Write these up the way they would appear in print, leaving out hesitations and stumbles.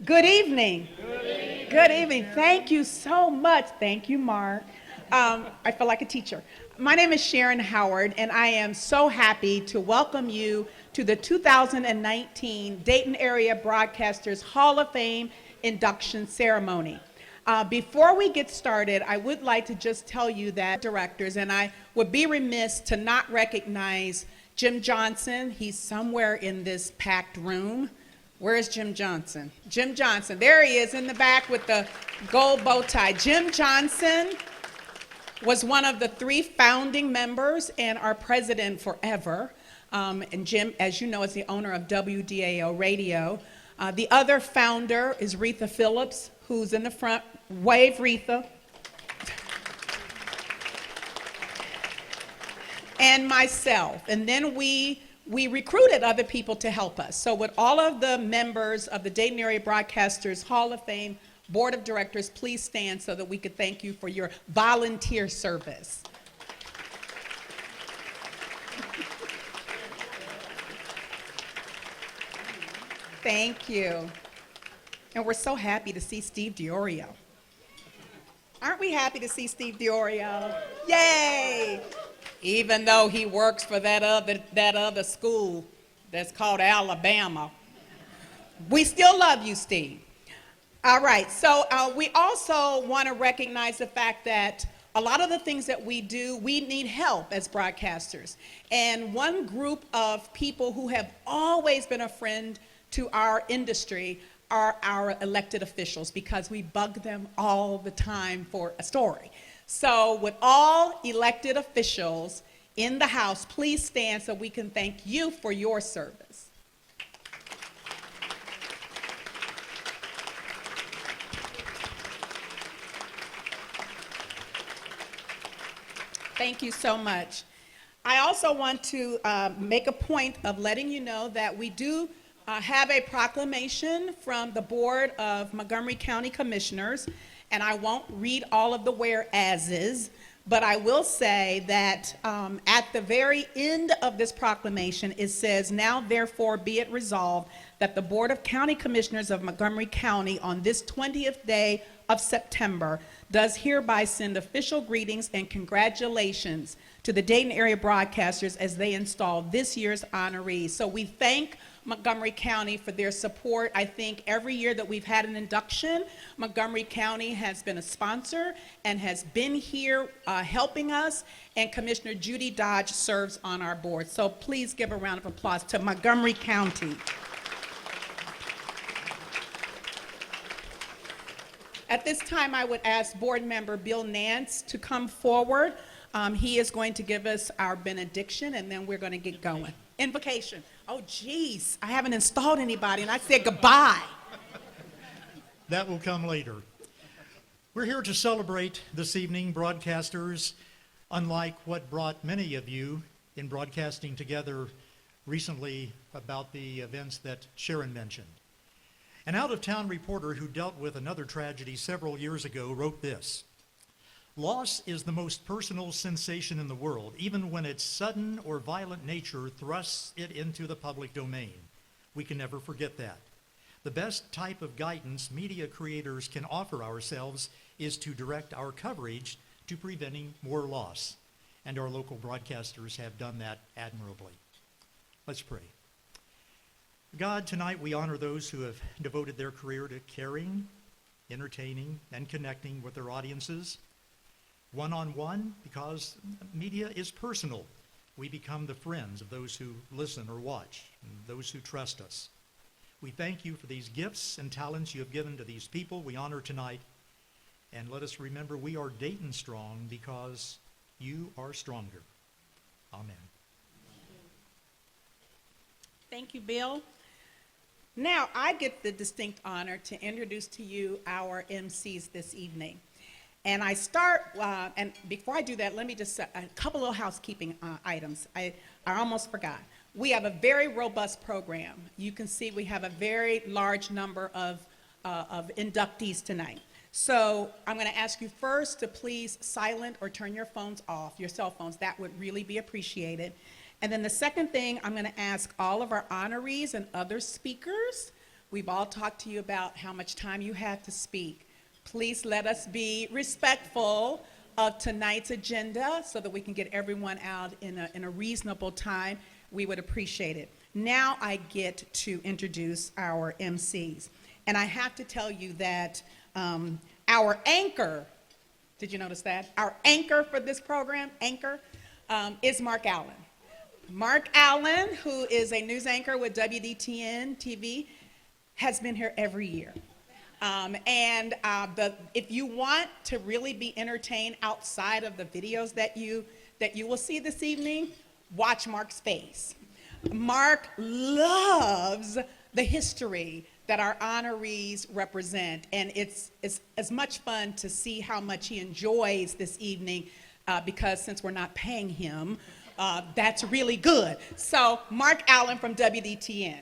Good evening. Good evening. Thank you so much. Thank you, Mark. I feel like a teacher. My name is Sharon Howard, and I am so happy to welcome you to the 2019 Dayton Area Broadcasters Hall of Fame induction ceremony. Before we get started, I would like to just tell you that directors, and I would be remiss to not recognize Jim Johnson. He's somewhere in this packed room. Where's Jim Johnson? Jim Johnson, there he is in the back with the gold bow tie. Jim Johnson was one of the 3 founding members and our president forever. And Jim, as you know, is the owner of WDAO Radio. The other founder is Retha Phillips, who's in the front. Wave, Retha. And myself. And then we recruited other people to help us. So with all of the members of the Dayton Area Broadcasters Hall of Fame Board of Directors, please stand so that we could thank you for your volunteer service. Thank you. And we're so happy to see Steve Diorio. Aren't we happy to see Steve Diorio? Yay! Even though he works for that other school that's called Alabama. We still love you, Steve. All right, so we also want to recognize the fact that a lot of the things that we do, we need help as broadcasters. And one group of people who have always been a friend to our industry are our elected officials, because we bug them all the time for a story. So with all elected officials in the House, please stand so we can thank you for your service. Thank you so much. I also want to make a point of letting you know that we do have a proclamation from the Board of Montgomery County Commissioners, and I won't read all of the whereases, but I will say that at the very end of this proclamation, it says, "Now therefore be it resolved that the Board of County Commissioners of Montgomery County on this 20th day of September does hereby send official greetings and congratulations to the Dayton area broadcasters as they install this year's honorees." So we thank Montgomery County for their support. I think every year that we've had an induction, Montgomery County has been a sponsor and has been here helping us, and Commissioner Judy Dodge serves on our board. So please give a round of applause to Montgomery County. At this time, I would ask Board Member Bill Nance to come forward. He is going to give us our benediction, and then we're going to get going. Invocation. Oh, geez, I haven't installed anybody, and I said goodbye. That will come later. We're here to celebrate this evening, broadcasters, unlike what brought many of you in broadcasting together recently about the events that Sharon mentioned. An out-of-town reporter who dealt with another tragedy several years ago wrote this: "Loss is the most personal sensation in the world, even when its sudden or violent nature thrusts it into the public domain. We can never forget that. The best type of guidance media creators can offer ourselves is to direct our coverage to preventing more loss, and our local broadcasters have done that admirably." Let's pray. God, tonight we honor those who have devoted their career to caring, entertaining, and connecting with their audiences. One-on-one, because media is personal. We become the friends of those who listen or watch, and those who trust us. We thank you for these gifts and talents you have given to these people we honor tonight. And let us remember we are Dayton strong because you are stronger. Amen. Thank you, Bill. Now, I get the distinct honor to introduce to you our MCs this evening. And I start, and before I do that, let me just, a couple of housekeeping items. I almost forgot. We have a very robust program. You can see we have a very large number of inductees tonight. So I'm going to ask you first to please silent or turn your phones off, your cell phones. That would really be appreciated. And then the second thing, I'm going to ask all of our honorees and other speakers. We've all talked to you about how much time you have to speak. Please let us be respectful of tonight's agenda so that we can get everyone out in a reasonable time. We would appreciate it. Now I get to introduce our MCs. And I have to tell you that our anchor, did you notice that? Our anchor for this program, is Mark Allen. Mark Allen, who is a news anchor with WDTN TV, has been here every year. If you want to really be entertained outside of the videos that you will see this evening, watch Mark's face. Mark loves the history that our honorees represent, and it's as much fun to see how much he enjoys this evening because since we're not paying him, that's really good. So, Mark Allen from WDTN.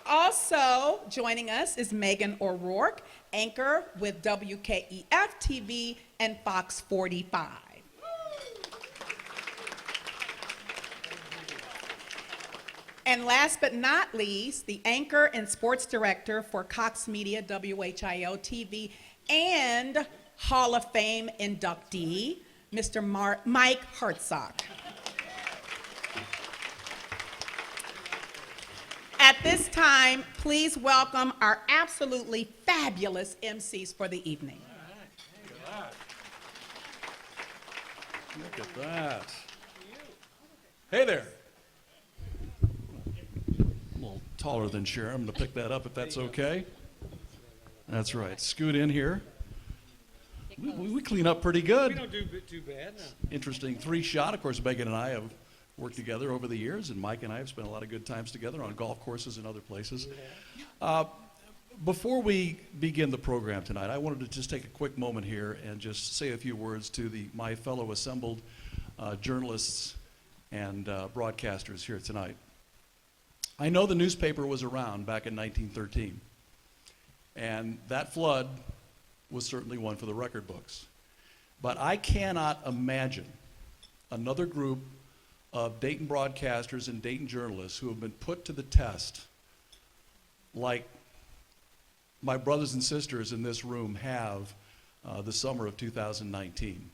Also joining us is Megan O'Rourke, anchor with WKEF TV and Fox 45. And last but not least, the anchor and sports director for Cox Media, WHIO TV, and Hall of Fame inductee, Mr. Mike Hartsock. At this time, please welcome our absolutely fabulous MCs for the evening. Look at that. Hey there. A little taller than Sharon. I'm going to pick that up if that's okay. That's right. Scoot in here. We clean up pretty good. We don't do too bad. No. Interesting three-shot. Of course, Megan and I have worked together over the years, and Mike and I have spent a lot of good times together on golf courses and other places. Before we begin the program tonight, I wanted to just take a quick moment here and just say a few words to my fellow assembled journalists and broadcasters here tonight. I know the newspaper was around back in 1913, and that flood was certainly one for the record books. But I cannot imagine another group of Dayton broadcasters and Dayton journalists who have been put to the test like my brothers and sisters in this room have the summer of 2019.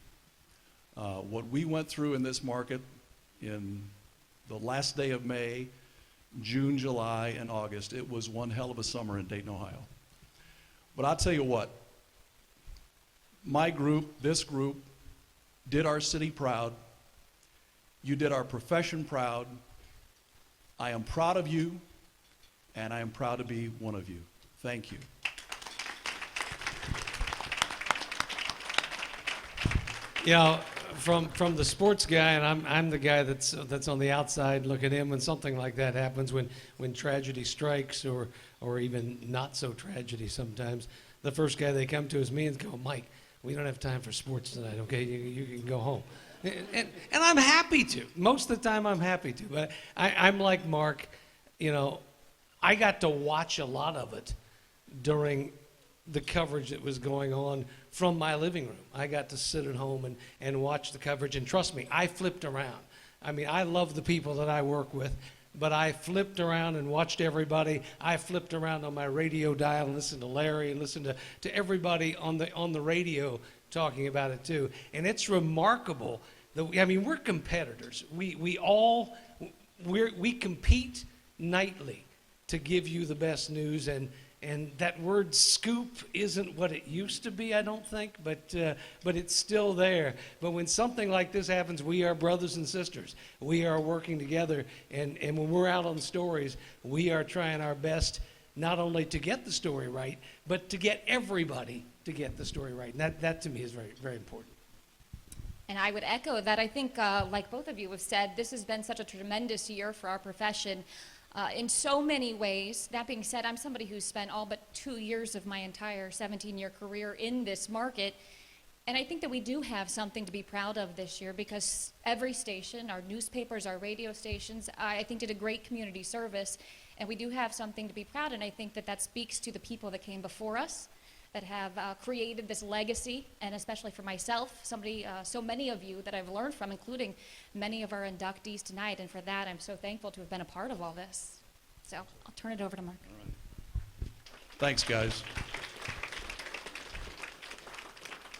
What we went through in this market in the last day of May, June, July, and August, it was one hell of a summer in Dayton, Ohio. But I'll tell you what, my group, this group, did our city proud. You did our profession proud. I am proud of you, and I am proud to be one of you. Thank you. You know, from the sports guy, and I'm the guy that's on the outside looking in when something like that happens, when tragedy strikes, or even not so tragedy sometimes. The first guy they come to is me and go, Mike, we don't have time for sports tonight, okay? You can go home. And I'm happy to. Most of the time I'm happy to. But I'm like Mark, you know, I got to watch a lot of it during the coverage that was going on from my living room. I got to sit at home and watch the coverage. And trust me, I flipped around. I mean, I love the people that I work with, but I flipped around and watched everybody. I flipped around on my radio dial and listened to Larry and listened to everybody on the radio talking about it too. And it's remarkable that we're competitors. We compete nightly to give you the best news, and that word scoop isn't what it used to be, I don't think, but it's still there. But when something like this happens, we are brothers and sisters. We are working together, and when we're out on stories, we are trying our best not only to get the story right, but to get everybody to get the story right. And that to me is very, very important. And I would echo that. I think, like both of you have said, this has been such a tremendous year for our profession in so many ways. That being said, I'm somebody who's spent all but 2 years of my entire 17-year career in this market. And I think that we do have something to be proud of this year because every station, our newspapers, our radio stations, I think did a great community service. And we do have something to be proud, and I think that that speaks to the people that came before us, that have created this legacy, and especially for myself, so many of you that I've learned from, including many of our inductees tonight, and for that I'm so thankful to have been a part of all this. So I'll turn it over to Mark. Thanks, guys.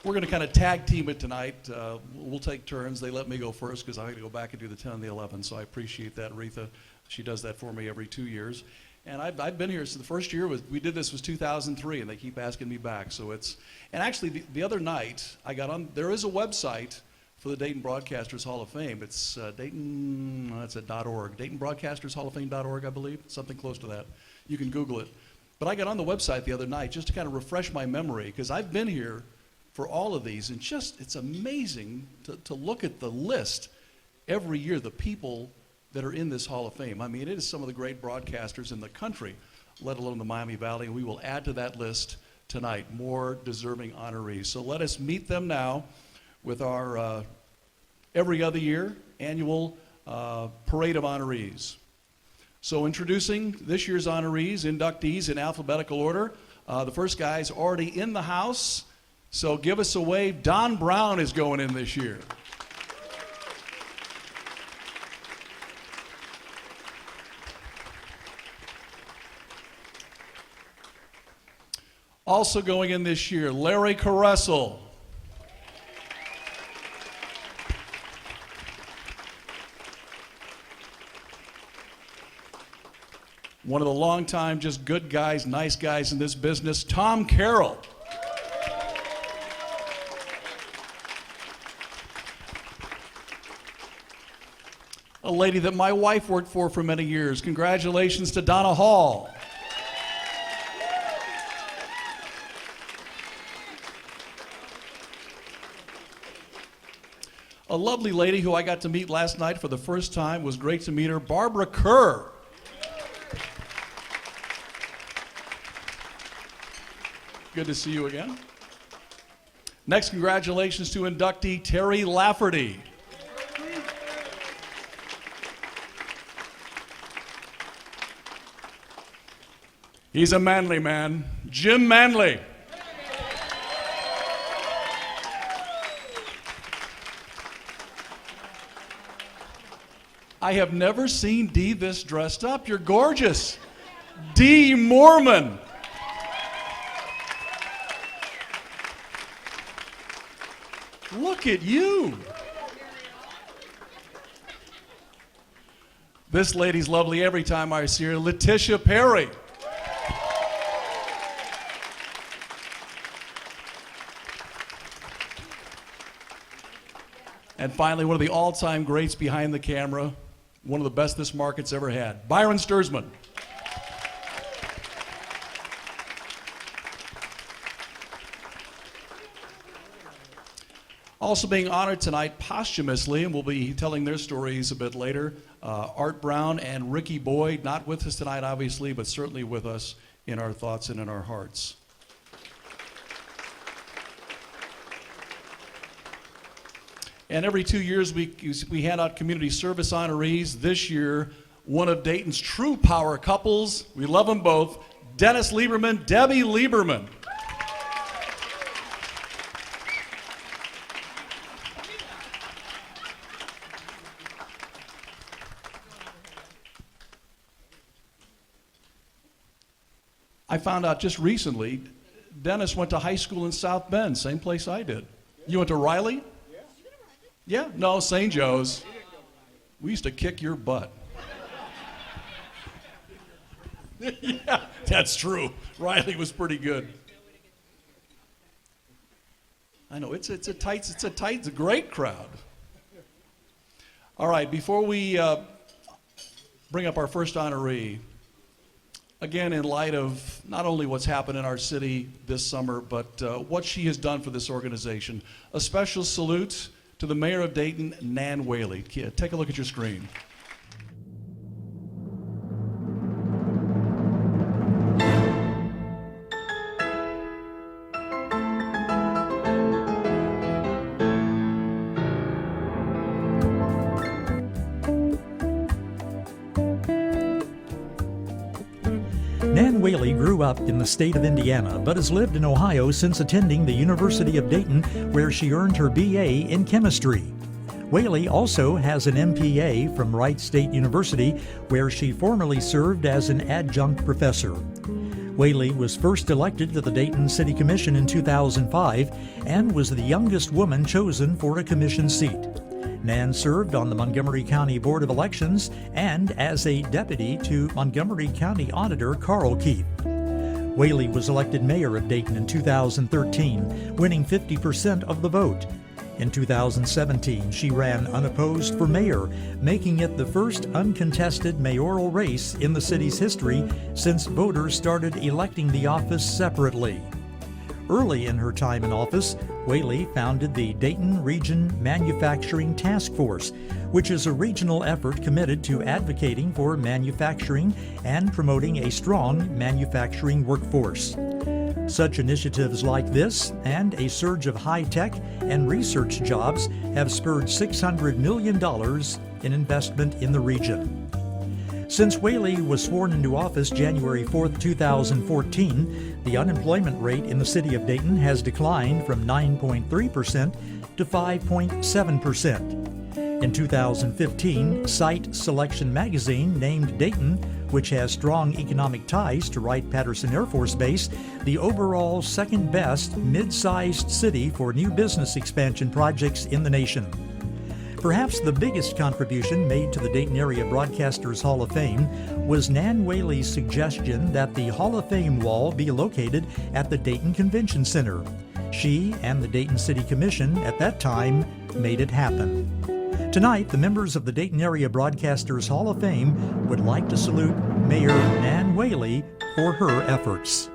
We're going to kind of tag team it tonight. We'll take turns. They let me go first because I had to go back and do the 10 and the 11, so I appreciate that. Retha, she does that for me every 2 years. And I've been here since the first year we did this was 2003, and they keep asking me back. So it's, and actually the other night I got on, there is a website for the Dayton Broadcasters Hall of Fame. It's Dayton, that's at .org, DaytonBroadcastersHallOfFame.org, I believe, something close to that. You can Google it. But I got on the website the other night just to kind of refresh my memory, because I've been here for all of these, and just, it's amazing to look at the list every year, the people that are in this Hall of Fame. I mean, it is some of the great broadcasters in the country, let alone the Miami Valley, and we will add to that list tonight more deserving honorees. So let us meet them now with our every other year annual parade of honorees. So introducing this year's honorees, inductees in alphabetical order. The first guy's already in the house, so give us a wave. Don Brown is going in this year. Also going in this year, Larry Caressel. One of the longtime just good guys, nice guys in this business, Tom Carroll. A lady that my wife worked for many years. Congratulations to Donna Hall. A lovely lady who I got to meet last night for the first time. Was great to meet her, Barbara Kerr. Good to see you again. Next, congratulations to inductee Terry Lafferty. He's a manly man, Jim Manley. I have never seen Dee this dressed up. You're gorgeous. Dee Mormon. Look at you. This lady's lovely every time I see her. Letitia Perry. And finally, one of the all-time greats behind the camera, one of the best this market's ever had, Byron Sturzman. Also being honored tonight posthumously, and we'll be telling their stories a bit later, Art Brown and Ricky Boyd, not with us tonight obviously, but certainly with us in our thoughts and in our hearts. And every 2 years we hand out community service honorees. This year, one of Dayton's true power couples, we love them both, Dennis Lieberman, Debbie Lieberman. I found out just recently, Dennis went to high school in South Bend, same place I did. You went to Riley? Yeah, no, St. Joe's. We used to kick your butt. Yeah, that's true. Riley was pretty good. I know, it's a great crowd. All right, before we bring up our first honoree, again, in light of not only what's happened in our city this summer, but what she has done for this organization, a special salute to the mayor of Dayton, Nan Whaley. Take a look at your screen. Nan Whaley grew up in the state of Indiana, but has lived in Ohio since attending the University of Dayton, where she earned her BA in chemistry. Whaley also has an MPA from Wright State University, where she formerly served as an adjunct professor. Whaley was first elected to the Dayton City Commission in 2005 and was the youngest woman chosen for a commission seat. Nan served on the Montgomery County Board of Elections and as a deputy to Montgomery County Auditor Carl Keith. Whaley was elected mayor of Dayton in 2013, winning 50% of the vote. In 2017, she ran unopposed for mayor, making it the first uncontested mayoral race in the city's history since voters started electing the office separately. Early in her time in office, Whaley founded the Dayton Region Manufacturing Task Force, which is a regional effort committed to advocating for manufacturing and promoting a strong manufacturing workforce. Such initiatives like this and a surge of high-tech and research jobs have spurred $600 million in investment in the region. Since Whaley was sworn into office January 4, 2014, the unemployment rate in the city of Dayton has declined from 9.3% to 5.7%. In 2015, Site Selection magazine named Dayton, which has strong economic ties to Wright-Patterson Air Force Base, the overall second-best mid-sized city for new business expansion projects in the nation. Perhaps the biggest contribution made to the Dayton Area Broadcasters Hall of Fame was Nan Whaley's suggestion that the Hall of Fame wall be located at the Dayton Convention Center. She and the Dayton City Commission at that time made it happen. Tonight, the members of the Dayton Area Broadcasters Hall of Fame would like to salute Mayor Nan Whaley for her efforts.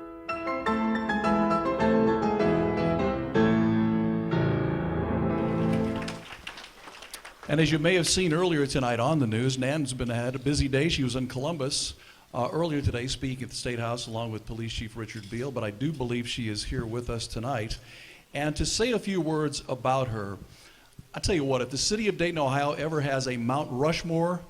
And as you may have seen earlier tonight on the news, Nan's had a busy day. She was in Columbus earlier today speaking at the State House along with Police Chief Richard Beal, but I do believe she is here with us tonight. And to say a few words about her, I tell you what, if the city of Dayton, Ohio ever has a Mount Rushmore,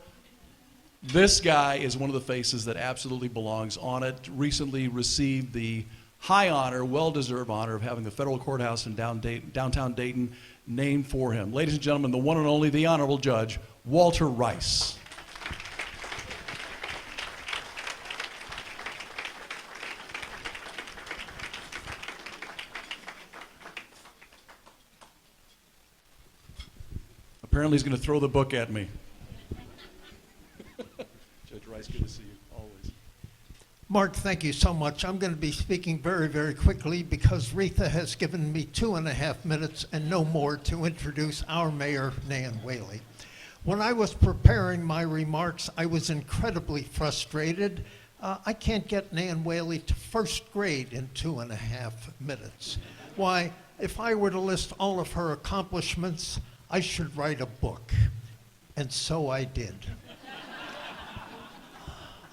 this guy is one of the faces that absolutely belongs on it. Recently received the high honor, well-deserved honor of having the federal courthouse in downtown Dayton named for him. Ladies and gentlemen, the one and only, the Honorable Judge, Walter Rice. Apparently he's going to throw the book at me. Judge Rice, good to see you, always. Mark, thank you so much. I'm going to be speaking very, very quickly because Retha has given me 2.5 minutes and no more to introduce our mayor, Nan Whaley. When I was preparing my remarks, I was incredibly frustrated. I can't get Nan Whaley to first grade in 2.5 minutes. Why, if I were to list all of her accomplishments, I should write a book. And so I did.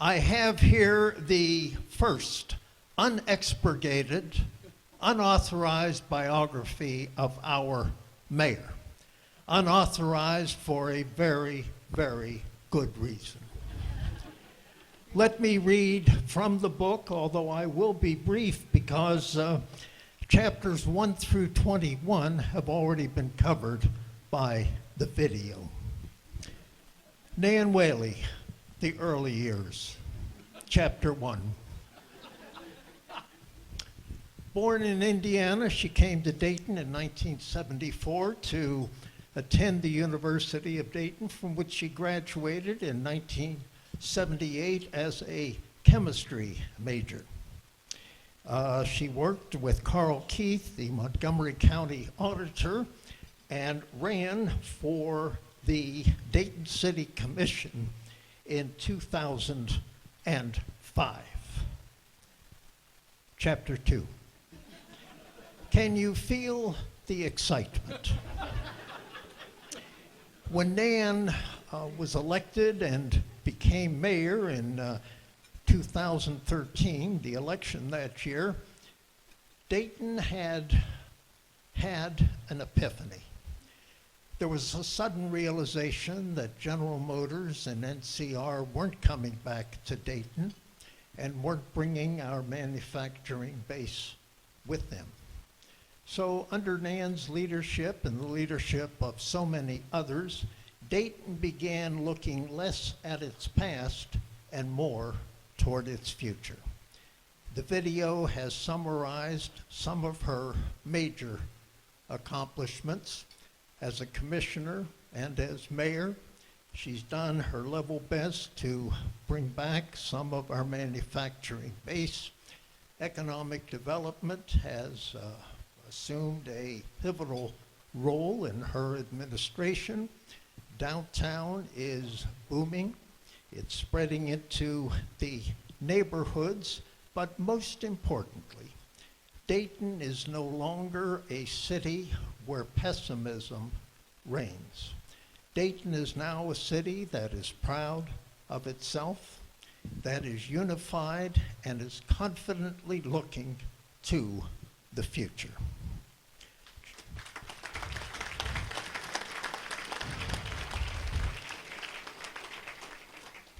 I have here the first unexpurgated, unauthorized biography of our mayor. Unauthorized for a very, very good reason. Let me read from the book, although I will be brief because chapters 1 through 21 have already been covered by the video. Nan Whaley, the early years. Chapter 1. Born in Indiana, she came to Dayton in 1974 to attend the University of Dayton, from which she graduated in 1978 as a chemistry major. She worked with Carl Keith, the Montgomery County Auditor, and ran for the Dayton City Commission in 2005. Chapter 2. Can you feel the excitement? When Nan was elected and became mayor in 2013, the election that year, Dayton had an epiphany. There was a sudden realization that General Motors and NCR weren't coming back to Dayton, and weren't bringing our manufacturing base with them. So under Nan's leadership and the leadership of so many others, Dayton began looking less at its past and more toward its future. The video has summarized some of her major accomplishments as a commissioner and as mayor. She's done her level best to bring back some of our manufacturing base. Economic development has assumed a pivotal role in her administration. Downtown is booming. It's spreading into the neighborhoods, but most importantly, Dayton is no longer a city where pessimism reigns. Dayton is now a city that is proud of itself, that is unified, and is confidently looking to the future.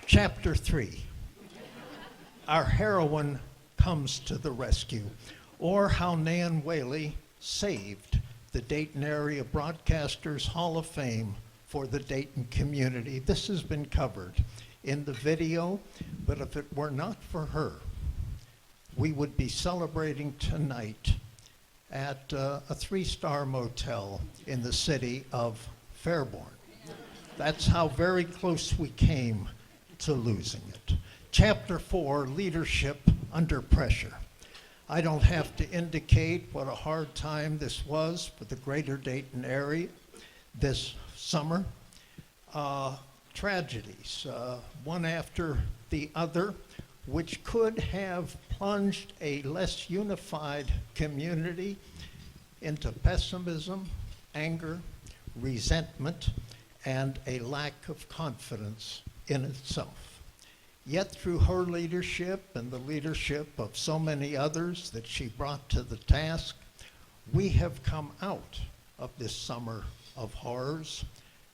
Chapter 3, our heroine comes to the rescue, or how Nan Whaley saved the Dayton Area Broadcasters Hall of Fame for the Dayton community. This has been covered in the video, but if it were not for her, we would be celebrating tonight at a 3-star motel in the city of Fairborn. That's how very close we came to losing it. Chapter 4, leadership under pressure. I don't have to indicate what a hard time this was for the greater Dayton area this summer. Tragedies, one after the other, which could have plunged a less unified community into pessimism, anger, resentment, and a lack of confidence in itself. Yet through her leadership and the leadership of so many others that she brought to the task, we have come out of this summer of horrors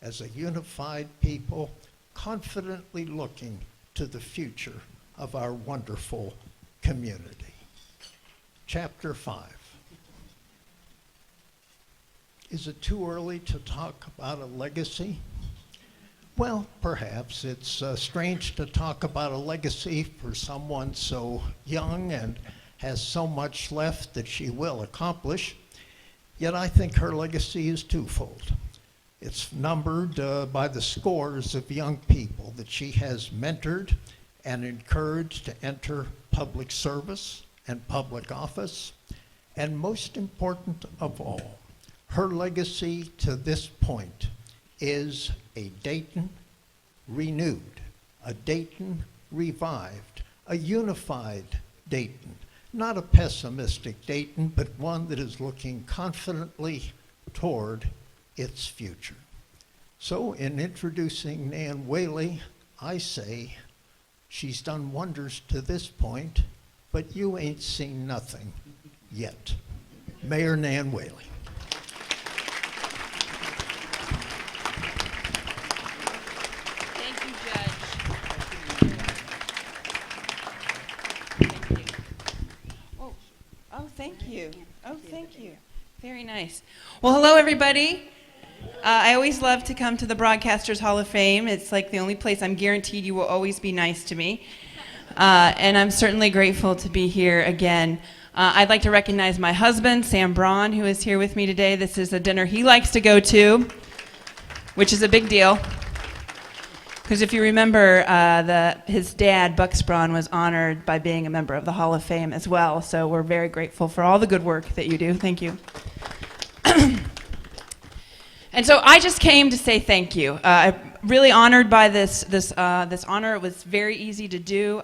as a unified people, confidently looking to the future of our wonderful community. Chapter 5. Is it too early to talk about a legacy? Well, perhaps. It's strange to talk about a legacy for someone so young and has so much left that she will accomplish. Yet I think her legacy is twofold. It's numbered by the scores of young people that she has mentored and encouraged to enter public service and public office. And most important of all, her legacy to this point is a Dayton renewed, a Dayton revived, a unified Dayton, not a pessimistic Dayton, but one that is looking confidently toward its future. So in introducing Nan Whaley, I say she's done wonders to this point, but you ain't seen nothing yet. Mayor Nan Whaley. Thank you, Judge. Thank you. Oh, thank you. Oh, thank you. Very nice. Well, hello, everybody. I always love to come to the Broadcasters Hall of Fame. It's like the only place I'm guaranteed you will always be nice to me. And I'm certainly grateful to be here again. I'd like to recognize my husband, Sam Braun, who is here with me today. This is a dinner he likes to go to, which is a big deal. Because if you remember, his dad, Bucks Braun, was honored by being a member of the Hall of Fame as well. So we're very grateful for all the good work that you do. Thank you. And so I just came to say thank you. I'm really honored by this honor. It was very easy to do.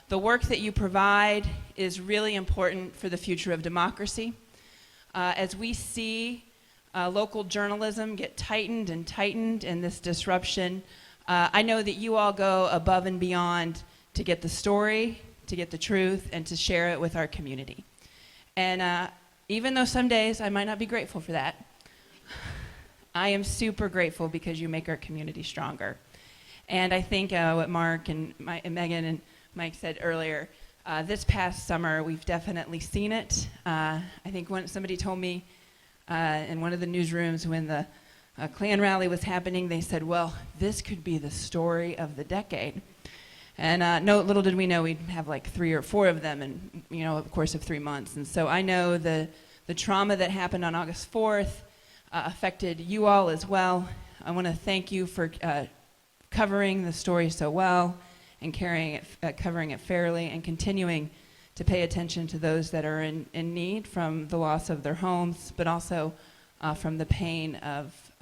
The work that you provide is really important for the future of democracy. As we see local journalism get tightened and tightened in this disruption, I know that you all go above and beyond to get the story, to get the truth, and to share it with our community. And even though some days I might not be grateful for that, I am super grateful because you make our community stronger. And I think what Mark and Megan and Mike said earlier, this past summer, we've definitely seen it. I think somebody told me in one of the newsrooms when the Klan rally was happening, they said, well, this could be the story of the decade. And little did we know we'd have like 3 or 4 of them in, a course of 3 months. And so I know the trauma that happened on August 4th affected you all as well. I want to thank you for covering the story so well and covering it fairly and continuing to pay attention to those that are in need from the loss of their homes, but also from the pain of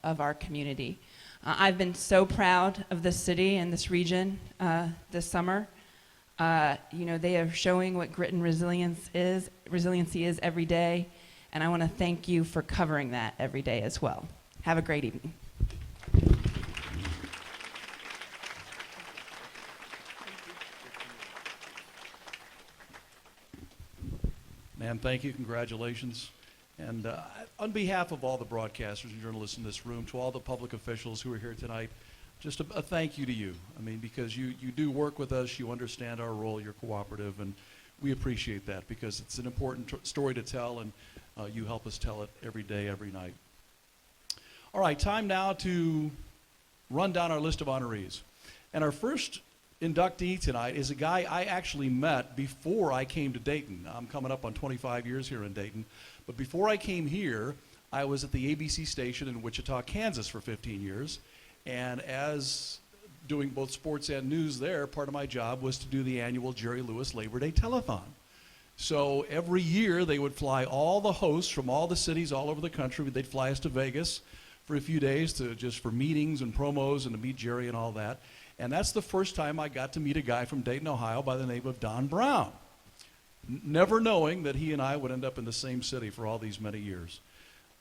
our community. I've been so proud of this city and this region this summer. They are showing what grit and resiliency is every day, and I want to thank you for covering that every day as well. Have a great evening. Ma'am, thank you. Congratulations. And on behalf of all the broadcasters and journalists in this room, to all the public officials who are here tonight, just a thank you to you. I mean, because you do work with us, you understand our role, you're cooperative, and we appreciate that because it's an important story to tell, and you help us tell it every day, every night. All right, time now to run down our list of honorees. And our first inductee tonight is a guy I actually met before I came to Dayton. I'm coming up on 25 years here in Dayton. But before I came here, I was at the ABC station in Wichita, Kansas for 15 years. And as doing both sports and news there, part of my job was to do the annual Jerry Lewis Labor Day Telethon. So every year they would fly all the hosts from all the cities all over the country. They'd fly us to Vegas for a few days for meetings and promos and to meet Jerry and all that. And that's the first time I got to meet a guy from Dayton, Ohio by the name of Don Brown, never knowing that he and I would end up in the same city for all these many years.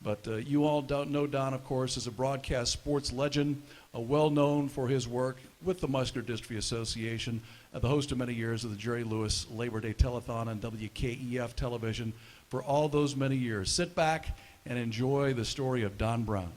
But you all don't know Don, of course, as a broadcast sports legend, well known for his work with the Muscular Dystrophy Association, the host of many years of the Jerry Lewis Labor Day Telethon on WKEF television for all those many years. Sit back and enjoy the story of Don Brown.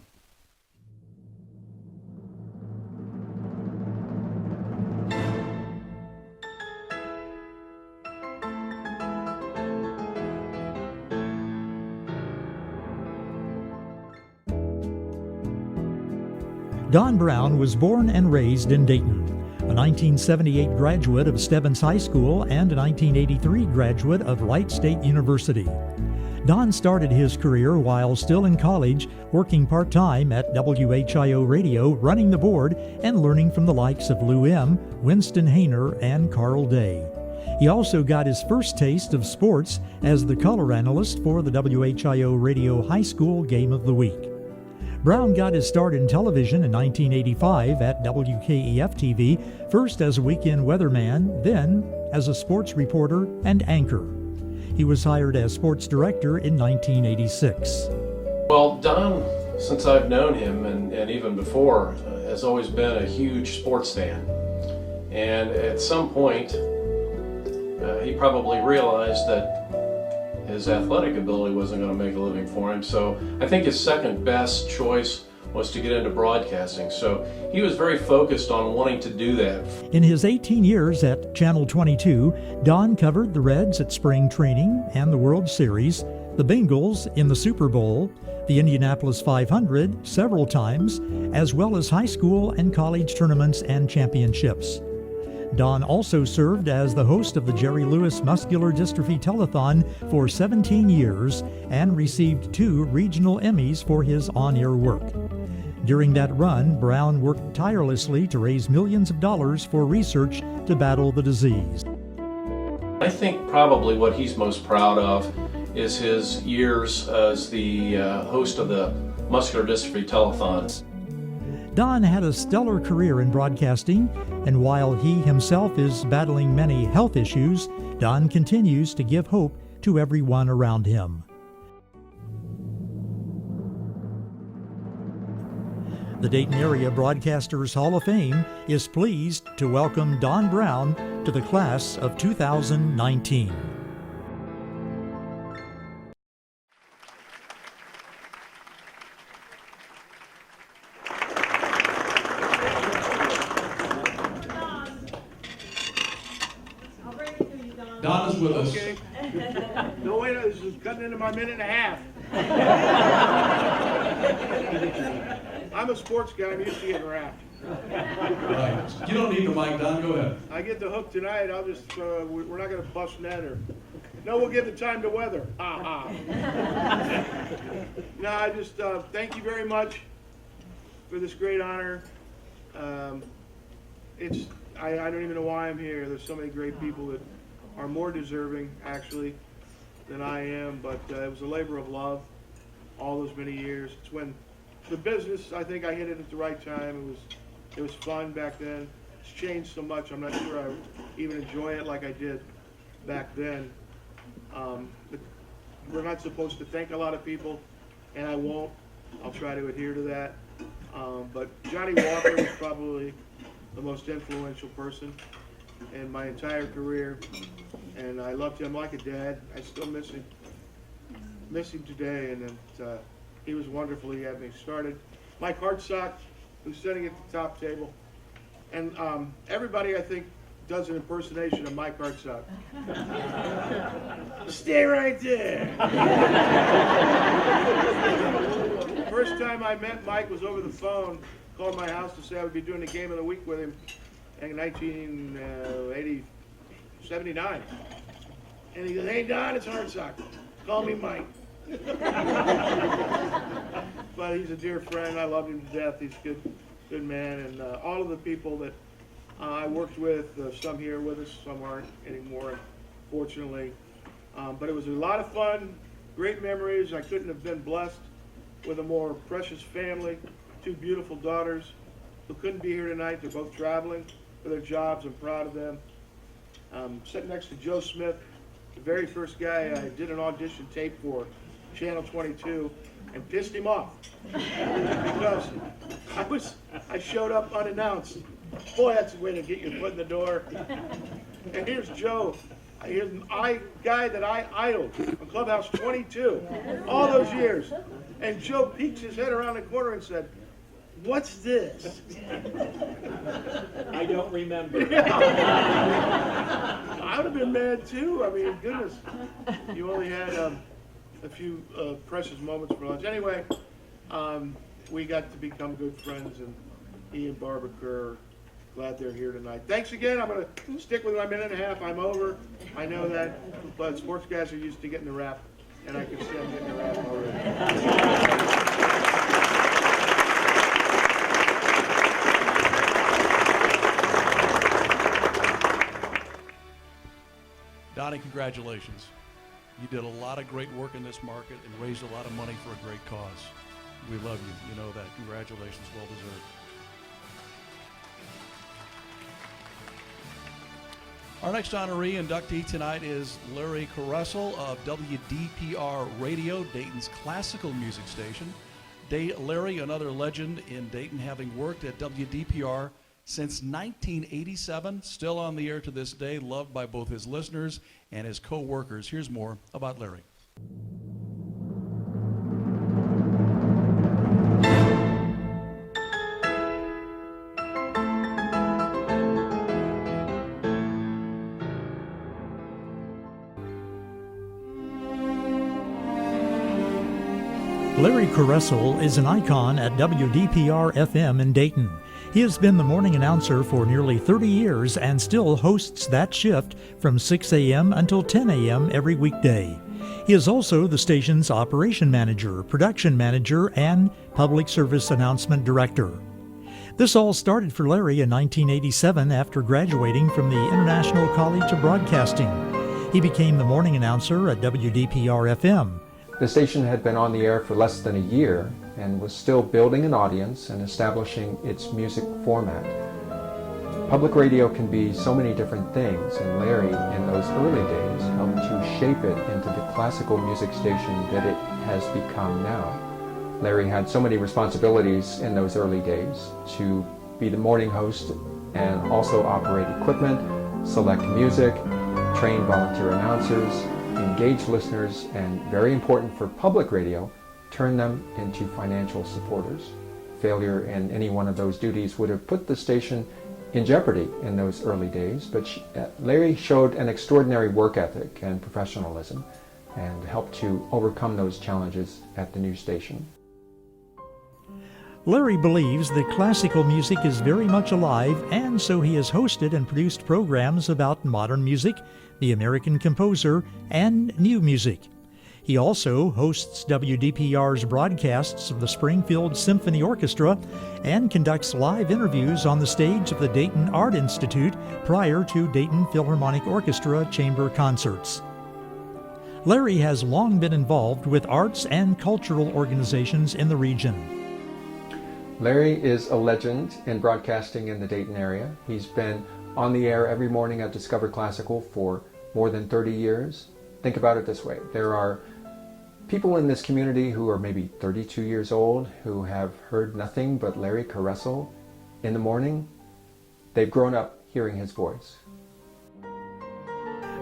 Don Brown was born and raised in Dayton, a 1978 graduate of Stebbins High School and a 1983 graduate of Wright State University. Don started his career while still in college, working part-time at WHIO Radio, running the board and learning from the likes of Lou M., Winston Hayner, and Carl Day. He also got his first taste of sports as the color analyst for the WHIO Radio High School Game of the Week. Brown got his start in television in 1985 at WKEF-TV, first as a weekend weatherman, then as a sports reporter and anchor. He was hired as sports director in 1986. Well, Don, since I've known him and even before, has always been a huge sports fan. And at some point, he probably realized that his athletic ability wasn't going to make a living for him. So I think his second best choice was to get into broadcasting. So he was very focused on wanting to do that. In his 18 years at Channel 22, Don covered the Reds at spring training and the World Series, the Bengals in the Super Bowl, the Indianapolis 500 several times, as well as high school and college tournaments and championships. Don also served as the host of the Jerry Lewis Muscular Dystrophy Telethon for 17 years and received 2 regional Emmys for his on-air work. During that run, Brown worked tirelessly to raise millions of dollars for research to battle the disease. I think probably what he's most proud of is his years as the host of the Muscular Dystrophy Telethon. Don had a stellar career in broadcasting, and while he himself is battling many health issues, Don continues to give hope to everyone around him. The Dayton Area Broadcasters Hall of Fame is pleased to welcome Don Brown to the class of 2019. with us. Okay. No way, this is cutting into my minute and a half. I'm a sports guy, I'm used to getting wrapped. Right. You don't need the mic, Don. Go ahead. I get the hook tonight, I'll just, we're not gonna bust net or, no, we'll give the time to weather. Ha ha. No, I just, thank you very much for this great honor. I don't even know why I'm here. There's so many great people that are more deserving, actually, than I am, but it was a labor of love all those many years. It's when the business, I think I hit it at the right time. It was fun back then. It's changed so much, I'm not sure I even enjoy it like I did back then. We're not supposed to thank a lot of people, and I won't. I'll try to adhere to that. But Johnny Walker was probably the most influential person in my entire career, and I loved him like a dad. I still miss him today, and he was wonderful. He had me started. Mike Hartsock, who's sitting at the top table, and everybody I think does an impersonation of Mike Hartsock. Stay right there. First time I met Mike was over the phone. Called my house to say I would be doing the game of the week with him in 1979. And he goes, "Hey Don, it's Hartsock. Call me Mike." But he's a dear friend. I love him to death. He's a good man. And all of the people that I worked with, some here with us, some aren't anymore, unfortunately. But it was a lot of fun, great memories. I couldn't have been blessed with a more precious family. 2 beautiful daughters who couldn't be here tonight. They're both traveling for their jobs. I'm proud of them. Sitting next to Joe Smith, the very first guy I did an audition tape for, Channel 22, and pissed him off because I showed up unannounced. Boy, that's a way to get your foot in the door. And here's Joe. Here's the guy that I idled on Clubhouse 22 all those years. And Joe peeks his head around the corner and said, "What's this?" I don't remember. I would have been mad too. I mean, goodness. You only had a few precious moments for lunch. Anyway, we got to become good friends, and he and Barbara Kerr, glad they're here tonight. Thanks again. I'm going to stick with my minute and a half. I'm over. I know that. But sports guys are used to getting the rap, and I can see I'm getting the rap already. Donnie, congratulations. You did a lot of great work in this market and raised a lot of money for a great cause. We love you. You know that. Congratulations. Well deserved. Our next honoree inductee tonight is Larry Caressel of WDPR Radio, Dayton's classical music station. Larry, another legend in Dayton, having worked at WDPR since 1987, still on the air to this day, loved by both his listeners and his co-workers. Here's more about Larry. Larry Caressel is an icon at WDPR FM in Dayton. He has been the morning announcer for nearly 30 years and still hosts that shift from 6 a.m. until 10 a.m. every weekday. He is also the station's operation manager, production manager, and public service announcement director. This all started for Larry in 1987 after graduating from the International College of Broadcasting. He became the morning announcer at WDPR FM. The station had been on the air for less than a year and was still building an audience and establishing its music format. Public radio can be so many different things, and Larry, in those early days, helped to shape it into the classical music station that it has become now. Larry had so many responsibilities in those early days to be the morning host and also operate equipment, select music, train volunteer announcers, engage listeners, and very important for public radio, turn them into financial supporters. Failure in any one of those duties would have put the station in jeopardy in those early days, but Larry showed an extraordinary work ethic and professionalism and helped to overcome those challenges at the new station. Larry believes that classical music is very much alive, and so he has hosted and produced programs about modern music, the American composer, and new music. He also hosts WDPR's broadcasts of the Springfield Symphony Orchestra and conducts live interviews on the stage of the Dayton Art Institute prior to Dayton Philharmonic Orchestra chamber concerts. Larry has long been involved with arts and cultural organizations in the region. Larry is a legend in broadcasting in the Dayton area. He's been on the air every morning at Discover Classical for more than 30 years. Think about it this way. There are people in this community who are maybe 32 years old who have heard nothing but Larry Caressel in the morning. They've grown up hearing his voice.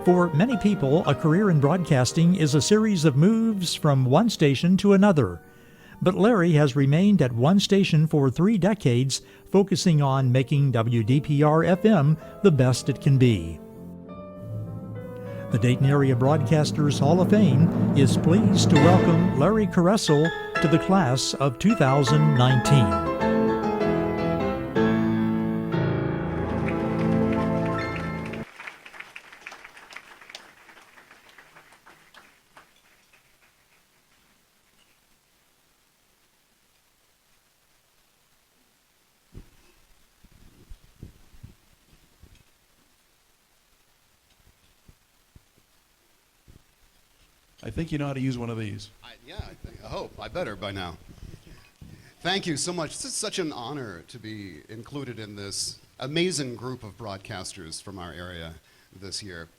For many people, a career in broadcasting is a series of moves from one station to another. But Larry has remained at one station for 3 decades, focusing on making WDPR-FM the best it can be. The Dayton Area Broadcasters Hall of Fame is pleased to welcome Larry Caressel to the class of 2019. I think you know how to use one of these. I hope. I better by now. Thank you so much. This is such an honor to be included in this amazing group of broadcasters from our area this year.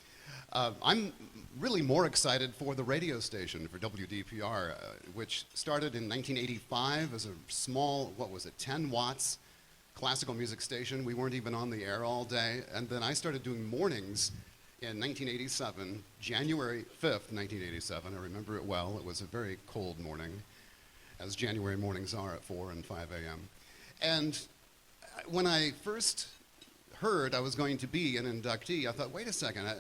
I'm really more excited for the radio station, for WDPR, which started in 1985 as a small, 10 watts classical music station. We weren't even on the air all day. And then I started doing mornings in 1987, January 5th, 1987. I remember it well. It was a very cold morning, as January mornings are at 4 and 5 a.m. And when I first heard I was going to be an inductee, I thought, wait a second,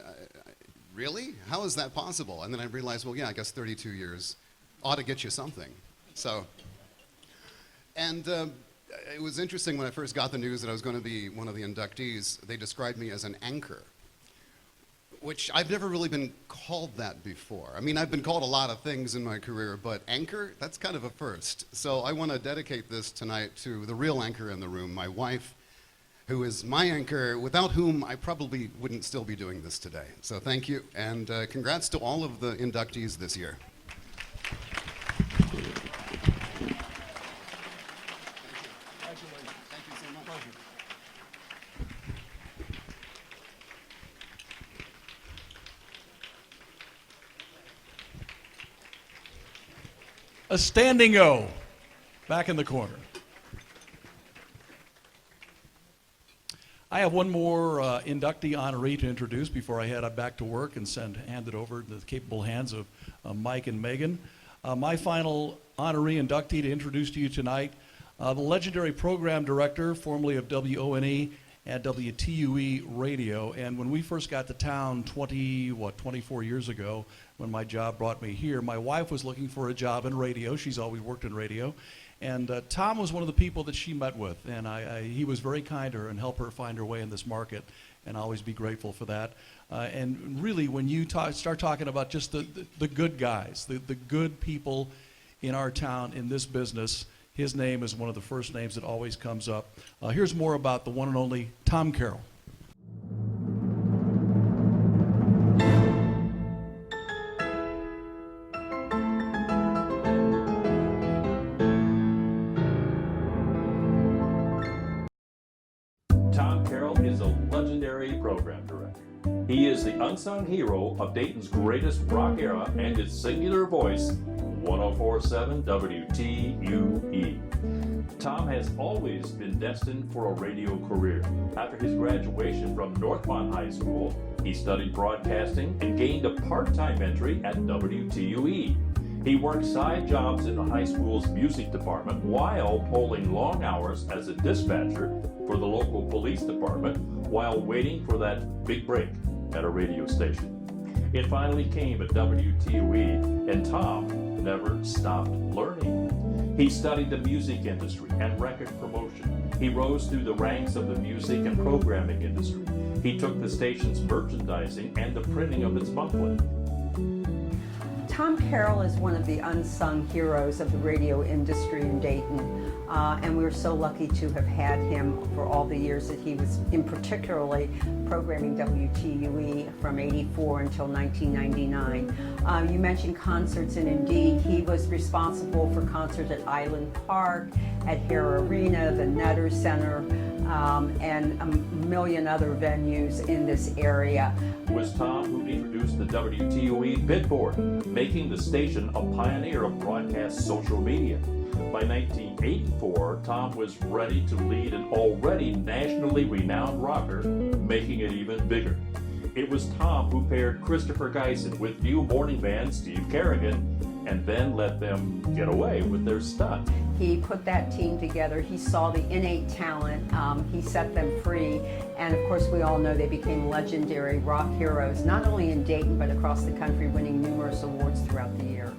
really? How is that possible? And then I realized, well, yeah, I guess 32 years ought to get you something. So, and it was interesting when I first got the news that I was going to be one of the inductees, they described me as an anchor, which I've never really been called that before. I mean, I've been called a lot of things in my career, but anchor, that's kind of a first. So I want to dedicate this tonight to the real anchor in the room, my wife, who is my anchor, without whom I probably wouldn't still be doing this today. So thank you, and congrats to all of the inductees this year. A standing O, back in the corner. I have one more inductee honoree to introduce before I head back to work and hand it over to the capable hands of Mike and Megan. My final honoree inductee to introduce to you tonight, the legendary program director, formerly of WONE and WTUE Radio. And when we first got to town 24 years ago, when my job brought me here, my wife was looking for a job in radio. She's always worked in radio. And Tom was one of the people that she met with, and he was very kind to her and helped her find her way in this market, and I'll always be grateful for that. And really, when you start talking about just the good guys, the good people in our town, in this business, his name is one of the first names that always comes up. Here's more about the one and only Tom Carroll. Tom Carroll is a legendary program director. He is the unsung hero of Dayton's greatest rock era and his singular voice, 104.7 WTUE. Tom has always been destined for a radio career. After his graduation from Northmont High School, he studied broadcasting and gained a part-time entry at WTUE. He worked side jobs in the high school's music department while pulling long hours as a dispatcher for the local police department while waiting for that big break at a radio station. It finally came at WTOE, and Tom never stopped learning. He studied the music industry and record promotion. He rose through the ranks of the music and programming industry. He took the station's merchandising and the printing of its booklet. Tom Carroll is one of the unsung heroes of the radio industry in Dayton, and we're so lucky to have had him for all the years that he was, in particularly programming WTUE from '84 until 1999. You mentioned concerts, and indeed he was responsible for concerts at Island Park, at Hare Arena, the Nutter Center, and a million other venues in this area. It was Tom who introduced the WTOE bid board, making the station a pioneer of broadcast social media. By 1984, Tom was ready to lead an already nationally renowned rocker, making it even bigger. It was Tom who paired Christopher Geisen with new morning band Steve Kerrigan, and then let them get away with their stunt. He put that team together. He saw the innate talent. He set them free. And of course, we all know they became legendary rock heroes, not only in Dayton, but across the country, winning numerous awards throughout the years.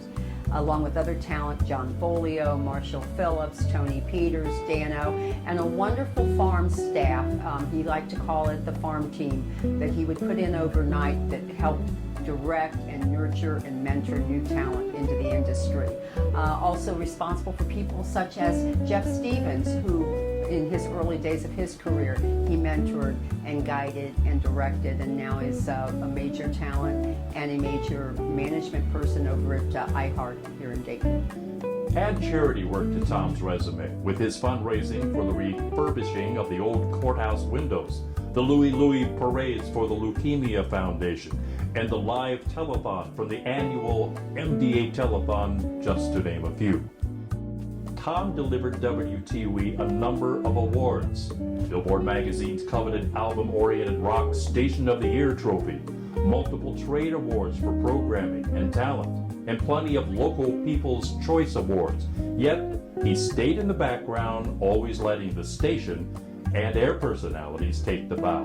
Along with other talent, John Folio, Marshall Phillips, Tony Peters, Dano, and a wonderful farm staff. He liked to call it the farm team that he would put in overnight that helped direct and nurture and mentor new talent into the industry. Also responsible for people such as Jeff Stevens, who in his early days of his career, he mentored and guided and directed, and now is a major talent and a major management person over at iHeart here in Dayton. Add charity work to Tom's resume with his fundraising for the refurbishing of the old courthouse windows, the Louie Louie parades for the Leukemia Foundation, and the live telethon from the annual MDA telethon, just to name a few. Tom delivered WTOE a number of awards. Billboard magazine's coveted album-oriented rock Station of the Year trophy, multiple trade awards for programming and talent, and plenty of local People's Choice Awards. Yet, he stayed in the background, always letting the station and air personalities take the bow.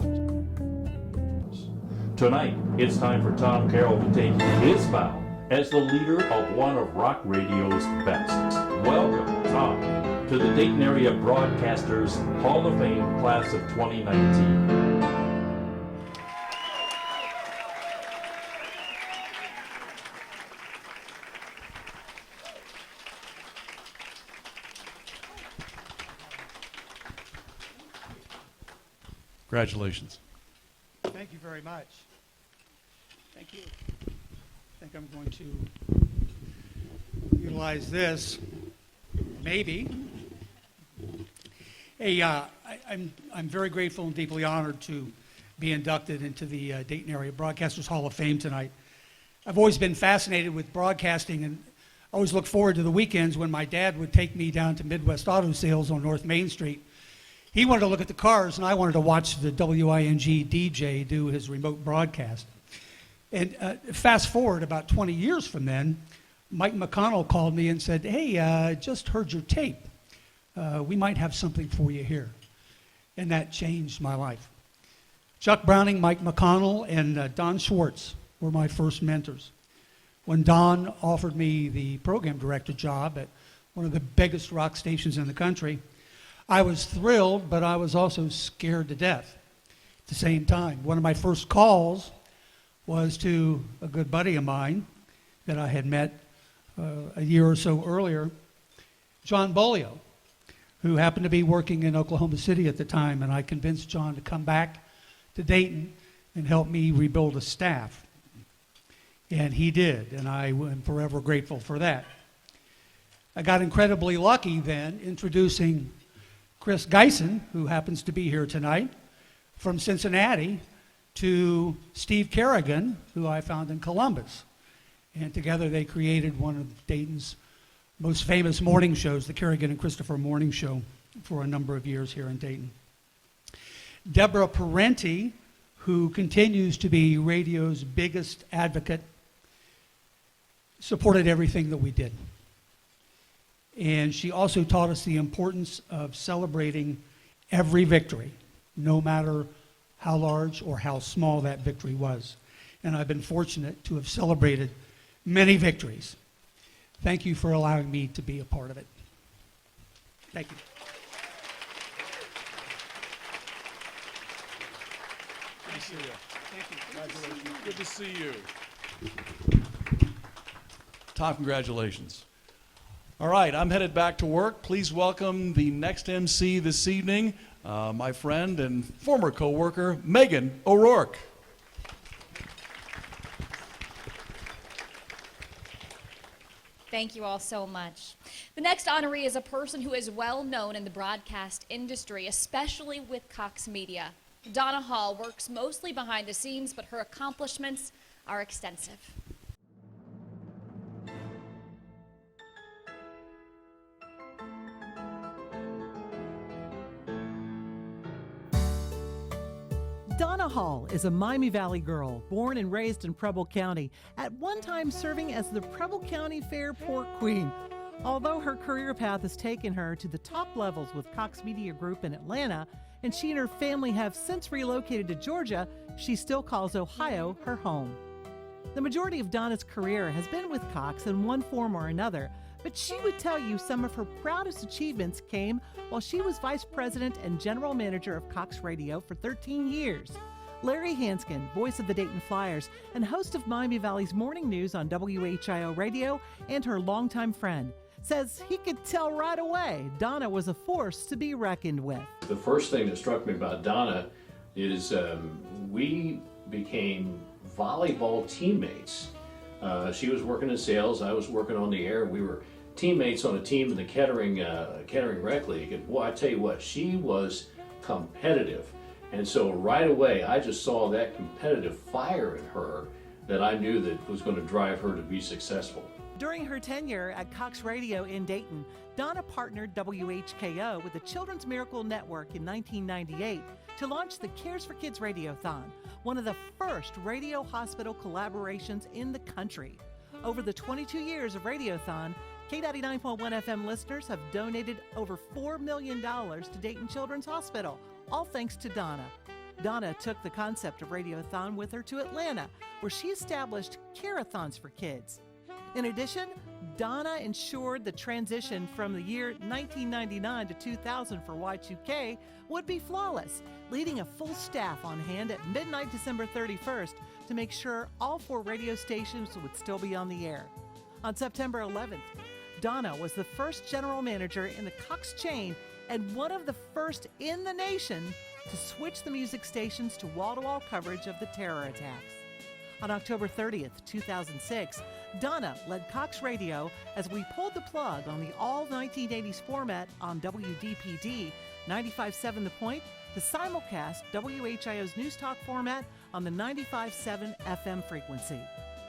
Tonight, it's time for Tom Carroll to take his bow as the leader of one of rock radio's best. Welcome, Tom, to the Dayton Area Broadcasters Hall of Fame Class of 2019. Congratulations. Thank you very much. Thank you. I think I'm going to utilize this, maybe. Hey, I'm very grateful and deeply honored to be inducted into the Dayton Area Broadcasters Hall of Fame tonight. I've always been fascinated with broadcasting, and I always look forward to the weekends when my dad would take me down to Midwest Auto Sales on North Main Street. He wanted to look at the cars, and I wanted to watch the WING DJ do his remote broadcast. And fast forward about 20 years from then, Mike McConnell called me and said, hey, just heard your tape. We might have something for you here. And that changed my life. Chuck Browning, Mike McConnell, and Don Schwartz were my first mentors. When Don offered me the program director job at one of the biggest rock stations in the country, I was thrilled, but I was also scared to death at the same time. One of my first calls was to a good buddy of mine that I had met a year or so earlier, John Bolio, who happened to be working in Oklahoma City at the time, and I convinced John to come back to Dayton and help me rebuild a staff. And he did, and I am forever grateful for that. I got incredibly lucky then introducing Chris Geisen, who happens to be here tonight, from Cincinnati, to Steve Kerrigan, who I found in Columbus. And together they created one of Dayton's most famous morning shows, the Kerrigan and Christopher Morning Show, for a number of years here in Dayton. Deborah Parenti, who continues to be radio's biggest advocate. supported everything that we did. And she also taught us the importance of celebrating every victory, no matter how large or how small that victory was. And I've been fortunate to have celebrated many victories. Thank you for allowing me to be a part of it. Thank you. Good to see you. Thank you. Congratulations. Good to see you. Tom, congratulations. All right, I'm headed back to work. Please welcome the next MC this evening, my friend and former co-worker, Megan O'Rourke. Thank you all so much. The next honoree is a person who is well known in the broadcast industry, especially with Cox Media. Donna Hall works mostly behind the scenes, but her accomplishments are extensive. Donna Hall is a Miami Valley girl, born and raised in Preble County, at one time serving as the Preble County Fair Pork Queen. Although her career path has taken her to the top levels with Cox Media Group in Atlanta, and she and her family have since relocated to Georgia, she still calls Ohio her home. The majority of Donna's career has been with Cox in one form or another, but she would tell you some of her proudest achievements came while she was Vice President and General Manager of Cox Radio for 13 years. Larry Hanskin, voice of the Dayton Flyers and host of Miami Valley's morning news on WHIO Radio, and her longtime friend, says he could tell right away Donna was a force to be reckoned with. The first thing that struck me about Donna is we became volleyball teammates. She was working in sales, I was working on the air. We were teammates on a team in the Kettering Rec League. And boy, I tell you what, she was competitive. And so right away, I just saw that competitive fire in her that I knew that was going to drive her to be successful. During her tenure at Cox Radio in Dayton, Donna partnered WHKO with the Children's Miracle Network in 1998 to launch the Cares for Kids Radiothon, one of the first radio hospital collaborations in the country. Over the 22 years of Radiothon, K99.1 FM listeners have donated over $4 million to Dayton Children's Hospital, all thanks to Donna. Donna took the concept of Radiothon with her to Atlanta, where she established Care-a-thons for kids. In addition, Donna ensured the transition from the year 1999 to 2000 for Y2K would be flawless, leading a full staff on hand at midnight December 31st to make sure all 4 radio stations would still be on the air. On September 11th, Donna was the first general manager in the Cox chain and one of the first in the nation to switch the music stations to wall-to-wall coverage of the terror attacks. On October 30th, 2006, Donna led Cox Radio as we pulled the plug on the all-1980s format on WDPD 95.7 The Point to simulcast WHIO's News Talk format on the 95.7 FM frequency.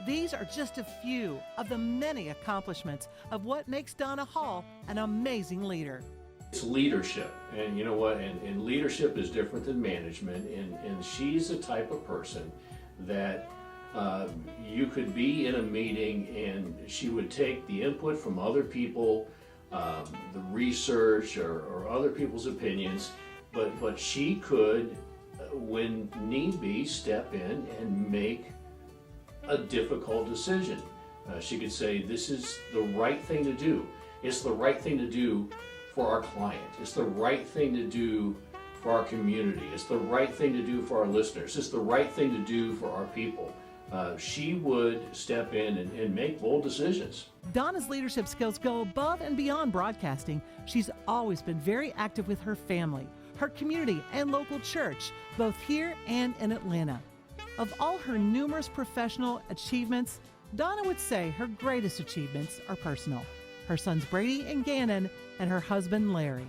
These are just a few of the many accomplishments of what makes Donna Hall an amazing leader. It's leadership, and you know what, and leadership is different than management, and she's the type of person that you could be in a meeting and she would take the input from other people, the research or other people's opinions, but she could, when need be, step in and make a difficult decision. She could say, this is the right thing to do. It's the right thing to do for our client. It's the right thing to do for our community. It's the right thing to do for our listeners. It's the right thing to do for our people. She would step in and make bold decisions. Donna's leadership skills go above and beyond broadcasting. She's always been very active with her family, her community, and local church, both here and in Atlanta. Of all her numerous professional achievements, Donna would say her greatest achievements are personal. Her sons Brady and Gannon, and her husband Larry.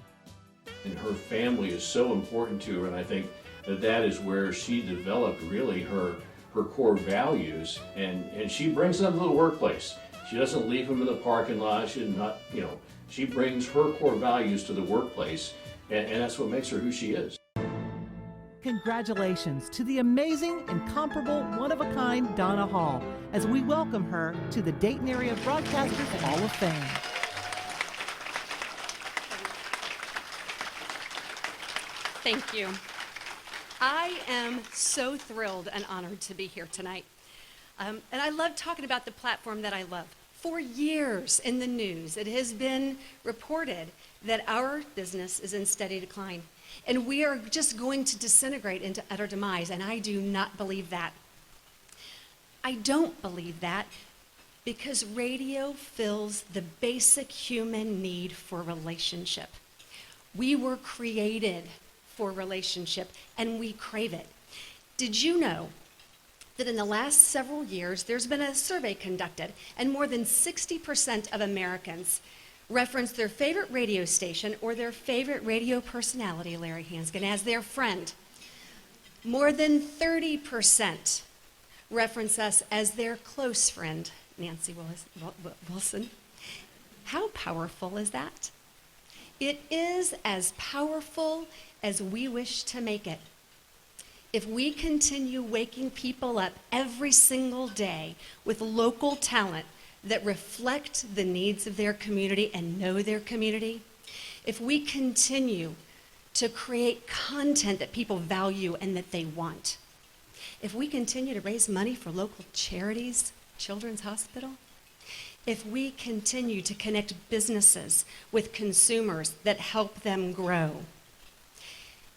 And her family is so important to her, and I think that is where she developed really her core values, and she brings them to the workplace. She doesn't leave them in the parking lot. She brings her core values to the workplace, and that's what makes her who she is. Congratulations to the amazing, incomparable, one-of-a-kind Donna Hall as we welcome her to the Dayton Area Broadcasters Hall of Fame. Thank you. I am so thrilled and honored to be here tonight. And I love talking about the platform that I love. For years in the news, it has been reported that our business is in steady decline. And we are just going to disintegrate into utter demise, and I do not believe that. I don't believe that because radio fills the basic human need for relationship. We were created for relationship, and we crave it. Did you know that in the last several years, there's been a survey conducted, and more than 60% of Americans reference their favorite radio station or their favorite radio personality, Larry Hanskin, as their friend. More than 30% reference us as their close friend, Nancy Wilson. How powerful is that? It is as powerful as we wish to make it. If we continue waking people up every single day with local talent that reflect the needs of their community and know their community, if we continue to create content that people value and that they want, if we continue to raise money for local charities, Children's Hospital, if we continue to connect businesses with consumers that help them grow,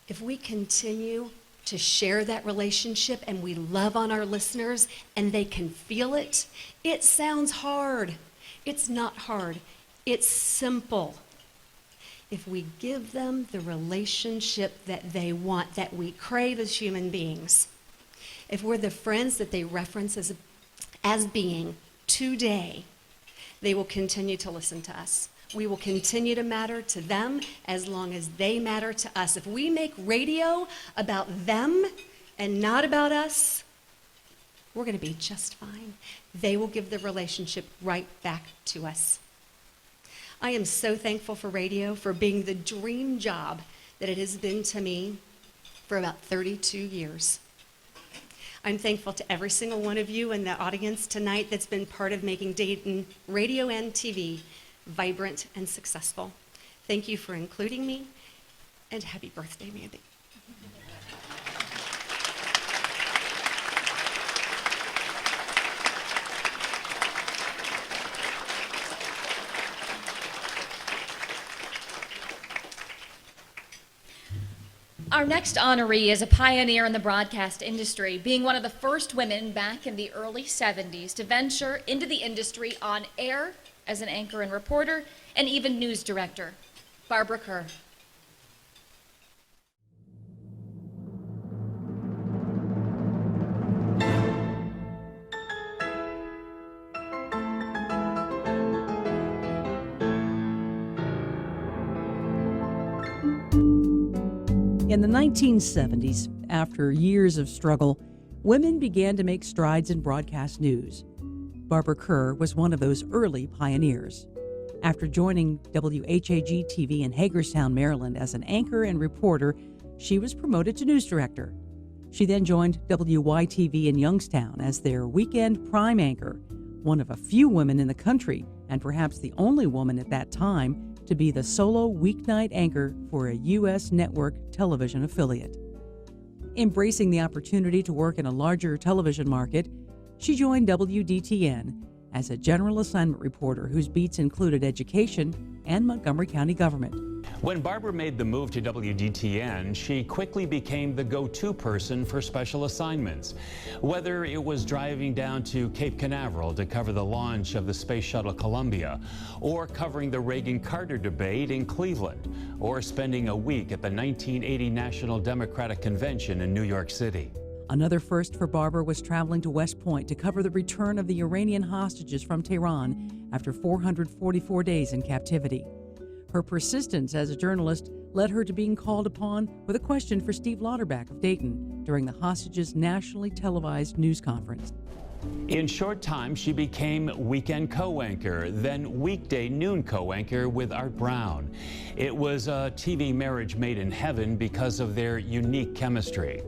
if we continue to share that relationship and we love on our listeners and they can feel it, it sounds hard. It's not hard. It's simple. If we give them the relationship that they want, that we crave as human beings, if we're the friends that they reference as being today, they will continue to listen to us. We will continue to matter to them as long as they matter to us. If we make radio about them and not about us, we're going to be just fine. They will give the relationship right back to us. I am so thankful for radio for being the dream job that it has been to me for about 32 years. I'm thankful to every single one of you in the audience tonight that's been part of making Dayton radio and TV vibrant and successful. Thank you for including me, and happy birthday, Mandy. Our next honoree is a pioneer in the broadcast industry, being one of the first women back in the early 70s to venture into the industry on air as an anchor and reporter, and even news director, Barbara Kerr. In the 1970s, after years of struggle, women began to make strides in broadcast news. Barbara Kerr was one of those early pioneers. After joining WHAG TV in Hagerstown, Maryland as an anchor and reporter, she was promoted to news director. She then joined WYTV in Youngstown as their weekend prime anchor, one of a few women in the country, and perhaps the only woman at that time to be the solo weeknight anchor for a U.S. network television affiliate. Embracing the opportunity to work in a larger television market, she joined WDTN as a general assignment reporter whose beats included education and Montgomery County government. When Barbara made the move to WDTN, she quickly became the go-to person for special assignments. Whether it was driving down to Cape Canaveral to cover the launch of the Space Shuttle Columbia, or covering the Reagan-Carter debate in Cleveland, or spending a week at the 1980 National Democratic Convention in New York City. Another first for Barbara was traveling to West Point to cover the return of the Iranian hostages from Tehran after 444 days in captivity. Her persistence as a journalist led her to being called upon with a question for Steve Lauterbach of Dayton during the hostages' nationally televised news conference. In short time, she became weekend co-anchor, then weekday noon co-anchor with Art Brown. It was a TV marriage made in heaven because of their unique chemistry.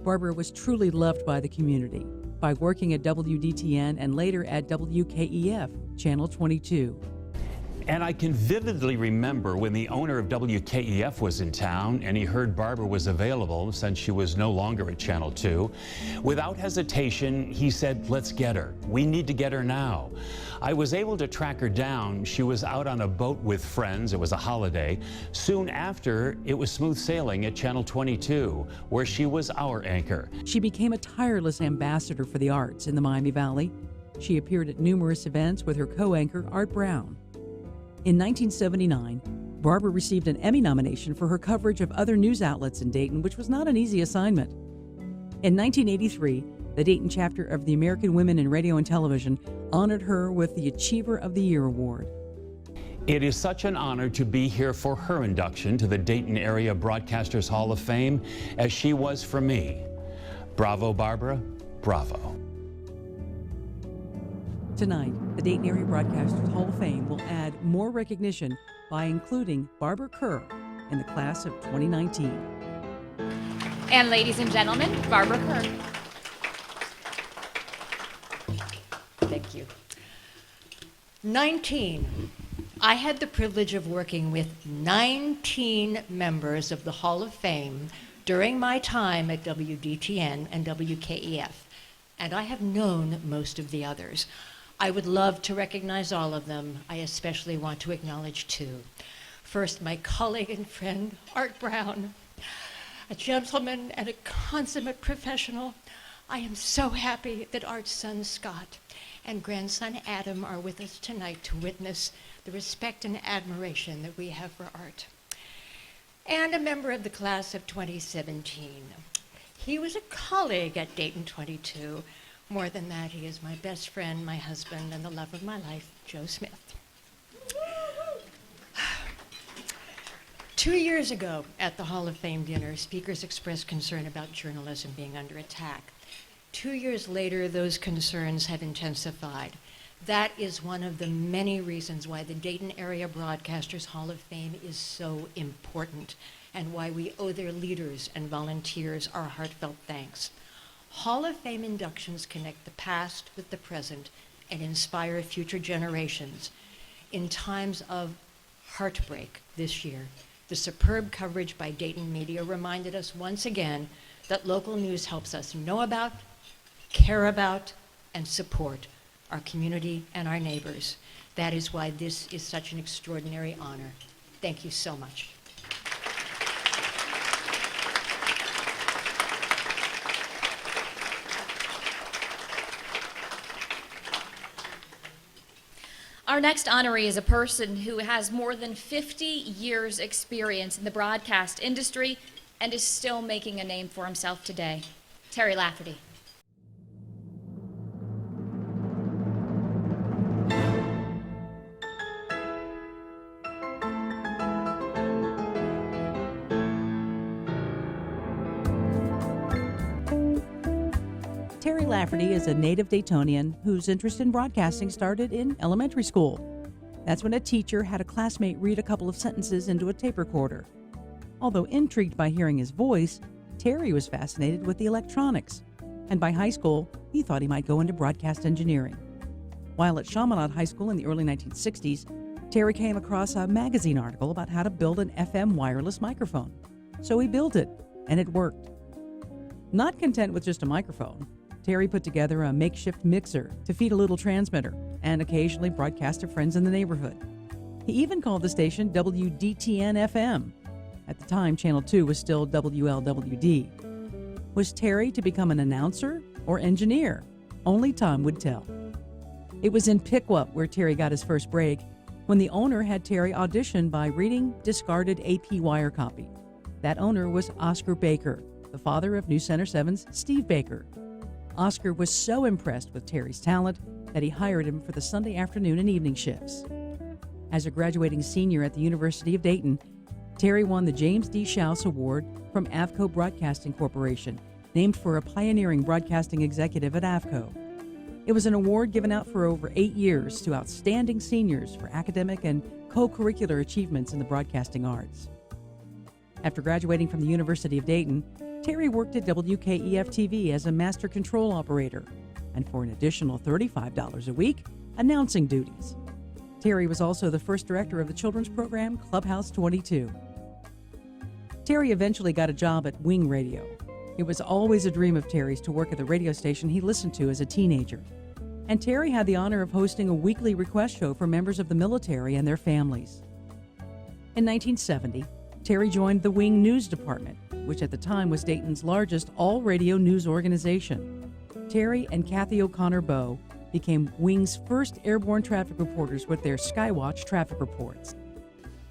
Barbara was truly loved by the community by working at WDTN and later at WKEF, Channel 22. And I can vividly remember when the owner of WKEF was in town and he heard Barbara was available since she was no longer at Channel 2. Without hesitation, he said, let's get her. We need to get her now. I was able to track her down. She was out on a boat with friends. It was a holiday. Soon after, it was smooth sailing at Channel 22, where she was our anchor. She became a tireless ambassador for the arts in the Miami Valley. She appeared at numerous events with her co-anchor, Art Brown. In 1979, Barbara received an Emmy nomination for her coverage of other news outlets in Dayton, which was not an easy assignment. In 1983, the Dayton chapter of the American Women in Radio and Television honored her with the Achiever of the Year award. It is such an honor to be here for her induction to the Dayton Area Broadcasters Hall of Fame, as she was for me. Bravo, Barbara. Bravo. Tonight, the Dayton Area Broadcasters Hall of Fame will add more recognition by including Barbara Kerr in the class of 2019. And ladies and gentlemen, Barbara Kerr. Thank you. 19. I had the privilege of working with 19 members of the Hall of Fame during my time at WDTN and WKEF, and I have known most of the others. I would love to recognize all of them. I especially want to acknowledge two. First, my colleague and friend, Art Brown, a gentleman and a consummate professional. I am so happy that Art's son, Scott, and grandson, Adam, are with us tonight to witness the respect and admiration that we have for Art. And a member of the class of 2017. He was a colleague at Dayton 22. More than that, he is my best friend, my husband, and the love of my life, Joe Smith. 2 years ago at the Hall of Fame dinner, speakers expressed concern about journalism being under attack. 2 years later, those concerns have intensified. That is one of the many reasons why the Dayton Area Broadcasters Hall of Fame is so important, and why we owe their leaders and volunteers our heartfelt thanks. Hall of Fame inductions connect the past with the present and inspire future generations. In times of heartbreak this year, the superb coverage by Dayton Media reminded us once again that local news helps us know about, care about, and support our community and our neighbors. That is why this is such an extraordinary honor. Thank you so much. Our next honoree is a person who has more than 50 years experience in the broadcast industry and is still making a name for himself today. Terry Lafferty. Terry Lafferty is a native Daytonian whose interest in broadcasting started in elementary school. That's when a teacher had a classmate read a couple of sentences into a tape recorder. Although intrigued by hearing his voice, Terry was fascinated with the electronics, and by high school, he thought he might go into broadcast engineering. While at Chaminade High School in the early 1960s, Terry came across a magazine article about how to build an FM wireless microphone. So he built it, and it worked. Not content with just a microphone, Terry put together a makeshift mixer to feed a little transmitter and occasionally broadcast to friends in the neighborhood. He even called the station WDTN-FM. At the time, Channel 2 was still WLWD. Was Terry to become an announcer or engineer? Only time would tell. It was in Piqua where Terry got his first break, when the owner had Terry audition by reading discarded AP wire copy. That owner was Oscar Baker, the father of News Center 7's Steve Baker. Oscar was so impressed with Terry's talent that he hired him for the Sunday afternoon and evening shifts. As a graduating senior at the University of Dayton, Terry won the James D. Schaus Award from Avco Broadcasting Corporation, named for a pioneering broadcasting executive at Avco. It was an award given out for over 8 years to outstanding seniors for academic and co-curricular achievements in the broadcasting arts. After graduating from the University of Dayton, Terry worked at WKEF-TV as a master control operator, and for an additional $35 a week, announcing duties. Terry was also the first director of the children's program Clubhouse 22. Terry eventually got a job at Wing Radio. It was always a dream of Terry's to work at the radio station he listened to as a teenager. And Terry had the honor of hosting a weekly request show for members of the military and their families. In 1970, Terry joined the Wing News Department, which at the time was Dayton's largest all-radio news organization. Terry and Kathy O'Connor Bowe became Wing's first airborne traffic reporters with their Skywatch traffic reports.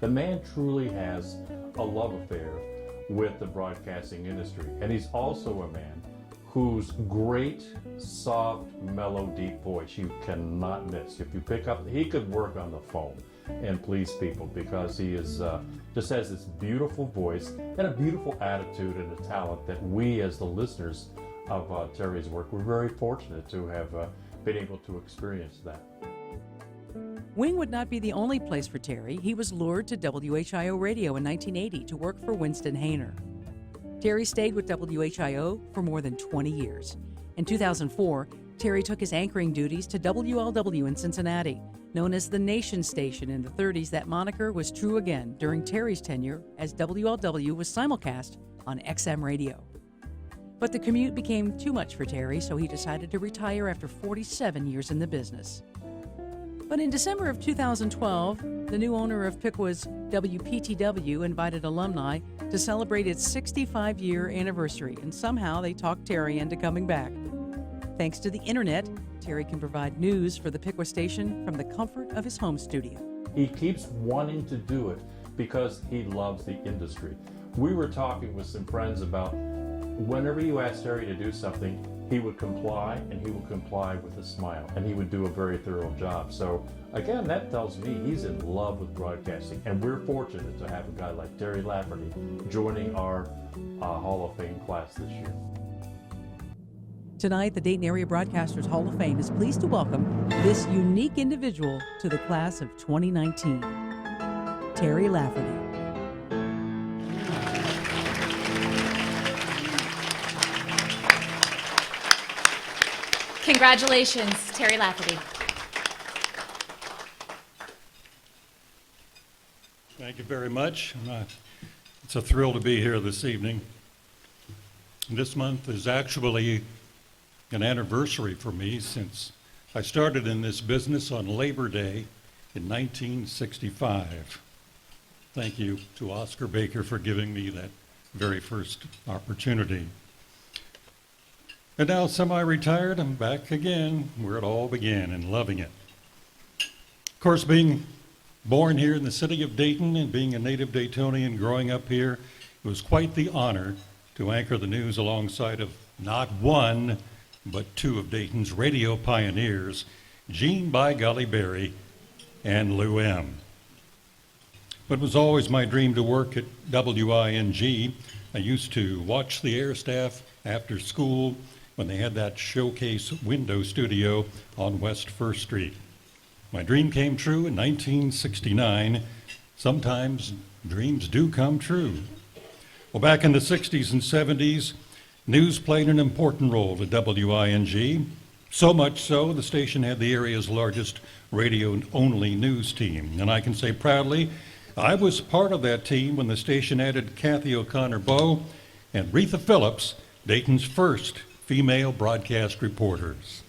The man truly has a love affair with the broadcasting industry, and he's also a man whose great, soft, mellow, deep voice you cannot miss. If you pick up, he could work on the phone and please people because he is just has this beautiful voice and a beautiful attitude and a talent that we as the listeners of Terry's work, we're very fortunate to have been able to experience that. Wing would not be the only place for Terry. He was lured to WHIO Radio in 1980 to work for Winston Hayner. Terry stayed with WHIO for more than 20 years. In 2004, Terry took his anchoring duties to WLW in Cincinnati. Known as the Nation Station in the 30s, that moniker was true again during Terry's tenure as WLW was simulcast on XM radio. But the commute became too much for Terry, so he decided to retire after 47 years in the business. But in December of 2012, the new owner of Piqua WPTW invited alumni to celebrate its 65-year anniversary, and somehow they talked Terry into coming back. Thanks to the internet, Terry can provide news for the Piqua station from the comfort of his home studio. He keeps wanting to do it because he loves the industry. We were talking with some friends about whenever you asked Terry to do something, he would comply, and he would comply with a smile, and he would do a very thorough job. So again, that tells me he's in love with broadcasting, and we're fortunate to have a guy like Terry Lafferty joining our Hall of Fame class this year. Tonight, the Dayton Area Broadcasters Hall of Fame is pleased to welcome this unique individual to the class of 2019, Terry Lafferty. Congratulations, Terry Lafferty. Thank you very much. It's a thrill to be here this evening. This month is actually an anniversary for me since I started in this business on Labor Day in 1965. Thank you to Oscar Baker for giving me that very first opportunity. And now, semi-retired, I'm back again where it all began and loving it. Of course, being born here in the city of Dayton and being a native Daytonian growing up here, it was quite the honor to anchor the news alongside of not one, but two of Dayton's radio pioneers, Gene "By Golly" Berry and Lou M. But it was always my dream to work at WING. I used to watch the air staff after school when they had that showcase window studio on West 1st Street. My dream came true in 1969. Sometimes dreams do come true. Well, back in the 60s and 70s, news played an important role at WING. So much so, the station had the area's largest radio-only news team. And I can say proudly, I was part of that team when the station added Kathy O'Connor Bowe and Retha Phillips, Dayton's first female broadcast reporters.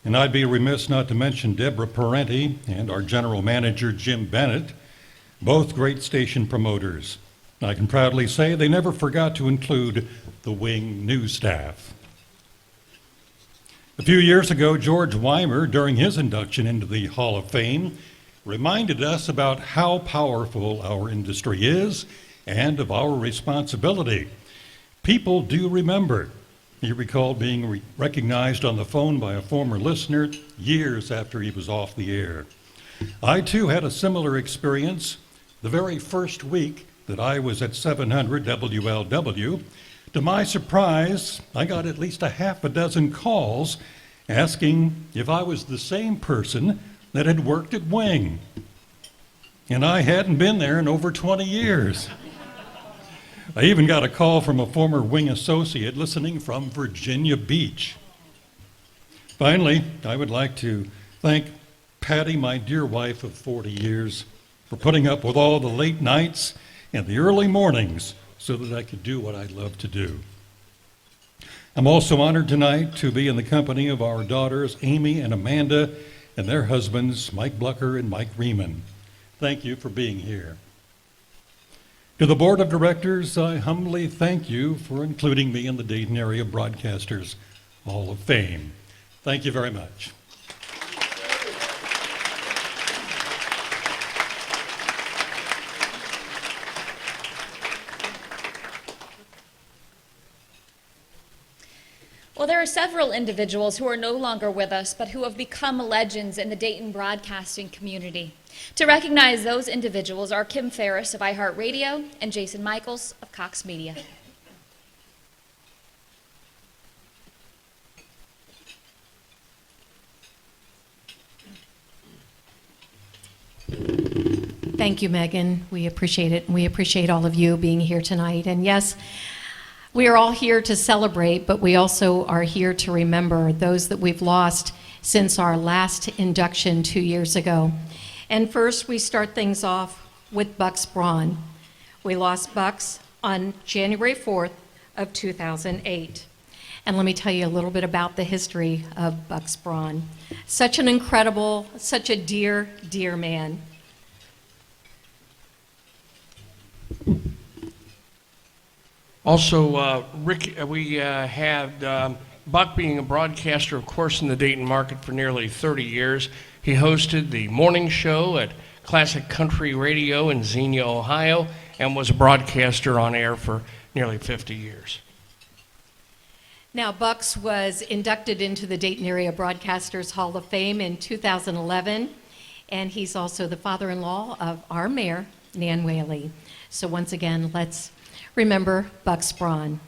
And I'd be remiss not to mention Deborah Parenti and our general manager, Jim Bennett, both great station promoters. I can proudly say they never forgot to include the Wing news staff. A few years ago, George Weimer, during his induction into the Hall of Fame, reminded us about how powerful our industry is and of our responsibility. People do remember. He recalled being recognized on the phone by a former listener years after he was off the air. I too had a similar experience the very first week that I was at 700 WLW. To my surprise, I got at least a half a dozen calls asking if I was the same person that had worked at Wing. And I hadn't been there in over 20 years. I even got a call from a former Wing associate listening from Virginia Beach. Finally, I would like to thank Patty, my dear wife of 40 years, for putting up with all the late nights and the early mornings so that I could do what I love to do. I'm also honored tonight to be in the company of our daughters, Amy and Amanda, and their husbands, Mike Blucker and Mike Riemann. Thank you for being here. To the Board of Directors, I humbly thank you for including me in the Dayton Area Broadcasters Hall of Fame. Thank you very much. Well, there are several individuals who are no longer with us, but who have become legends in the Dayton broadcasting community. To recognize those individuals are Kim Ferris of iHeartRadio and Jason Michaels of Cox Media. Thank you, Megan. We appreciate it, and we appreciate all of you being here tonight. And yes, we are all here to celebrate, but we also are here to remember those that we've lost since our last induction 2 years ago. And first, we start things off with Bucks Braun. We lost Bucks on January 4th of 2008. And let me tell you a little bit about the history of Bucks Braun. Such an incredible, such a dear, dear man. Also, Rick, we had Buck being a broadcaster, of course, in the Dayton market for nearly 30 years. He hosted the morning show at Classic Country Radio in Xenia, Ohio, and was a broadcaster on air for nearly 50 years. Now, Bucks was inducted into the Dayton Area Broadcasters Hall of Fame in 2011, and he's also the father-in-law of our mayor, Nan Whaley. So once again, let's remember Bucks Braun.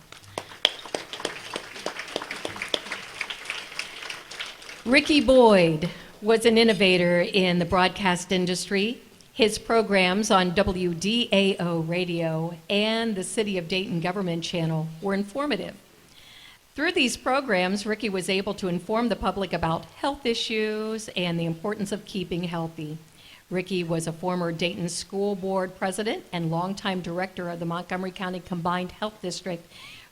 Ricky Boyd was an innovator in the broadcast industry. His programs on WDAO Radio and the City of Dayton Government Channel were informative. Through these programs, Ricky was able to inform the public about health issues and the importance of keeping healthy. Ricky was a former Dayton School Board president and longtime director of the Montgomery County Combined Health District.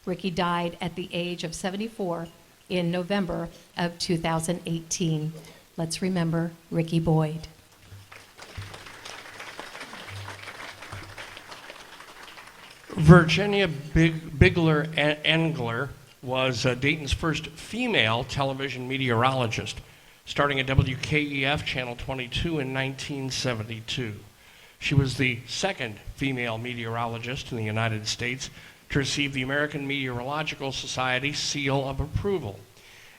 Ricky died at the age of 74 in November of 2018. Let's remember Ricky Boyd. Virginia Bigler Engler was Dayton's first female television meteorologist, starting at WKEF Channel 22 in 1972. She was the second female meteorologist in the United States to receive the American Meteorological Society seal of approval.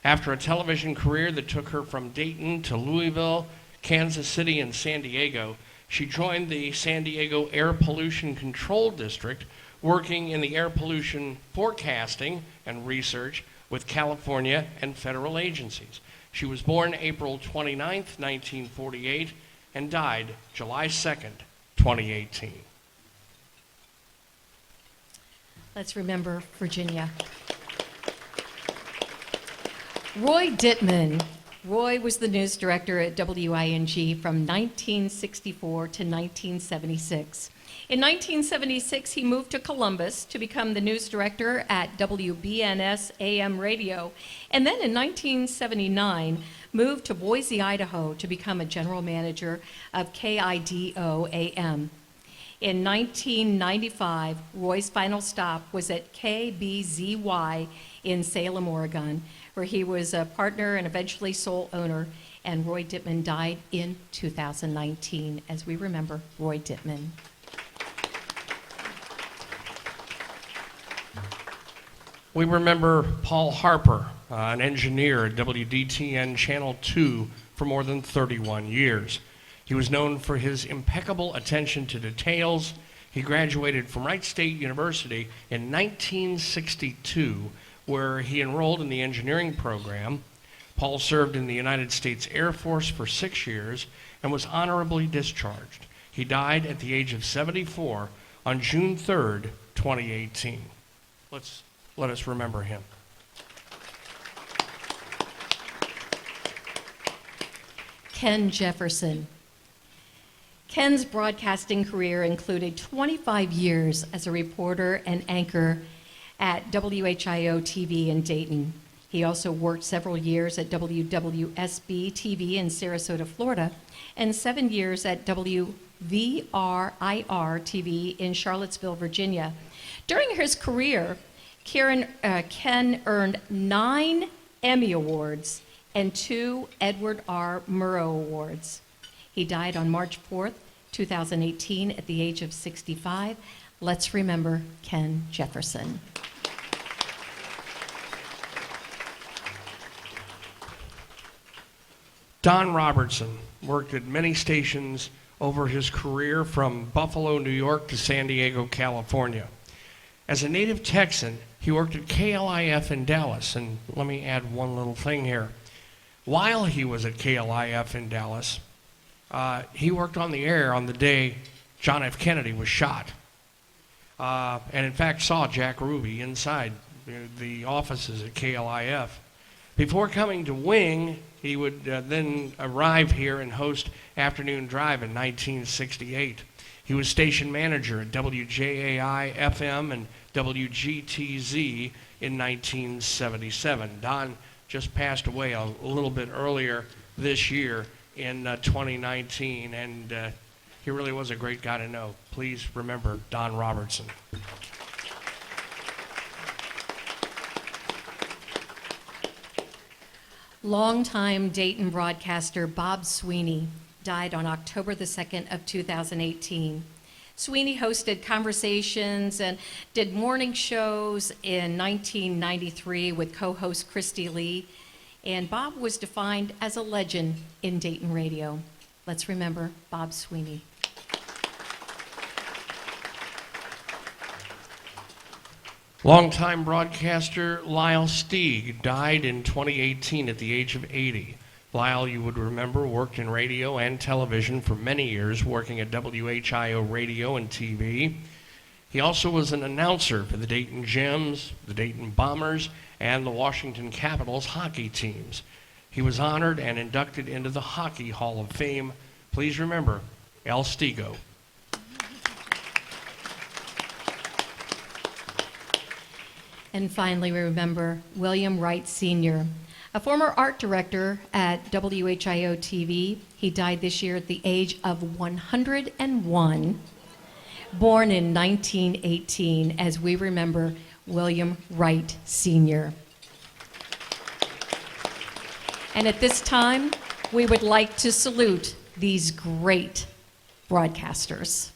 After a television career that took her from Dayton to Louisville, Kansas City, and San Diego, she joined the San Diego Air Pollution Control District, working in the air pollution forecasting and research with California and federal agencies. She was born April 29, 1948, and died July 2nd, 2018. Let's remember Virginia. Roy Dittman. Roy was the news director at WING from 1964 to 1976. In 1976, he moved to Columbus to become the news director at WBNS AM Radio, and then in 1979, moved to Boise, Idaho to become a general manager of KIDO AM. In 1995, Roy's final stop was at KBZY in Salem, Oregon, where he was a partner and eventually sole owner, and Roy Dittman died in 2019, as we remember Roy Dittman. We remember Paul Harper, an engineer at WDTN Channel 2 for more than 31 years. He was known for his impeccable attention to details. He graduated from Wright State University in 1962, where he enrolled in the engineering program. Paul served in the United States Air Force for 6 years and was honorably discharged. He died at the age of 74 on June 3rd, 2018. Let us remember him. Ken Jefferson. Ken's broadcasting career included 25 years as a reporter and anchor at WHIO TV in Dayton. He also worked several years at WWSB TV in Sarasota, Florida, and 7 years at WVRIR TV in Charlottesville, Virginia. During his career, Ken earned 9 Emmy Awards and 2 Edward R. Murrow Awards. He died on March 4th, 2018, at the age of 65. Let's remember Ken Jefferson. Don Robertson worked at many stations over his career from Buffalo, New York to San Diego, California. As a native Texan, he worked at KLIF in Dallas, and let me add one little thing here. While he was at KLIF in Dallas, he worked on the air on the day John F. Kennedy was shot, and in fact saw Jack Ruby inside the offices at KLIF. Before coming to Wing, he would then arrive here and host Afternoon Drive in 1968. He was station manager at WJAI FM and WGTZ in 1977. Don just passed away a little bit earlier this year in 2019, and he really was a great guy to know. Please remember Don Robertson. Longtime Dayton broadcaster Bob Sweeney died on October the 2nd of 2018. Sweeney hosted conversations and did morning shows in 1993 with co-host Christy Lee, and Bob was defined as a legend in Dayton radio. Let's remember Bob Sweeney. Longtime broadcaster Lyle Steig died in 2018 at the age of 80. Lyle, you would remember, worked in radio and television for many years, working at WHIO radio and TV. He also was an announcer for the Dayton Gems, the Dayton Bombers, and the Washington Capitals hockey teams. He was honored and inducted into the Hockey Hall of Fame. Please remember El Stigo. And finally, we remember William Wright Sr., a former art director at WHIO TV. He died this year at the age of 101, born in 1918, as we remember William Wright Sr. And at this time, we would like to salute these great broadcasters.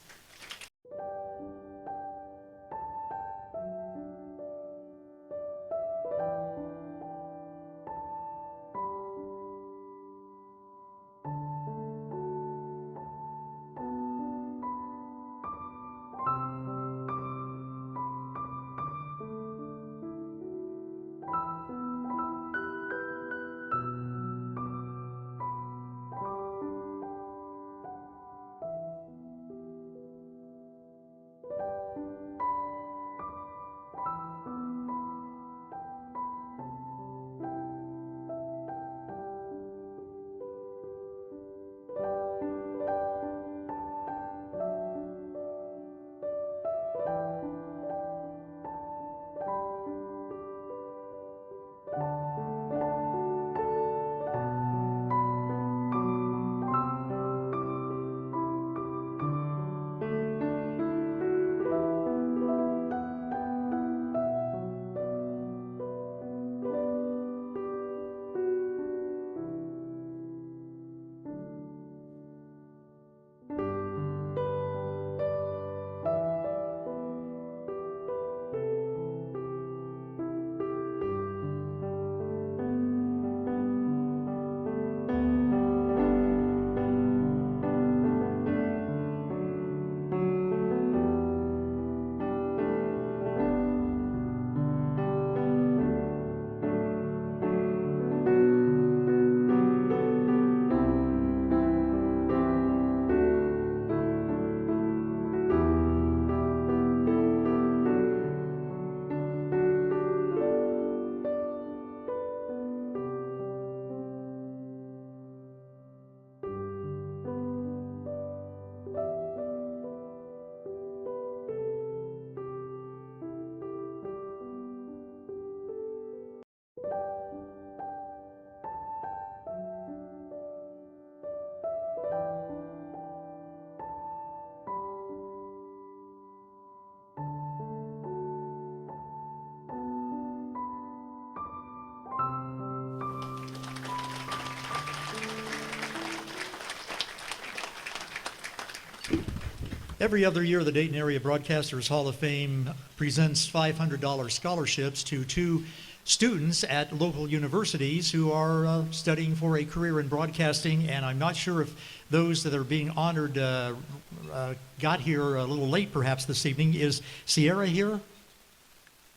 Every other year, the Dayton Area Broadcasters Hall of Fame presents $500 scholarships to 2 students at local universities who are studying for a career in broadcasting, and I'm not sure if those that are being honored got here a little late perhaps this evening. Is Sierra here?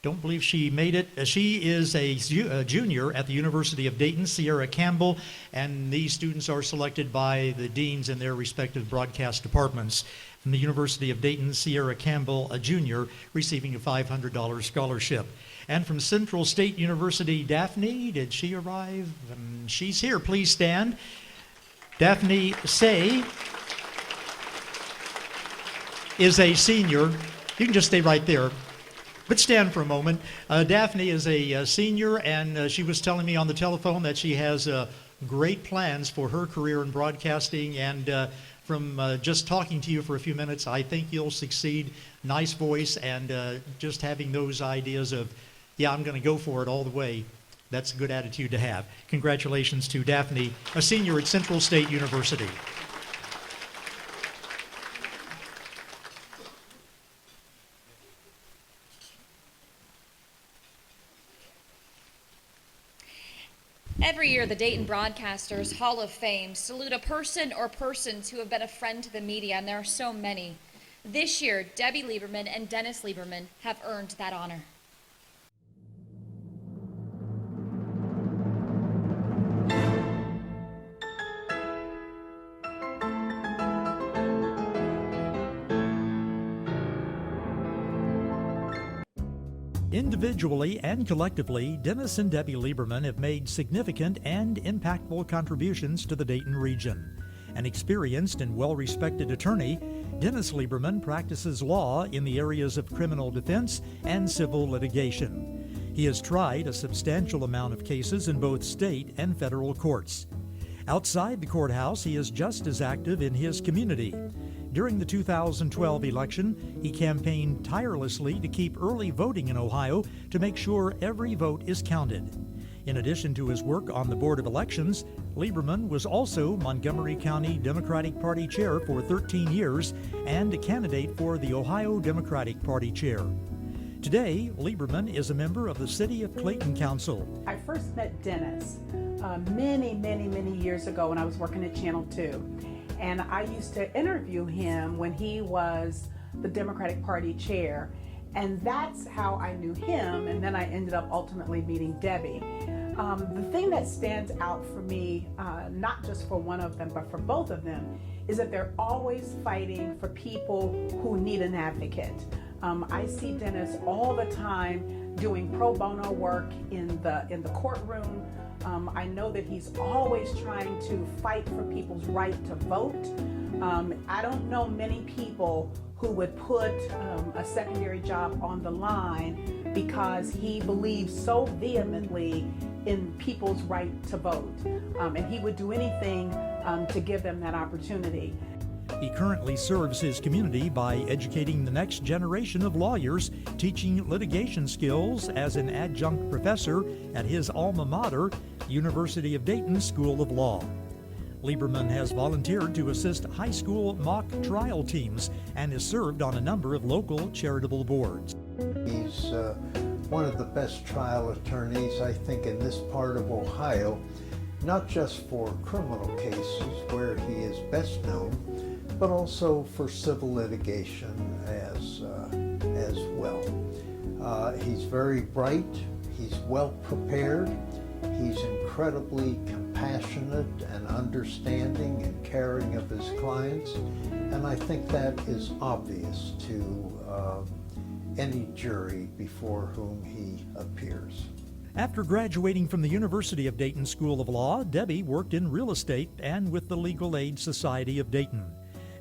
Don't believe she made it. She is a junior at the University of Dayton, Sierra Campbell, and these students are selected by the deans in their respective broadcast departments. From the University of Dayton, Sierra Campbell, a junior, receiving a $500 scholarship. And from Central State University, Daphne, did she arrive? She's here. Please stand. Daphne Say is a senior. You can just stay right there. But stand for a moment. Daphne is a senior, and she was telling me on the telephone that she has great plans for her career in broadcasting, and from just talking to you for a few minutes, I think you'll succeed. Nice voice, and just having those ideas of, yeah, I'm going to go for it all the way. That's a good attitude to have. Congratulations to Daphne, a senior at Central State University. Every year, the Dayton Broadcasters Hall of Fame salute a person or persons who have been a friend to the media, and there are so many. This year, Debbie Lieberman and Dennis Lieberman have earned that honor. Individually and collectively, Dennis and Debbie Lieberman have made significant and impactful contributions to the Dayton region. An experienced and well-respected attorney, Dennis Lieberman practices law in the areas of criminal defense and civil litigation. He has tried a substantial amount of cases in both state and federal courts. Outside the courthouse, he is just as active in his community. During the 2012 election, he campaigned tirelessly to keep early voting in Ohio to make sure every vote is counted. In addition to his work on the Board of Elections, Lieberman was also Montgomery County Democratic Party Chair for 13 years and a candidate for the Ohio Democratic Party Chair. Today, Lieberman is a member of the City of Clayton Council. I first met Dennis many years ago when I was working at Channel 2. And I used to interview him when he was the Democratic Party chair. And that's how I knew him. And then I ended up ultimately meeting Debbie. The thing that stands out for me, not just for one of them, but for both of them, is that they're always fighting for people who need an advocate. I see Dennis all the time doing pro bono work in the courtroom. I know that he's always trying to fight for people's right to vote. I don't know many people who would put a secondary job on the line because he believes so vehemently in people's right to vote. And he would do anything to give them that opportunity. He currently serves his community by educating the next generation of lawyers, teaching litigation skills as an adjunct professor at his alma mater, University of Dayton School of Law. Lieberman has volunteered to assist high school mock trial teams and has served on a number of local charitable boards. He's one of the best trial attorneys, I think, in this part of Ohio, not just for criminal cases where he is best known, but also for civil litigation as well. He's very bright, he's well prepared, he's incredibly compassionate and understanding and caring of his clients, and I think that is obvious to any jury before whom he appears. After graduating from the University of Dayton School of Law, Debbie worked in real estate and with the Legal Aid Society of Dayton.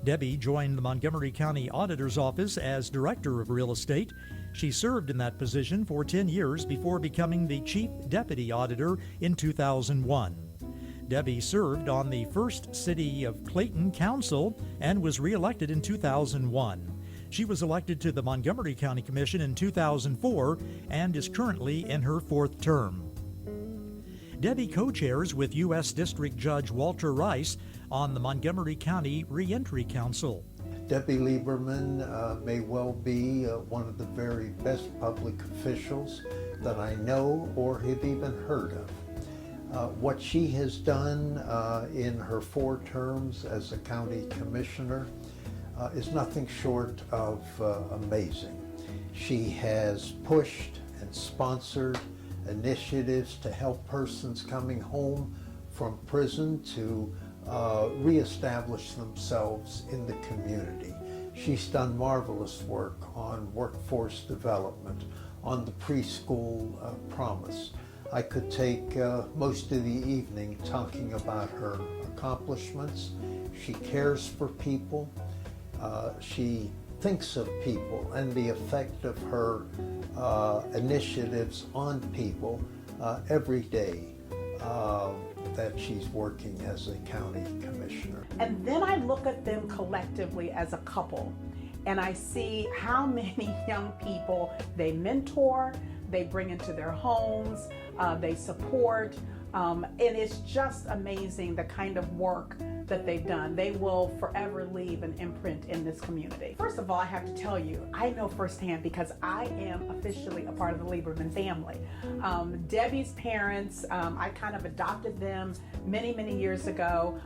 Debbie joined the Montgomery County Auditor's Office as Director of Real Estate. She served in that position for 10 years before becoming the Chief Deputy Auditor in 2001. Debbie served on the first City of Clayton Council and was reelected in 2001. She was elected to the Montgomery County Commission in 2004 and is currently in her 4th term. Debbie co-chairs with U.S. District Judge Walter Rice on the Montgomery County Reentry Council. Debbie Lieberman may well be one of the very best public officials that I know or have even heard of. What she has done in her 4 terms as a county commissioner is nothing short of amazing. She has pushed and sponsored initiatives to help persons coming home from prison to reestablish themselves in the community. She's done marvelous work on workforce development, on the preschool promise. I could take most of the evening talking about her accomplishments. She cares for people. She thinks of people and the effect of her initiatives on people every day that she's working as a county commissioner. And then I look at them collectively as a couple, and I see how many young people they mentor, they bring into their homes, they support, and it's just amazing the kind of work that they've done. They will forever leave an imprint in this community. First of all, I have to tell you, I know firsthand because I am officially a part of the Lieberman family. Debbie's parents, I kind of adopted them many, many years ago.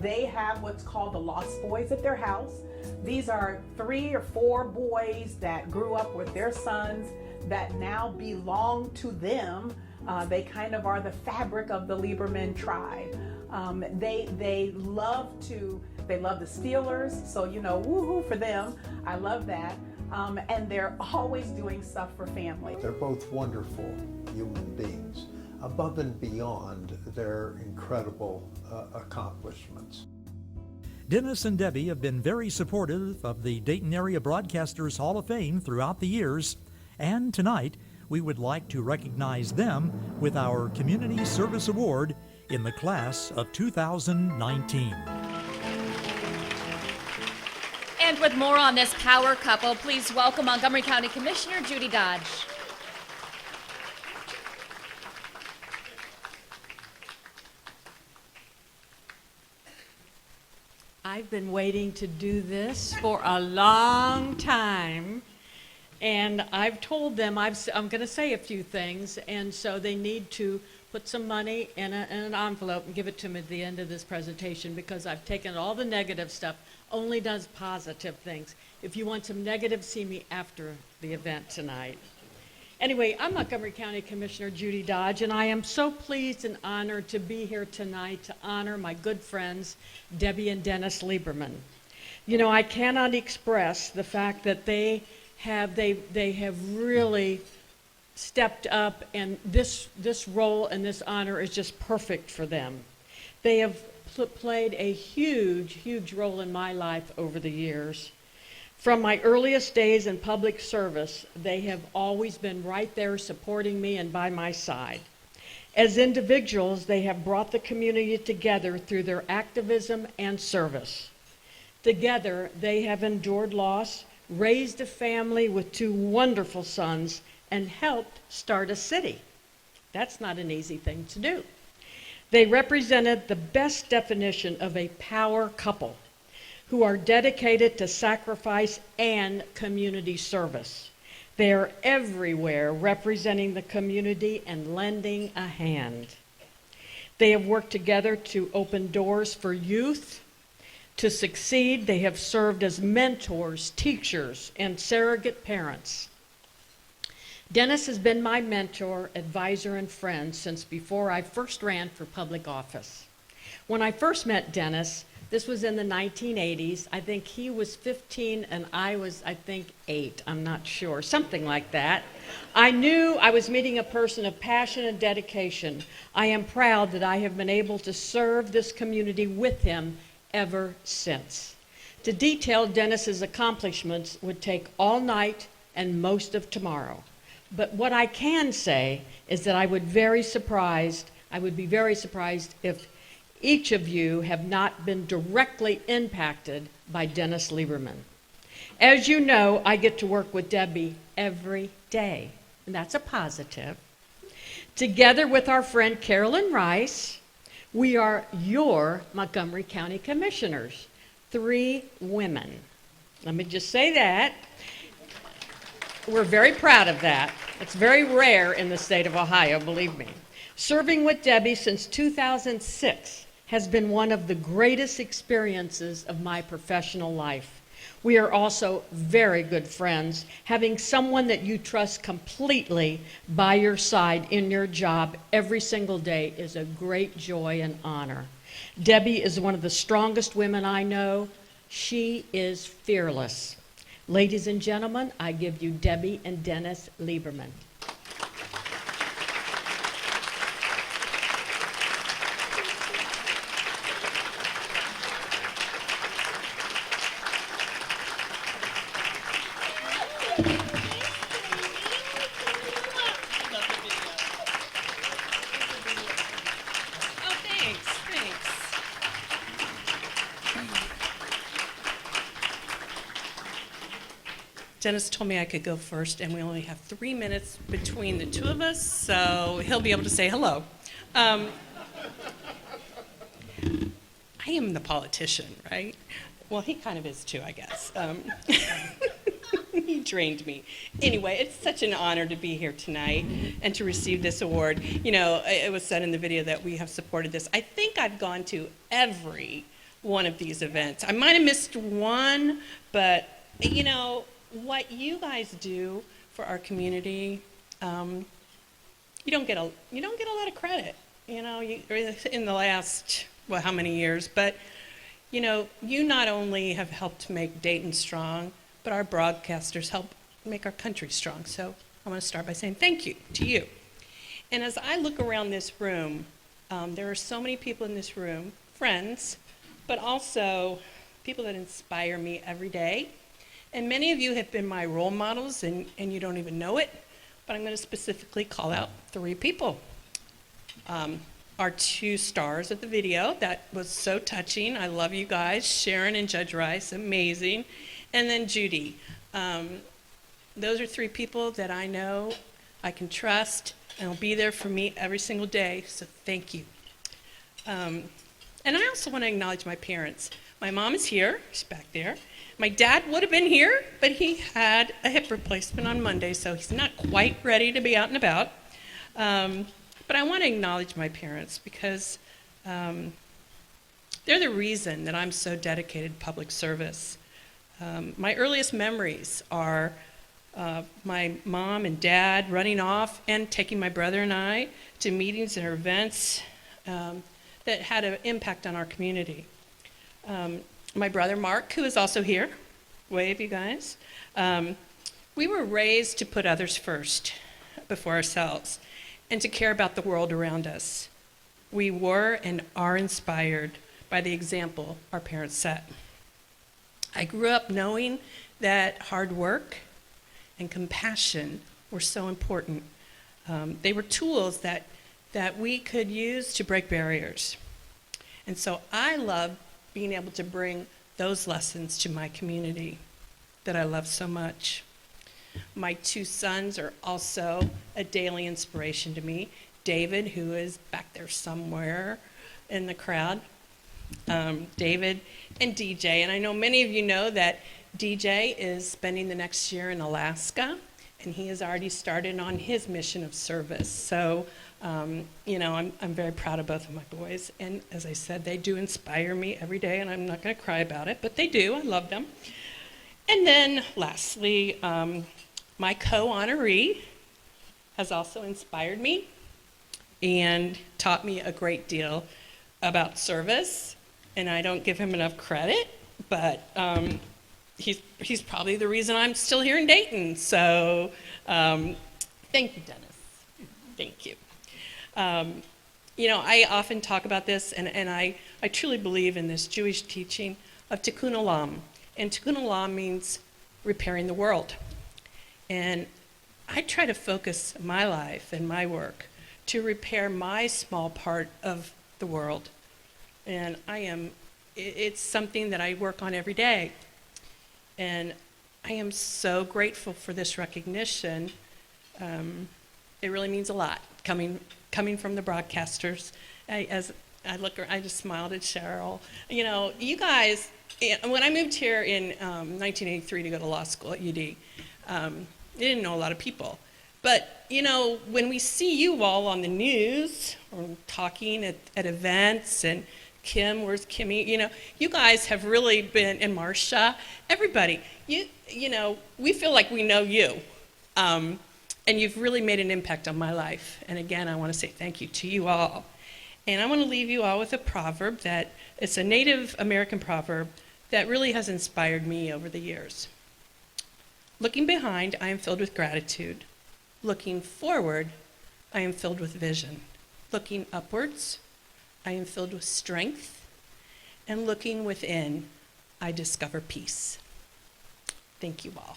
They have what's called the Lost Boys at their house. These are 3 or 4 boys that grew up with their sons that now belong to them. They kind of are the fabric of the Lieberman tribe. They love the Steelers, so woohoo for them. I love that. And they're always doing stuff for family. They're both wonderful human beings, above and beyond their incredible accomplishments. Dennis and Debbie have been very supportive of the Dayton Area Broadcasters Hall of Fame throughout the years, and tonight we would like to recognize them with our Community Service Award in the class of 2019. And with more on this power couple, please welcome Montgomery County Commissioner Judy Dodge. I've been waiting to do this for a long time, and I've told them I'm going to say a few things, and so they need to put some money in an envelope and give it to me at the end of this presentation, because I've taken all the negative stuff, only does positive things. If you want some negative, see me after the event tonight. Anyway, I'm Montgomery County Commissioner Judy Dodge, and I am so pleased and honored to be here tonight to honor my good friends, Debbie and Dennis Lieberman. You know, I cannot express the fact that they have really stepped up, and this role and this honor is just perfect for them. They have played a huge role in my life over the years. From my earliest days in public service, they have always been right there supporting me and by my side. As individuals, they have brought the community together through their activism and service. Together, they have endured loss, raised a family with 2 wonderful sons, and helped start a city. That's not an easy thing to do. They represented the best definition of a power couple who are dedicated to sacrifice and community service. They are everywhere representing the community and lending a hand. They have worked together to open doors for youth to succeed. They have served as mentors, teachers, and surrogate parents. Dennis has been my mentor, advisor, and friend since before I first ran for public office. When I first met Dennis, this was in the 1980s. I think he was 15 and I was, 8. I'm not sure, something like that. I knew I was meeting a person of passion and dedication. I am proud that I have been able to serve this community with him ever since. To detail Dennis's accomplishments would take all night and most of tomorrow. But what I can say is that I would be very surprised if each of you have not been directly impacted by Dennis Lieberman. As you know, I get to work with Debbie every day, and that's a positive. Together with our friend Carolyn Rice, we are your Montgomery County Commissioners. 3 women. Let me just say that. We're very proud of that. It's very rare in the state of Ohio, believe me. Serving with Debbie since 2006 has been one of the greatest experiences of my professional life. We are also very good friends. Having someone that you trust completely by your side in your job every single day is a great joy and honor. Debbie is one of the strongest women I know. She is fearless. Ladies and gentlemen, I give you Debbie and Dennis Lieberman. Dennis told me I could go first, and we only have 3 minutes between the two of us, so he'll be able to say hello. I am the politician, right? Well, he kind of is too, I guess. He trained me. Anyway, it's such an honor to be here tonight and to receive this award. You know, it was said in the video that we have supported this. I think I've gone to every one of these events. I might have missed one, but, you know, what you guys do for our community, you don't get a lot of credit, you know, in the last, well, how many years, but, you know, you not only have helped make Dayton strong, but our broadcasters help make our country strong. So I want to start by saying thank you to you. And as I look around this room, there are so many people in this room, friends, but also people that inspire me every day. And many of you have been my role models, and you don't even know it, but I'm going to specifically call out 3 people. Our 2 stars of the video, that was so touching. I love you guys. Sharon and Judge Rice, amazing. And then Judy. Those are 3 people that I know I can trust and will be there for me every single day, so thank you. And I also want to acknowledge my parents. My mom is here, she's back there. My dad would have been here, but he had a hip replacement on Monday, so he's not quite ready to be out and about. But I want to acknowledge my parents because they're the reason that I'm so dedicated to public service. My earliest memories are my mom and dad running off and taking my brother and I to meetings and events that had an impact on our community. My brother Mark, who is also here, wave you guys. We were raised to put others first before ourselves and to care about the world around us. We were and are inspired by the example our parents set. I grew up knowing that hard work and compassion were so important. They were tools that we could use to break barriers. And so I love being able to bring those lessons to my community that I love so much. My 2 sons are also a daily inspiration to me. David, who is back there somewhere in the crowd, David and DJ. And I know many of you know that DJ is spending the next year in Alaska, and he has already started on his mission of service. So, you know, I'm very proud of both of my boys. And as I said, they do inspire me every day, and I'm not going to cry about it, but they do. I love them. And then lastly, my co-honoree has also inspired me and taught me a great deal about service. And I don't give him enough credit, but he's probably the reason I'm still here in Dayton. So thank you, Dennis. Thank you. You know, I often talk about this, and I truly believe in this Jewish teaching of tikkun olam. And tikkun olam means repairing the world. And I try to focus my life and my work to repair my small part of the world. And it's something that I work on every day. And I am so grateful for this recognition. It really means a lot coming from the broadcasters. As I look, I just smiled at Cheryl. You know, you guys And when I moved here in 1983 to go to law school at UD, I didn't know a lot of people. But, you know, when we see you all on the news or talking at events, and Kim, where's Kimmy? You know, you guys have really been, and Marcia, everybody, you know, we feel like we know you. And you've really made an impact on my life. And again, I want to say thank you to you all. And I want to leave you all with a proverb that, it's a Native American proverb that really has inspired me over the years. Looking behind, I am filled with gratitude. Looking forward, I am filled with vision. Looking upwards, I am filled with strength. And looking within, I discover peace. Thank you all.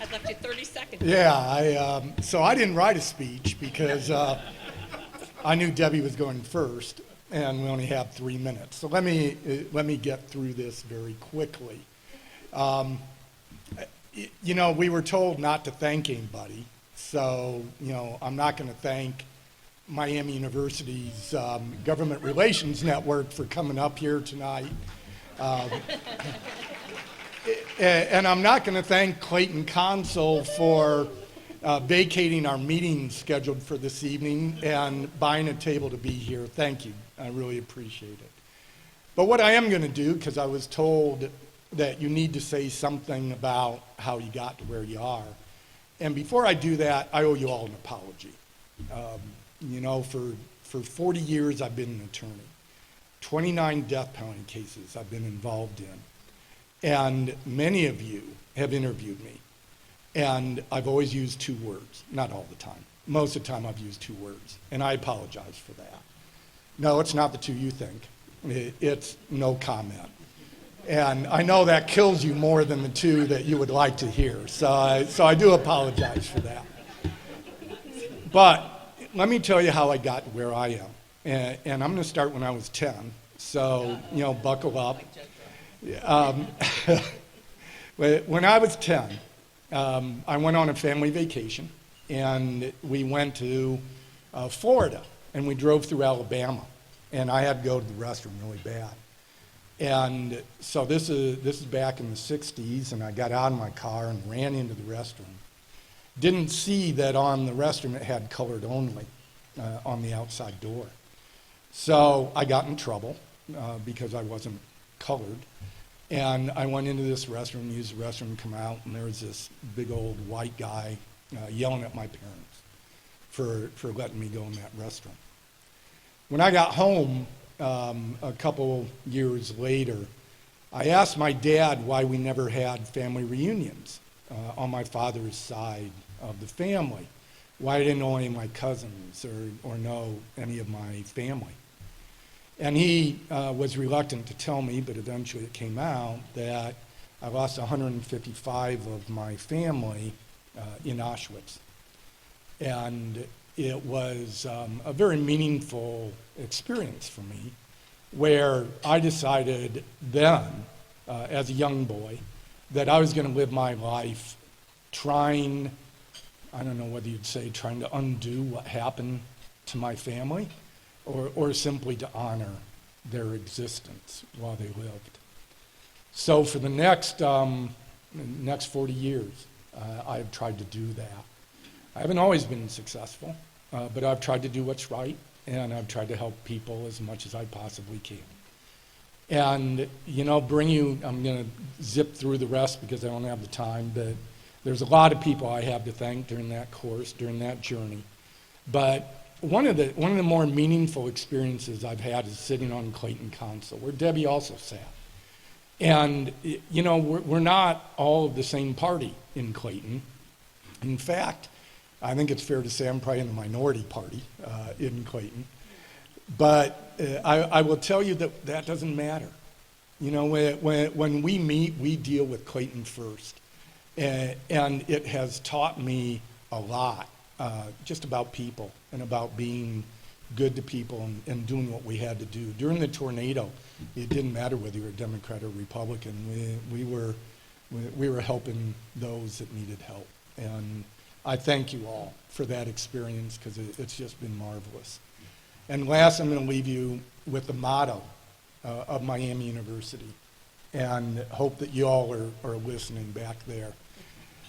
I'd left you 30 seconds. Yeah, so I didn't write a speech because I knew Debbie was going first, and we only have 3 minutes. So let me get through this very quickly. You know, we were told not to thank anybody, so you know, I'm not going to thank Miami University's Government Relations Network for coming up here tonight. And I'm not going to thank Clayton Council for vacating our meeting scheduled for this evening and buying a table to be here. Thank you. I really appreciate it. But what I am going to do, because I was told that you need to say something about how you got to where you are. And before I do that, I owe you all an apology. You know, for 40 years I've been an attorney. 29 death penalty cases I've been involved in. And many of you have interviewed me. And I've always used 2 words, not all the time. Most of the time I've used 2 words, and I apologize for that. No, it's not the 2 you think. It's no comment. And I know that kills you more than the 2 that you would like to hear. So I do apologize for that. But let me tell you how I got to where I am. And I'm going to start when I was 10. So, you know, buckle up. When I was 10, I went on a family vacation, and we went to Florida, and we drove through Alabama, and I had to go to the restroom really bad. And so this is back in the 60s, and I got out of my car and ran into the restroom. Didn't see that on the restroom it had colored only on the outside door. So I got in trouble because I wasn't colored. And I went into this restroom, used the restroom, come out, and there was this big old white guy yelling at my parents for letting me go in that restroom. When I got home a couple years later, I asked my dad why we never had family reunions on my father's side of the family. Why I didn't know any of my cousins or know any of my family. And he was reluctant to tell me, but eventually it came out that I lost 155 of my family in Auschwitz. And it was a very meaningful experience for me, where I decided then, as a young boy, that I was going to live my life trying, I don't know whether you'd say trying to undo what happened to my family, or simply to honor their existence while they lived. So for the next 40 years, I've tried to do that. I haven't always been successful, but I've tried to do what's right, and I've tried to help people as much as I possibly can. And, you know, I'm going to zip through the rest because I don't have the time, but there's a lot of people I have to thank during that course, during that journey. But one of the more meaningful experiences I've had is sitting on Clayton Council, where Debbie also sat. And, you know, we're not all of the same party in Clayton. In fact, I think it's fair to say I'm probably in the minority party in Clayton. But I will tell you that doesn't matter. You know, when we meet, we deal with Clayton first. And it has taught me a lot, just about people and about being good to people and doing what we had to do. During the tornado, it didn't matter whether you were Democrat or Republican. We were helping those that needed help. And I thank you all for that experience because it's just been marvelous. And last, I'm going to leave you with the motto of Miami University, and hope that you all are listening back there.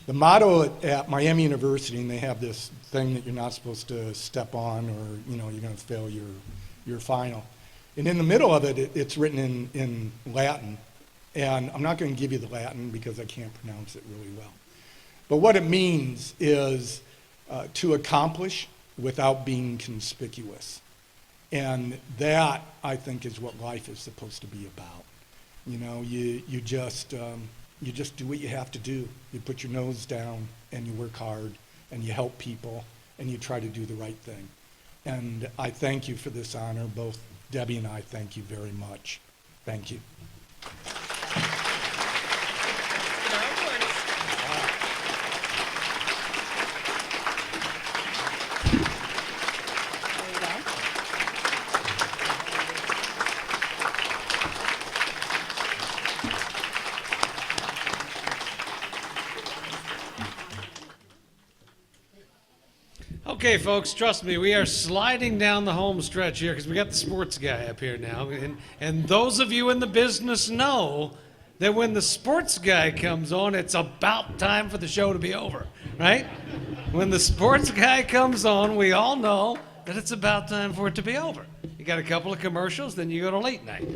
The motto at Miami University, and they have this thing that you're not supposed to step on, or you're going to fail your final. And in the middle of it, it's written in Latin, and I'm not going to give you the Latin because I can't pronounce it really well. But what it means is to accomplish without being conspicuous. And that, I think, is what life is supposed to be about. You just do what you have to do. You put your nose down and you work hard and you help people and you try to do the right thing. And I thank you for this honor. Both Debbie and I thank you very much. Thank you. Okay, folks, trust me, we are sliding down the home stretch here because we got the sports guy up here now. And those of you in the business know that when the sports guy comes on, it's about time for the show to be over, right? When the sports guy comes on, we all know that it's about time for it to be over. You got a couple of commercials, then you go to late night.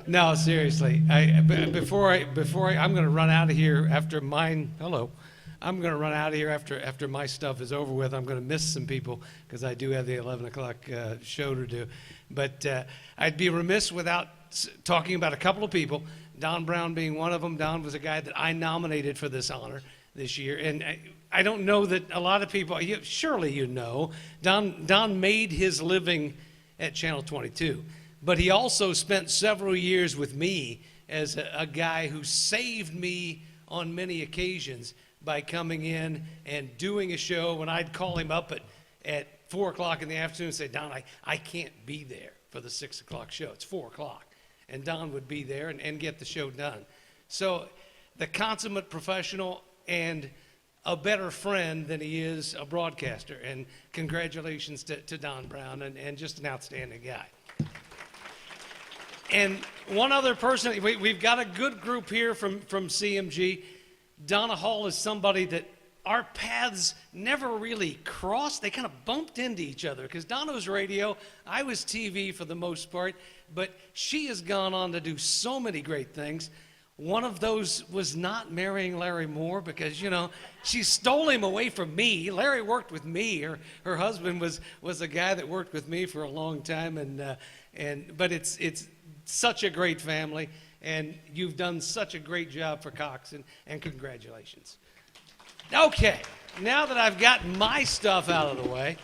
No, seriously, I'm going to run out of here after mine. Hello. I'm going to run out of here after my stuff is over with. I'm going to miss some people because I do have the 11 o'clock show to do. But I'd be remiss without talking about a couple of people, Don Brown being one of them. Don was a guy that I nominated for this honor this year. And I don't know that a lot of people, surely you know, Don made his living at Channel 22. But he also spent several years with me as a guy who saved me on many occasions by coming in and doing a show when I'd call him up at 4 o'clock in the afternoon and say, Don, I can't be there for the 6 o'clock show. It's 4 o'clock. And Don would be there and get the show done. So the consummate professional and a better friend than he is a broadcaster. And congratulations to Don Brown and just an outstanding guy. And one other person, we've got a good group here from CMG. Donna Hall is somebody that our paths never really crossed. They kind of bumped into each other because Donna was radio, I was TV for the most part, but she has gone on to do so many great things. One of those was not marrying Larry Moore because, she stole him away from me. Larry worked with me. Her husband was a guy that worked with me for a long time, but it's such a great family. And you've done such a great job for Cox, and congratulations. Okay, now that I've gotten my stuff out of the way,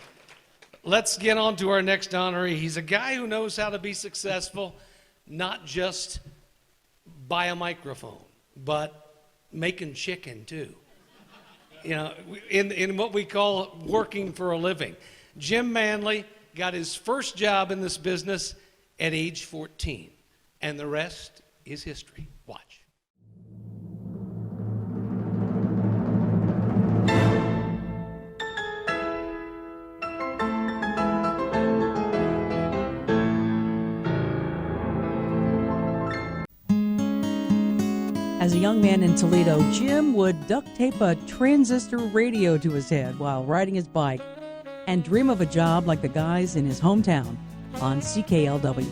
let's get on to our next honoree. He's a guy who knows how to be successful, not just by a microphone, but making chicken too. In what we call working for a living. Jim Manley got his first job in this business at age 14, and the rest is history. Watch. As a young man in Toledo, Jim would duct tape a transistor radio to his head while riding his bike and dream of a job like the guys in his hometown on CKLW.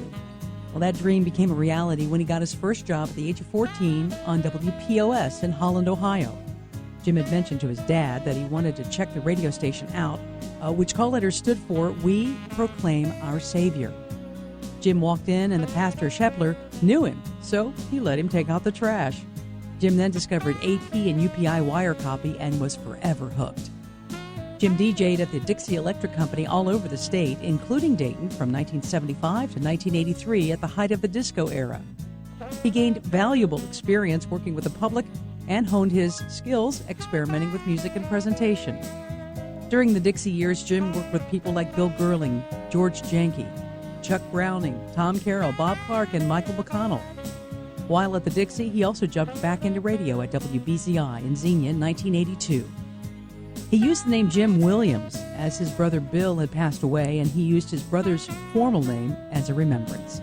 Well, that dream became a reality when he got his first job at the age of 14 on WPOS in Holland, Ohio. Jim had mentioned to his dad that he wanted to check the radio station out, which call letters stood for We Proclaim Our Savior. Jim walked in and the pastor, Shepler, knew him, so he let him take out the trash. Jim then discovered AP and UPI wire copy and was forever hooked. Jim DJ'd at the Dixie Electric Company all over the state, including Dayton, from 1975 to 1983 at the height of the disco era. He gained valuable experience working with the public and honed his skills experimenting with music and presentation. During the Dixie years, Jim worked with people like Bill Gerling, George Janke, Chuck Browning, Tom Carroll, Bob Clark, and Michael McConnell. While at the Dixie, he also jumped back into radio at WBZI in Xenia in 1982. He used the name Jim Williams as his brother Bill had passed away, and he used his brother's formal name as a remembrance.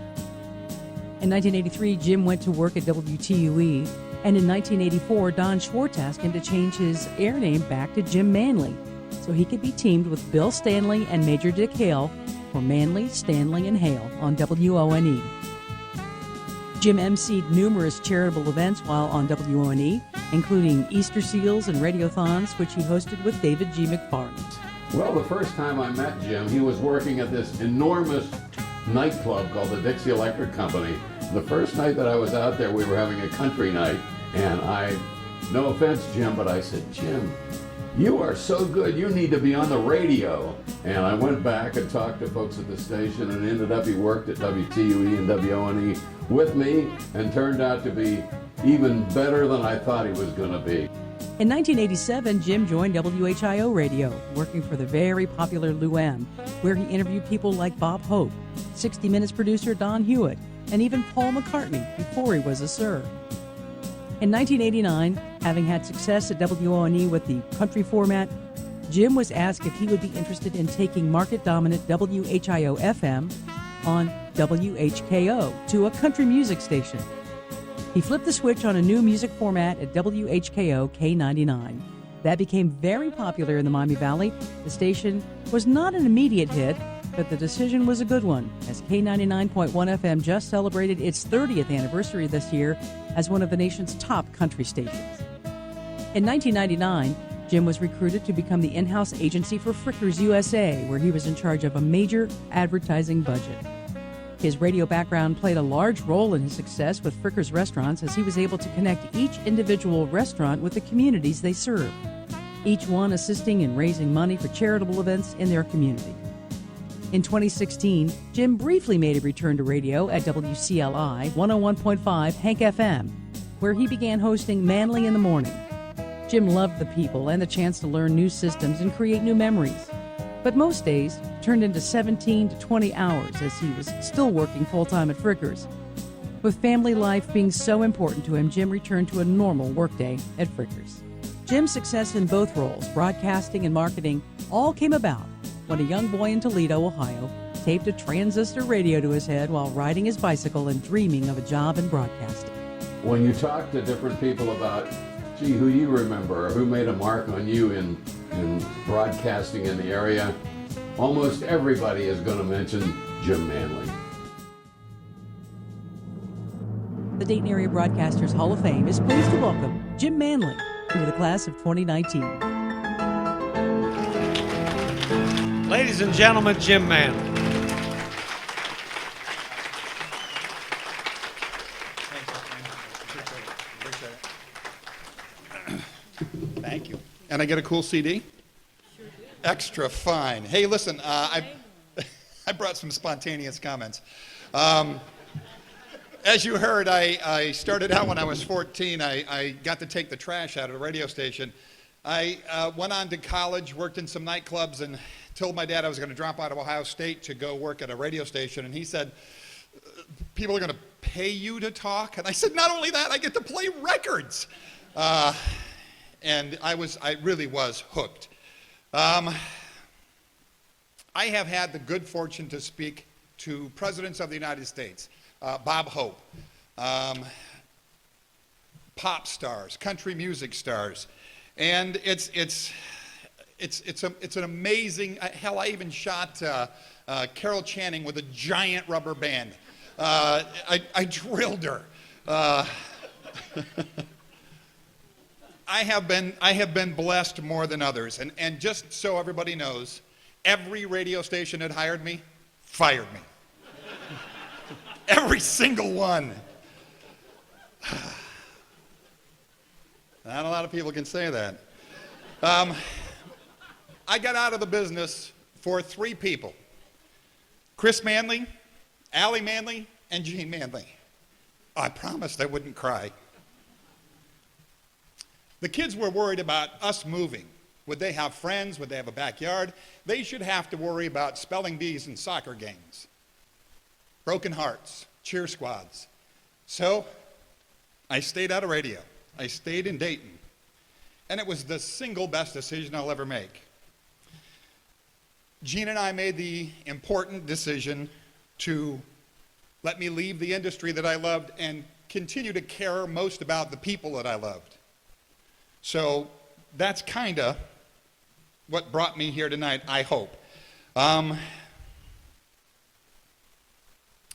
In 1983, Jim went to work at WTUE, and in 1984, Don Schwartz asked him to change his air name back to Jim Manley so he could be teamed with Bill Stanley and Major Dick Hale for Manley, Stanley, and Hale on WONE. Jim emceed numerous charitable events while on WONE, including Easter Seals and Radiothons, which he hosted with David G. McFarland. Well, the first time I met Jim, he was working at this enormous nightclub called the Dixie Electric Company. The first night that I was out there, we were having a country night, and no offense, Jim, but I said, Jim, you are so good, you need to be on the radio. And I went back and talked to folks at the station, and ended up he worked at WTUE and WONE with me, and turned out to be even better than I thought he was going to be. In 1987, Jim joined WHIO Radio, working for the very popular Lou M, where he interviewed people like Bob Hope, 60 Minutes producer Don Hewitt, and even Paul McCartney before he was a Sir. In 1989, having had success at WONE with the country format, Jim was asked if he would be interested in taking market-dominant WHIO-FM on WHKO to a country music station. He flipped the switch on a new music format at WHKO K99. That became very popular in the Miami Valley. The station was not an immediate hit, but the decision was a good one, as K99.1 FM just celebrated its 30th anniversary this year as one of the nation's top country stations. In 1999, Jim was recruited to become the in-house agency for Frickers USA, where he was in charge of a major advertising budget. His radio background played a large role in his success with Frickers restaurants, as he was able to connect each individual restaurant with the communities they serve, each one assisting in raising money for charitable events in their community. In 2016, Jim briefly made a return to radio at WCLI 101.5 Hank FM, where he began hosting Manley in the Morning. Jim loved the people and the chance to learn new systems and create new memories. But most days turned into 17 to 20 hours as he was still working full-time at Frickers. With family life being so important to him, Jim returned to a normal workday at Frickers. Jim's success in both roles, broadcasting and marketing, all came about when a young boy in Toledo, Ohio, taped a transistor radio to his head while riding his bicycle and dreaming of a job in broadcasting. When you talk to different people about, gee, who you remember, or who made a mark on you in broadcasting in the area, almost everybody is going to mention Jim Manley. The Dayton Area Broadcasters Hall of Fame is pleased to welcome Jim Manley to the class of 2019. Ladies and gentlemen, Jim Manley. Thank you. And I get a cool CD? Sure do. Extra fine. Hey, listen, I brought some spontaneous comments. As you heard, I started out when I was 14. I got to take the trash out of the radio station. I went on to college, worked in some nightclubs, and told my dad I was going to drop out of Ohio State to go work at a radio station. And he said, people are going to pay you to talk? And I said, not only that, I get to play records. And I really was hooked. I have had the good fortune to speak to presidents of the United States, Bob Hope, pop stars, country music stars, and it's an amazing. Hell, I even shot Carol Channing with a giant rubber band. I drilled her. I have been blessed more than others, and just so everybody knows, every radio station that hired me fired me. Every single one. Not a lot of people can say that. I got out of the business for 3 people: Chris Manley, Allie Manley, and Gene Manley. I promised I wouldn't cry. The kids were worried about us moving. Would they have friends? Would they have a backyard? They should have to worry about spelling bees and soccer games, broken hearts, cheer squads. So I stayed out of radio. I stayed in Dayton. and it was the single best decision I'll ever make. Jean and I made the important decision to let me leave the industry that I loved and continue to care most about the people that I loved. So that's kind of what brought me here tonight, I hope.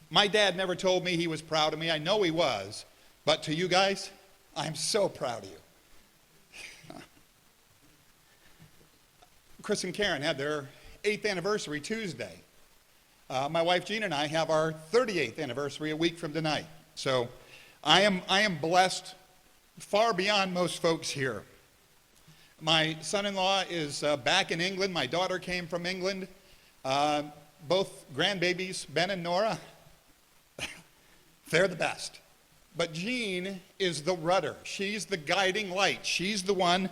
My dad never told me he was proud of me. I know he was. But to you guys, I'm so proud of you. Chris and Karen had their 8th anniversary Tuesday. My wife Jean and I have our 38th anniversary a week from tonight. So I am blessed far beyond most folks here. My son-in-law is back in England. My daughter came from England. Both grandbabies, Ben and Nora, they're the best. But Jean is the rudder. She's the guiding light. She's the one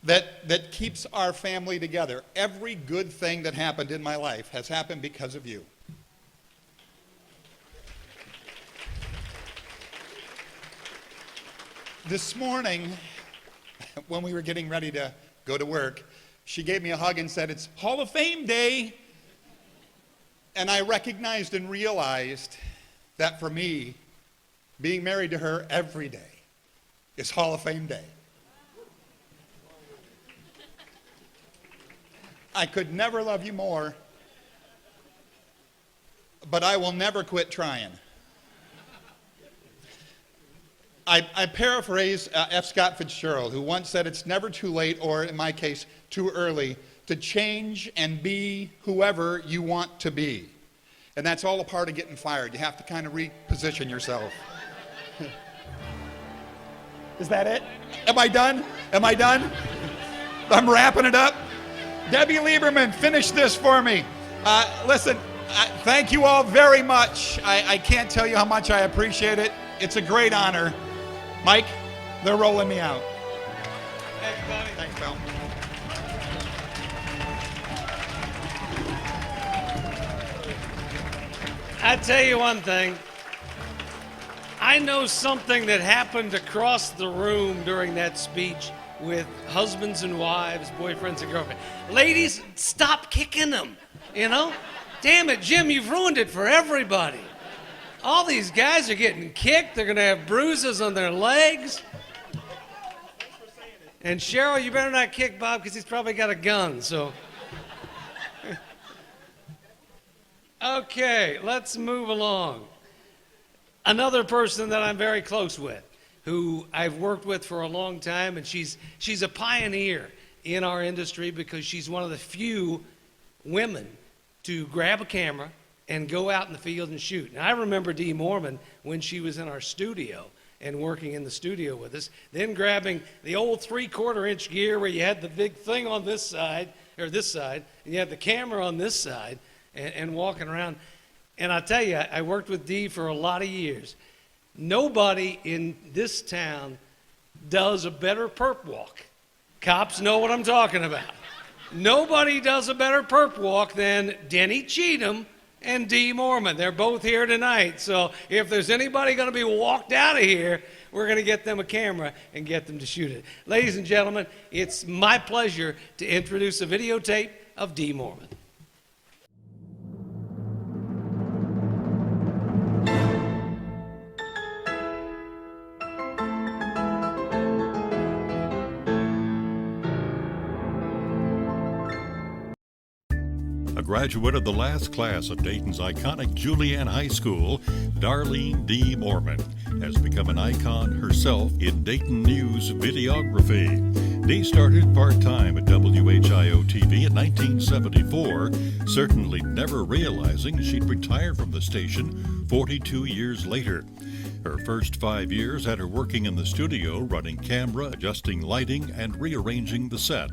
that keeps our family together. Every good thing that happened in my life has happened because of you. This morning, when we were getting ready to go to work, she gave me a hug and said, "It's Hall of Fame Day." And I recognized and realized that for me, being married to her every day is Hall of Fame Day. I could never love you more, but I will never quit trying. I paraphrase F. Scott Fitzgerald, who once said it's never too late, or in my case, too early, to change and be whoever you want to be. And that's all a part of getting fired. You have to kind of reposition yourself. Is that it? Am I done? Am I done? I'm wrapping it up. Debbie Lieberman, finish this for me. Listen, thank you all very much. I can't tell you how much I appreciate it. It's a great honor. Mike, they're rolling me out. Thanks, buddy. Thanks, Bill. I tell you one thing. I know something that happened across the room during that speech with husbands and wives, boyfriends and girlfriends. Ladies, stop kicking them, you know? Damn it, Jim, you've ruined it for everybody. All these guys are getting kicked. They're going to have bruises on their legs. And Cheryl, you better not kick Bob because he's probably got a gun, so. Okay, let's move along. Another person that I'm very close with, who I've worked with for a long time, and she's a pioneer in our industry because she's one of the few women to grab a camera and go out in the field and shoot. Now, I remember Dee Mormon when she was in our studio and working in the studio with us, then grabbing the old 3/4 inch gear where you had the big thing on this side, and you had the camera on this side, and walking around. And I tell you, I worked with Dee for a lot of years. Nobody in this town does a better perp walk. Cops know what I'm talking about. Nobody does a better perp walk than Denny Cheatham and Dee Mormon. They're both here tonight. So if there's anybody going to be walked out of here, we're going to get them a camera and get them to shoot it. Ladies and gentlemen, it's my pleasure to introduce a videotape of Dee Mormon. A graduate of the last class of Dayton's iconic Julian High School, Darlene Dee Mormon has become an icon herself in Dayton news videography. Dee started part-time at WHIO-TV in 1974, certainly never realizing she'd retire from the station 42 years later. Her first 5 years had her working in the studio, running camera, adjusting lighting, and rearranging the set.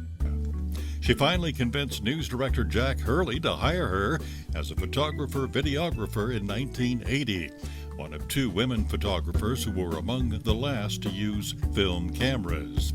She finally convinced news director Jack Hurley to hire her as a photographer-videographer in 1980, one of 2 women photographers who were among the last to use film cameras.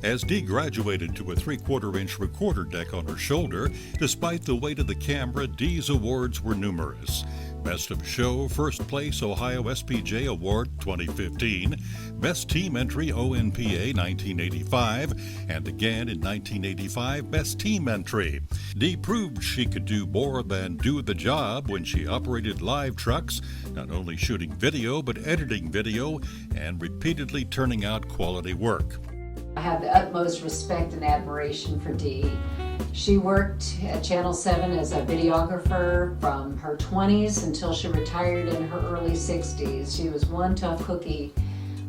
As Dee graduated to a 3/4 inch recorder deck on her shoulder, despite the weight of the camera, Dee's awards were numerous. Best of Show, First Place Ohio SPJ Award 2015, Best Team Entry ONPA 1985, and again in 1985, Best Team Entry. Dee proved she could do more than do the job when she operated live trucks, not only shooting video, but editing video and repeatedly turning out quality work. I have the utmost respect and admiration for Dee. She worked at Channel 7 as a videographer from her 20s until she retired in her early 60s. She was one tough cookie,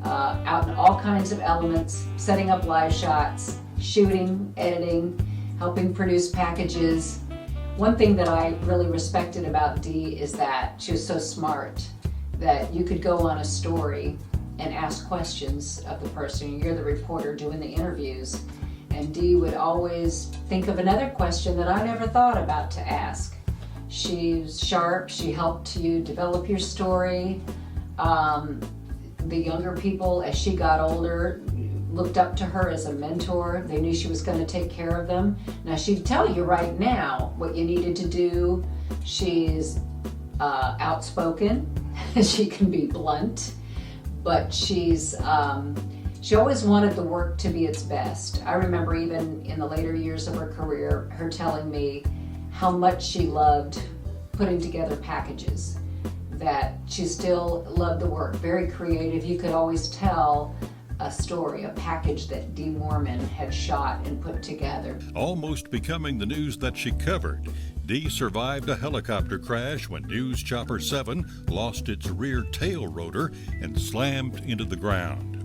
out in all kinds of elements, setting up live shots, shooting, editing, helping produce packages. One thing that I really respected about Dee is that she was so smart that you could go on a story and ask questions of the person. You're the reporter doing the interviews. And Dee would always think of another question that I never thought about to ask. She's sharp, she helped you develop your story. The younger people, as she got older, looked up to her as a mentor. They knew she was going to take care of them. Now she'd tell you right now what you needed to do. She's outspoken, she can be blunt, but she always wanted the work to be its best. I remember even in the later years of her career, her telling me how much she loved putting together packages, that she still loved the work, very creative. You could always tell a story, a package that Dee Moorman had shot and put together. Almost becoming the news that she covered, Dee survived a helicopter crash when News Chopper 7 lost its rear tail rotor and slammed into the ground.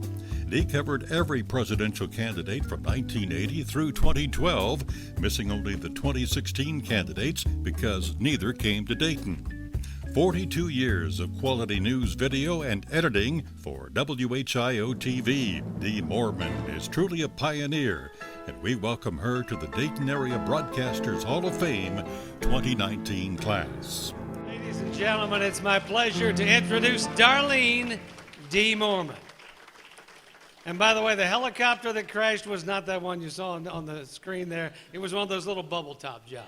Dee covered every presidential candidate from 1980 through 2012, missing only the 2016 candidates because neither came to Dayton. 42 years of quality news video and editing for WHIO-TV. Dee Moorman is truly a pioneer, and we welcome her to the Dayton Area Broadcasters Hall of Fame 2019 class. Ladies and gentlemen, it's my pleasure to introduce Darlene Dee Moorman. And by the way, the helicopter that crashed was not that one you saw on the screen there. It was one of those little bubble top jobs.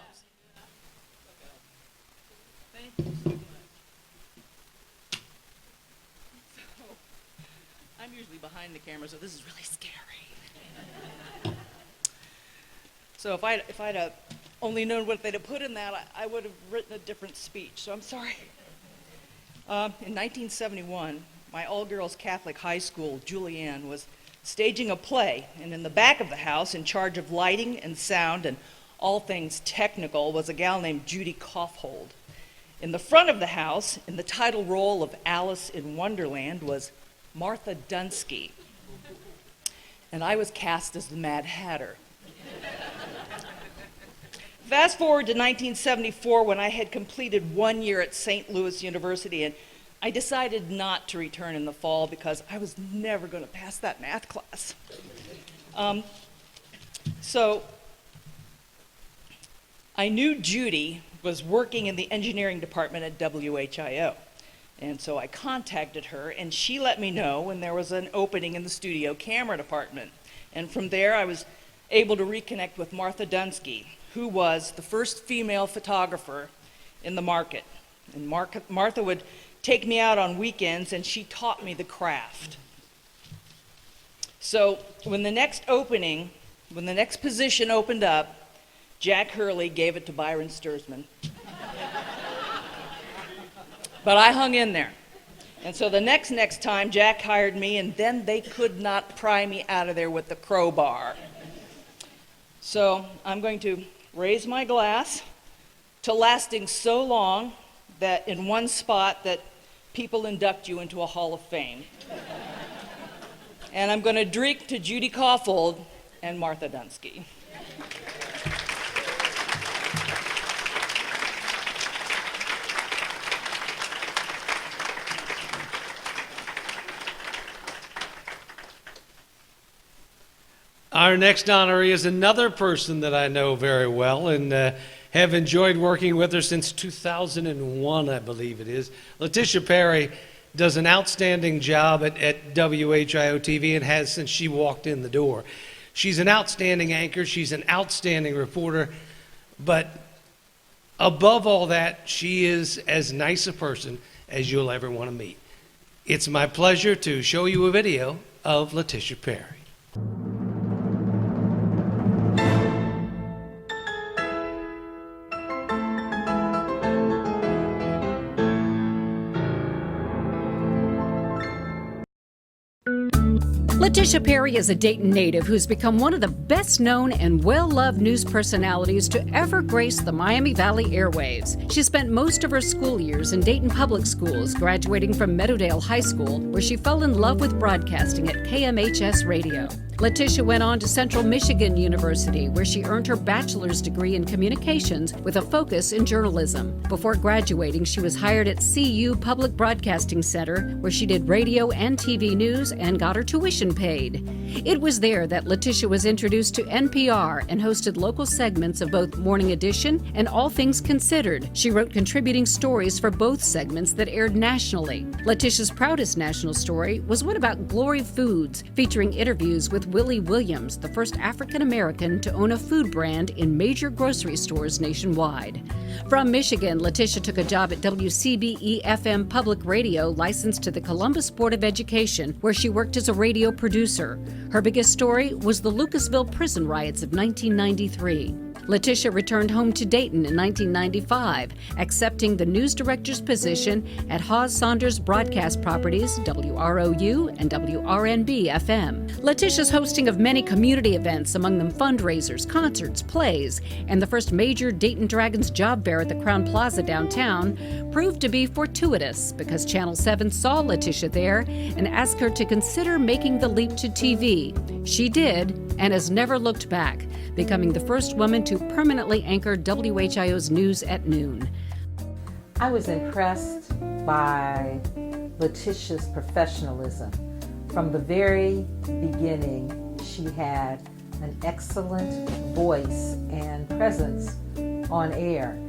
Thank you so much. So, I'm usually behind the camera, so this is really scary. So if I'd only known what they'd have put in that, I would have written a different speech, so I'm sorry. In 1971, my all-girls Catholic high school, Julianne, was staging a play, and in the back of the house, in charge of lighting and sound and all things technical, was a gal named Judy Kaufhold. In the front of the house, in the title role of Alice in Wonderland, was Martha Dunsky, and I was cast as the Mad Hatter. Fast forward to 1974, when I had completed 1 year at St. Louis University, and I decided not to return in the fall because I was never going to pass that math class. So I knew Judy was working in the engineering department at WHIO. And so I contacted her, and she let me know when there was an opening in the studio camera department. And from there, I was able to reconnect with Martha Dunsky, who was the first female photographer in the market. And Martha would take me out on weekends, and she taught me the craft. So when the next position opened up, Jack Hurley gave it to Byron Sturzman. But I hung in there. And so the next time, Jack hired me, and then they could not pry me out of there with the crowbar. So I'm going to raise my glass to lasting so long that in one spot that people induct you into a Hall of Fame. And I'm going to drink to Judy Kaufhold and Martha Dunsky. Our next honoree is another person that I know very well and have enjoyed working with her since 2001, I believe it is. Letitia Perry does an outstanding job at WHIO-TV and has since she walked in the door. She's an outstanding anchor, she's an outstanding reporter, but Above all that, she is as nice a person as you'll ever want to meet. It's my pleasure to show you a video of Letitia Perry. Letitia Perry is a Dayton native who's become one of the best-known and well-loved news personalities to ever grace the Miami Valley airwaves. She spent most of her school years in Dayton Public Schools, graduating from Meadowdale High School, where she fell in love with broadcasting at KMHS Radio. Letitia went on to Central Michigan University, where she earned her bachelor's degree in communications with a focus in journalism. Before graduating, she was hired at CU Public Broadcasting Center, where she did radio and TV news and got her tuition paid. It was there that Letitia was introduced to NPR and hosted local segments of both Morning Edition and All Things Considered. She wrote contributing stories for both segments that aired nationally. Letitia's proudest national story was one about Glory Foods, featuring interviews with Willie Williams, the first African American to own a food brand in major grocery stores nationwide. From Michigan, Letitia took a job at WCBE-FM Public Radio, licensed to the Columbus Board of Education, where she worked as a radio producer. Her biggest story was the Lucasville prison riots of 1993. Letitia returned home to Dayton in 1995, accepting the news director's position at Hawes Saunders Broadcast Properties, WROU and WRNB-FM. Letitia's hosting of many community events, among them fundraisers, concerts, plays, and the first major Dayton Dragons job fair at the Crown Plaza downtown, proved to be fortuitous because Channel 7 saw Letitia there and asked her to consider making the leap to TV. She did, and has never looked back, becoming the first woman to permanently anchor WHIO's News at Noon. I was impressed by Letitia's professionalism. From the very beginning, she had an excellent voice and presence on air.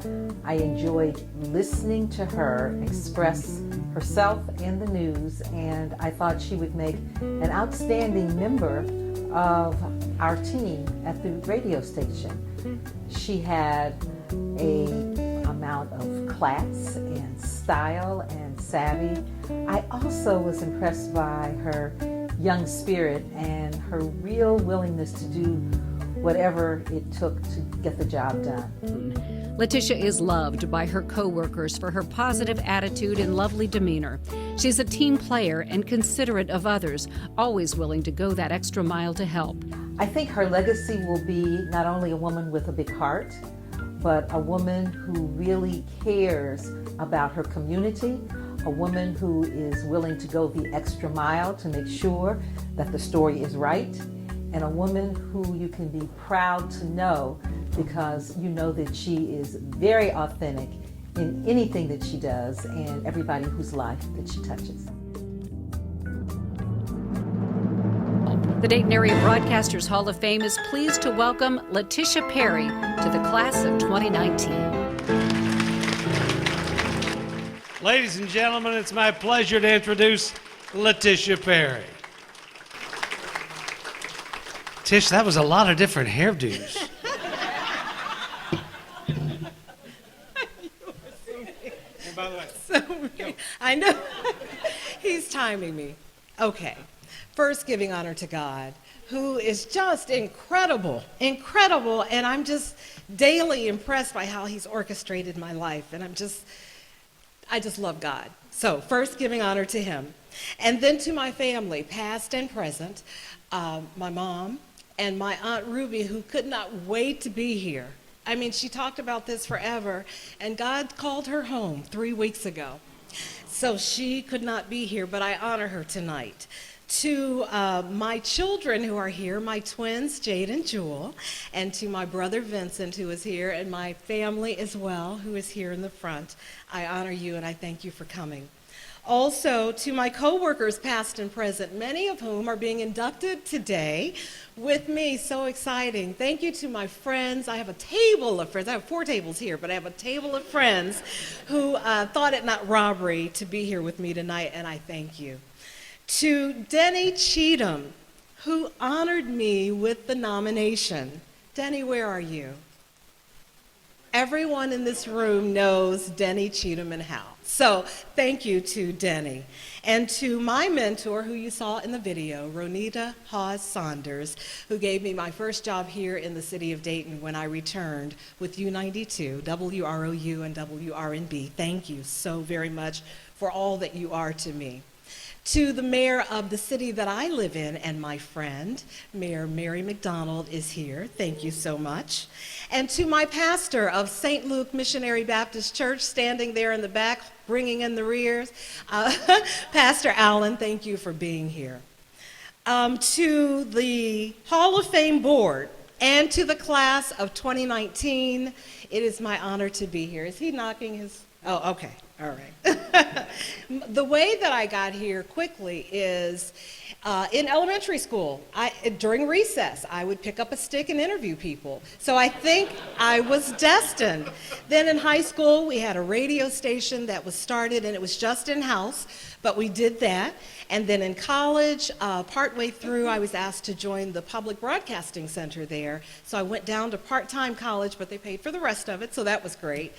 I enjoyed listening to her express herself in the news, and I thought she would make an outstanding member of our team at the radio station. She had an amount of class and style and savvy. I also was impressed by her young spirit and her real willingness to do whatever it took to get the job done. Letitia is loved by her co-workers for her positive attitude and lovely demeanor. She's a team player and considerate of others, always willing to go that extra mile to help. I think her legacy will be not only a woman with a big heart, but a woman who really cares about her community, a woman who is willing to go the extra mile to make sure that the story is right, and a woman who you can be proud to know because you know that she is very authentic in anything that she does and everybody whose life that she touches. The Dayton Area Broadcasters Hall of Fame is pleased to welcome Letitia Perry to the class of 2019. Ladies and gentlemen, it's my pleasure to introduce Letitia Perry. Tish, that was a lot of different hairdos. And by the way, so I know he's timing me. Okay. First, giving honor to God, who is just incredible, incredible, and I'm just daily impressed by how he's orchestrated my life, and I just love God. So first, giving honor to him. And then to my family, past and present, my mom and my Aunt Ruby, who could not wait to be here. I mean, she talked about this forever, and God called her home 3 weeks ago. So she could not be here, but I honor her tonight. To my children who are here, my twins, Jade and Jewel, and to my brother Vincent, who is here, and my family as well, who is here in the front, I honor you and I thank you for coming. Also, to my co-workers, past and present, many of whom are being inducted today with me. So exciting. Thank you to my friends. I have a table of friends. I have 4 tables here, but I have a table of friends who thought it not robbery to be here with me tonight, and I thank you. To Denny Cheatham, who honored me with the nomination. Denny, where are you? Everyone in this room knows Denny Cheatham and Howe. So thank you to Denny. And to my mentor, who you saw in the video, Ronita Hawes Saunders, who gave me my first job here in the city of Dayton when I returned with U92, WROU and WRNB. Thank you so very much for all that you are to me. To the mayor of the city that I live in and my friend, Mayor Mary McDonald is here. Thank you so much. And to my pastor of St. Luke Missionary Baptist Church, standing there in the back, bringing in the rears, Pastor Allen, thank you for being here. To the Hall of Fame board and to the class of 2019, it is my honor to be here. Is he knocking his? Oh, okay. All right. The way that I got here quickly is in elementary school, during recess, I would pick up a stick and interview people. So I think I was destined. Then in high school, we had a radio station that was started, and it was just in-house, but we did that. And then in college, partway through, I was asked to join the Public Broadcasting Center there. So I went down to part-time college, but they paid for the rest of it, so that was great.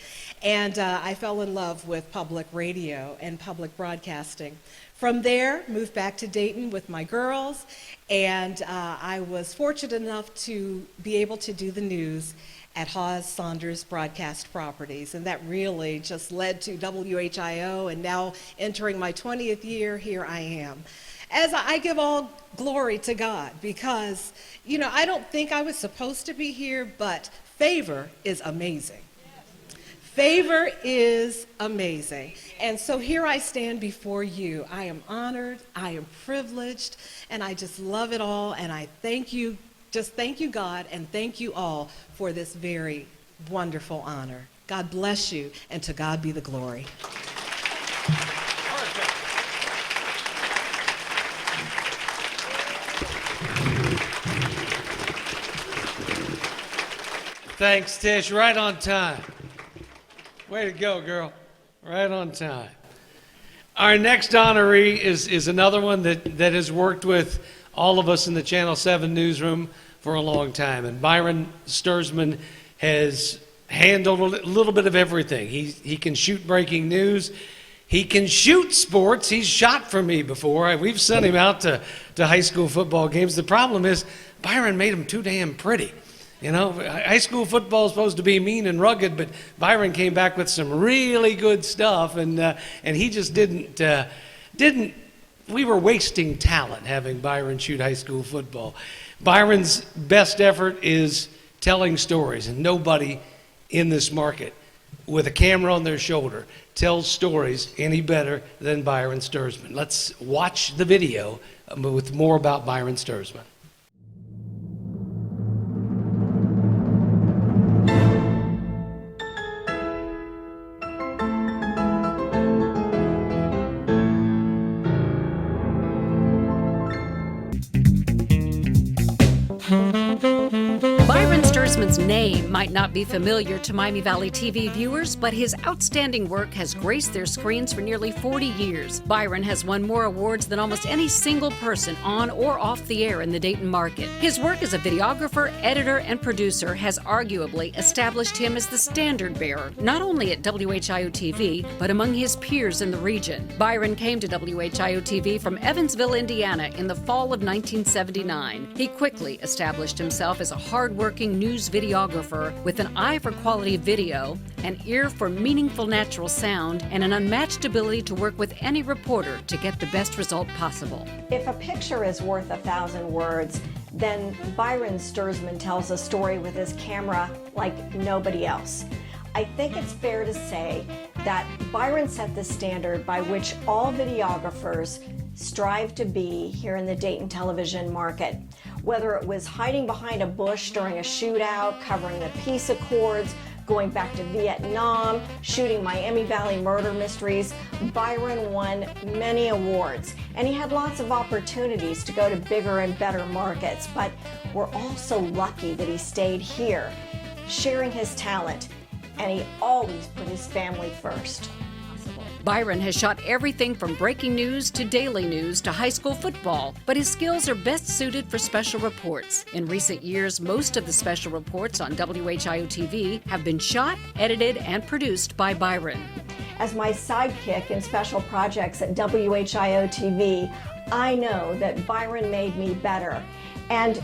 And I fell in love with public radio and public broadcasting. From there, moved back to Dayton with my girls, and I was fortunate enough to be able to do the news at Hawes Saunders Broadcast Properties, and that really just led to WHIO, and now entering my 20th year, here I am. As I give all glory to God, because, you know, I don't think I was supposed to be here, but favor is amazing. Favor is amazing. And so here I stand before you. I am honored, I am privileged, and I just love it all, and I thank you. Just thank you, God, and thank you all for this very wonderful honor. God bless you, and to God be the glory. Thanks, Tish. Right on time. Way to go, girl. Right on time. Our next honoree is another one that has worked with all of us in the Channel 7 newsroom for a long time. And Byron Sturzman has handled a little bit of everything. He can shoot breaking news. He can shoot sports. He's shot for me before. We've sent him out to high school football games. The problem is Byron made him too damn pretty. You know, high school football is supposed to be mean and rugged, but Byron came back with some really good stuff, and he just didn't. We were wasting talent having Byron shoot high school football. Byron's best effort is telling stories, and nobody in this market with a camera on their shoulder tells stories any better than Byron Sturzman. Let's watch the video with more about Byron Sturzman. Byron Sturzman's name might not be familiar to Miami Valley TV viewers, but his outstanding work has graced their screens for nearly 40 years. Byron has won more awards than almost any single person on or off the air in the Dayton market. His work as a videographer, editor, and producer has arguably established him as the standard bearer, not only at WHIO TV, but among his peers in the region. Byron came to WHIO TV from Evansville, Indiana in the fall of 1979. He quickly established himself as a hard-working news videographer with an eye for quality video, an ear for meaningful natural sound, and an unmatched ability to work with any reporter to get the best result possible. If a picture is worth 1,000 words, then Byron Sturzman tells a story with his camera like nobody else. I think it's fair to say that Byron set the standard by which all videographers strive to be here in the Dayton television market. Whether it was hiding behind a bush during a shootout, covering the peace accords, going back to Vietnam, shooting Miami Valley murder mysteries, Byron won many awards. And he had lots of opportunities to go to bigger and better markets, but we're also lucky that he stayed here, sharing his talent, and he always put his family first. Byron has shot everything from breaking news to daily news to high school football, but his skills are best suited for special reports. In recent years, most of the special reports on WHIO-TV have been shot, edited, and produced by Byron. As my sidekick in special projects at WHIO-TV, I know that Byron made me better. And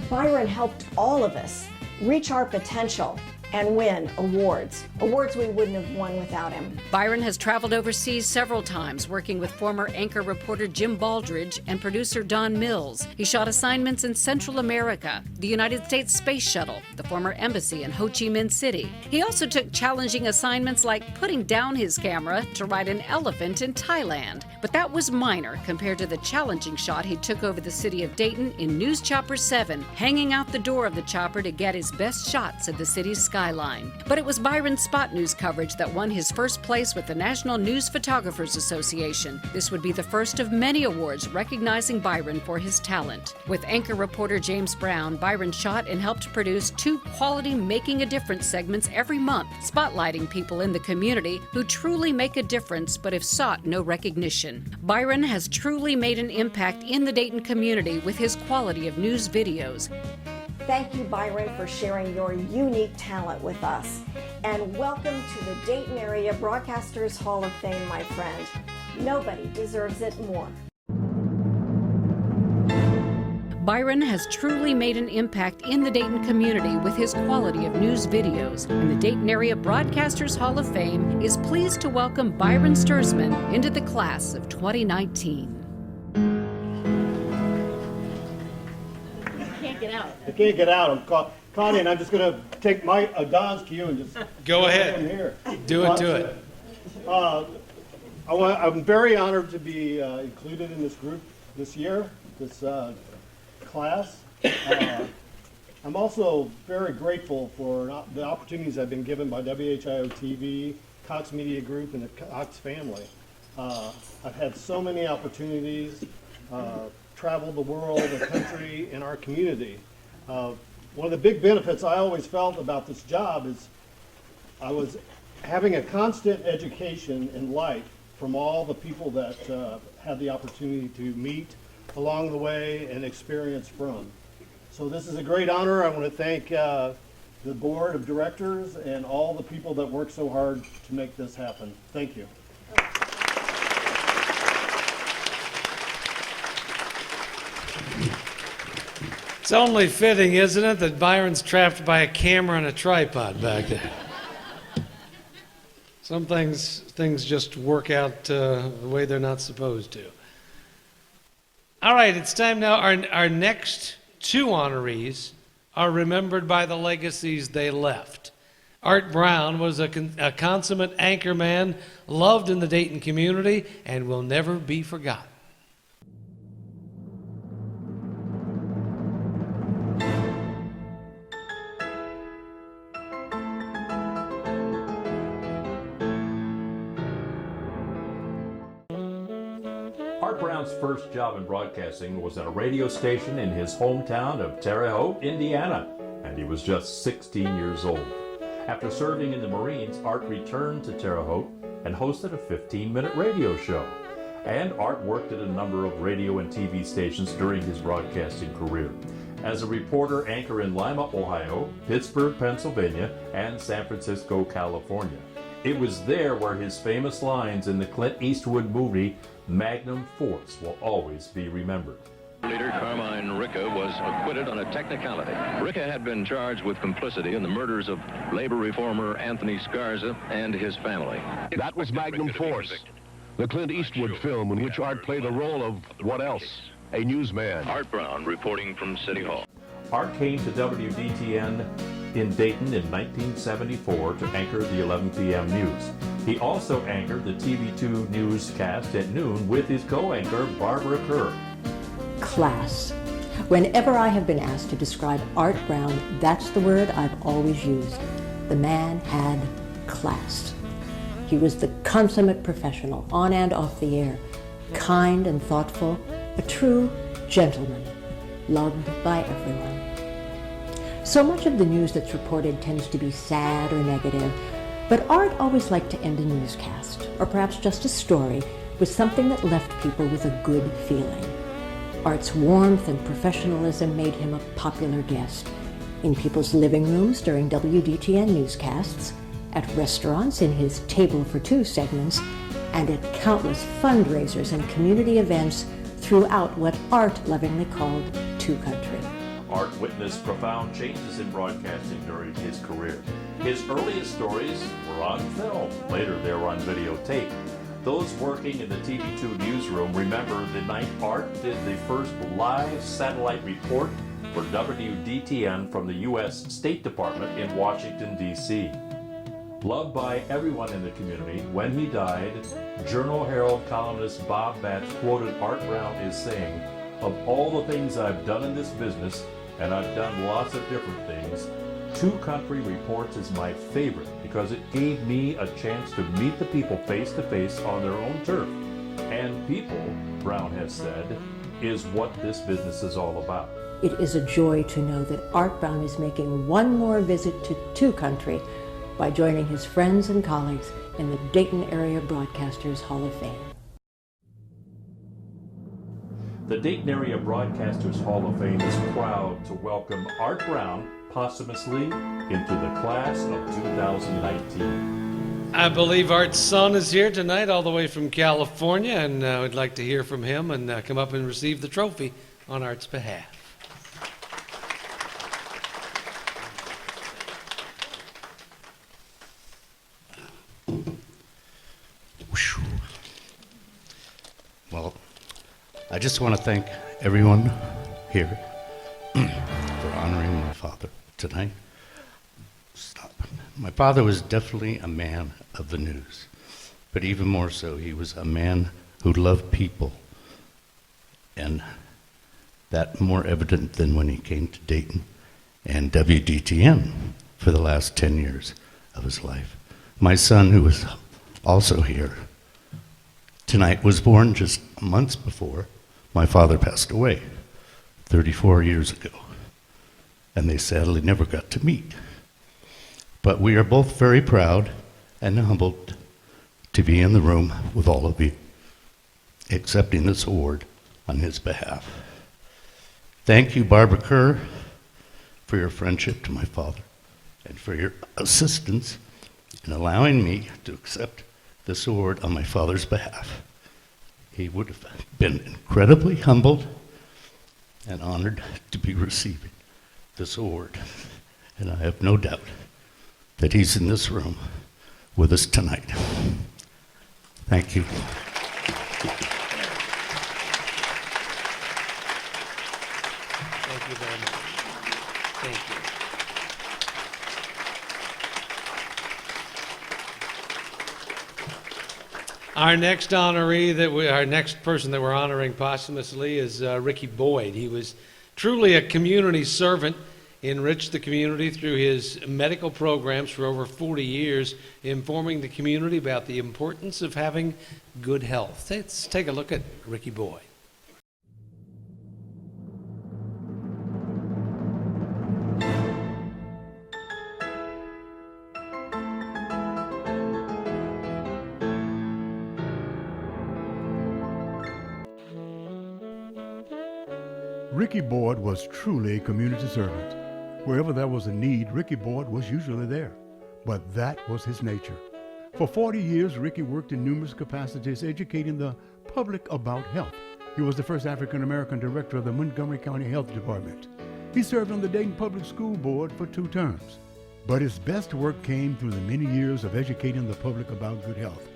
Byron helped all of us reach our potential and win awards we wouldn't have won without him. Byron has traveled overseas several times, working with former anchor reporter Jim Baldridge and producer Don Mills. He shot assignments in Central America, the United States Space Shuttle, the former embassy in Ho Chi Minh City. He also took challenging assignments like putting down his camera to ride an elephant in Thailand. But that was minor compared to the challenging shot he took over the city of Dayton in News Chopper 7, hanging out the door of the chopper to get his best shots of the city's skyline. But it was Byron's spot news coverage that won his first place with the National News Photographers Association. This would be the first of many awards recognizing Byron for his talent. With anchor reporter James Brown, Byron shot and helped produce 2 quality Making a Difference segments every month, spotlighting people in the community who truly make a difference but have sought no recognition. Byron has truly made an impact in the Dayton community with his quality of news videos. Thank you, Byron, for sharing your unique talent with us. And welcome to the Dayton Area Broadcasters Hall of Fame, my friend. Nobody deserves it more. Byron has truly made an impact in the Dayton community with his quality of news videos, and the Dayton Area Broadcasters Hall of Fame is pleased to welcome Byron Sturzman into the class of 2019. I can't get out. I'm caught in. I'm just going to take my Don's cue and just go ahead. In here. Do it. I'm very honored to be included in this group this year, this class. I'm also very grateful for the opportunities I've been given by WHIO-TV, Cox Media Group, and the Cox family. I've had so many opportunities, traveled the world, the country, and our community. One of the big benefits I always felt about this job is I was having a constant education in life from all the people that had the opportunity to meet along the way and experience from. So this is a great honor. I want to thank the board of directors and all the people that work so hard to make this happen. Thank you. It's only fitting, isn't it, that Byron's trapped by a camera and a tripod back there. Some things just work out the way they're not supposed to. All right, it's time now. Our next 2 honorees are remembered by the legacies they left. Art Brown was a consummate anchorman, loved in the Dayton community, and will never be forgotten. Art Brown's first job in broadcasting was at a radio station in his hometown of Terre Haute, Indiana, and he was just 16 years old. After serving in the Marines, Art returned to Terre Haute and hosted a 15-minute radio show. And Art worked at a number of radio and TV stations during his broadcasting career. As a reporter anchor in Lima, Ohio, Pittsburgh, Pennsylvania, and San Francisco, California. It was there where his famous lines in the Clint Eastwood movie Magnum Force will always be remembered. Leader Carmine Ricca was acquitted on a technicality. Ricca had been charged with complicity in the murders of labor reformer Anthony Scarza and his family. That was Magnum Force, the Clint Eastwood film in which Art played the role of, what else? A newsman. Art Brown reporting from City Hall. Art came to WDTN in Dayton in 1974 to anchor the 11 p.m. news. He also anchored the TV2 newscast at noon with his co-anchor, Barbara Kerr. Class. Whenever I have been asked to describe Art Brown, that's the word I've always used. The man had class. He was the consummate professional, on and off the air, kind and thoughtful, a true gentleman, loved by everyone. So much of the news that's reported tends to be sad or negative, But Art always liked to end a newscast, or perhaps just a story, with something that left people with a good feeling. Art's warmth and professionalism made him a popular guest in people's living rooms during WDTN newscasts, at restaurants in his Table for Two segments, and at countless fundraisers and community events throughout what Art lovingly called Two Country. Art witnessed profound changes in broadcasting during his career. His earliest stories were on film. Later, they were on videotape. Those working in the TV2 newsroom remember the night Art did the first live satellite report for WDTN from the U.S. State Department in Washington, D.C. Loved by everyone in the community, when he died, Journal-Herald columnist Bob Batts quoted Art Brown as saying, "Of all the things I've done in this business, and I've done lots of different things, Two Country Reports is my favorite because it gave me a chance to meet the people face to face on their own turf. And people," Brown has said, "is what this business is all about." It is a joy to know that Art Brown is making one more visit to Two Country by joining his friends and colleagues in the Dayton Area Broadcasters Hall of Fame. The Dayton Area Broadcasters Hall of Fame is proud to welcome Art Brown posthumously into the class of 2019. I believe Art's son is here tonight all the way from California, and we'd like to hear from him and come up and receive the trophy on Art's behalf. Well, I just want to thank everyone here for honoring my father tonight. Stop. My father was definitely a man of the news, but even more so, he was a man who loved people, and that more evident than when he came to Dayton and WDTN for the last 10 years of his life. My son, who was also here tonight, was born just months before my father passed away 34 years ago, and they sadly never got to meet. But we are both very proud and humbled to be in the room with all of you, accepting this award on his behalf. Thank you, Barbara Kerr, for your friendship to my father and for your assistance in allowing me to accept this award on my father's behalf. He would have been incredibly humbled and honored to be receiving this award. And I have no doubt that he's in this room with us tonight. Thank you. Thank you very much. Thank you. Our next honoree, our next person that we're honoring posthumously is Ricky Boyd. He was truly a community servant, enriched the community through his medical programs for over 40 years, informing the community about the importance of having good health. Let's take a look at Ricky Boyd. Ricky Boyd was truly a community servant. Wherever there was a need, Ricky Boyd was usually there. But that was his nature. For 40 years, Ricky worked in numerous capacities educating the public about health. He was the first African-American director of the Montgomery County Health Department. He served on the Dayton Public School Board for 2 terms. But his best work came through the many years of educating the public about good health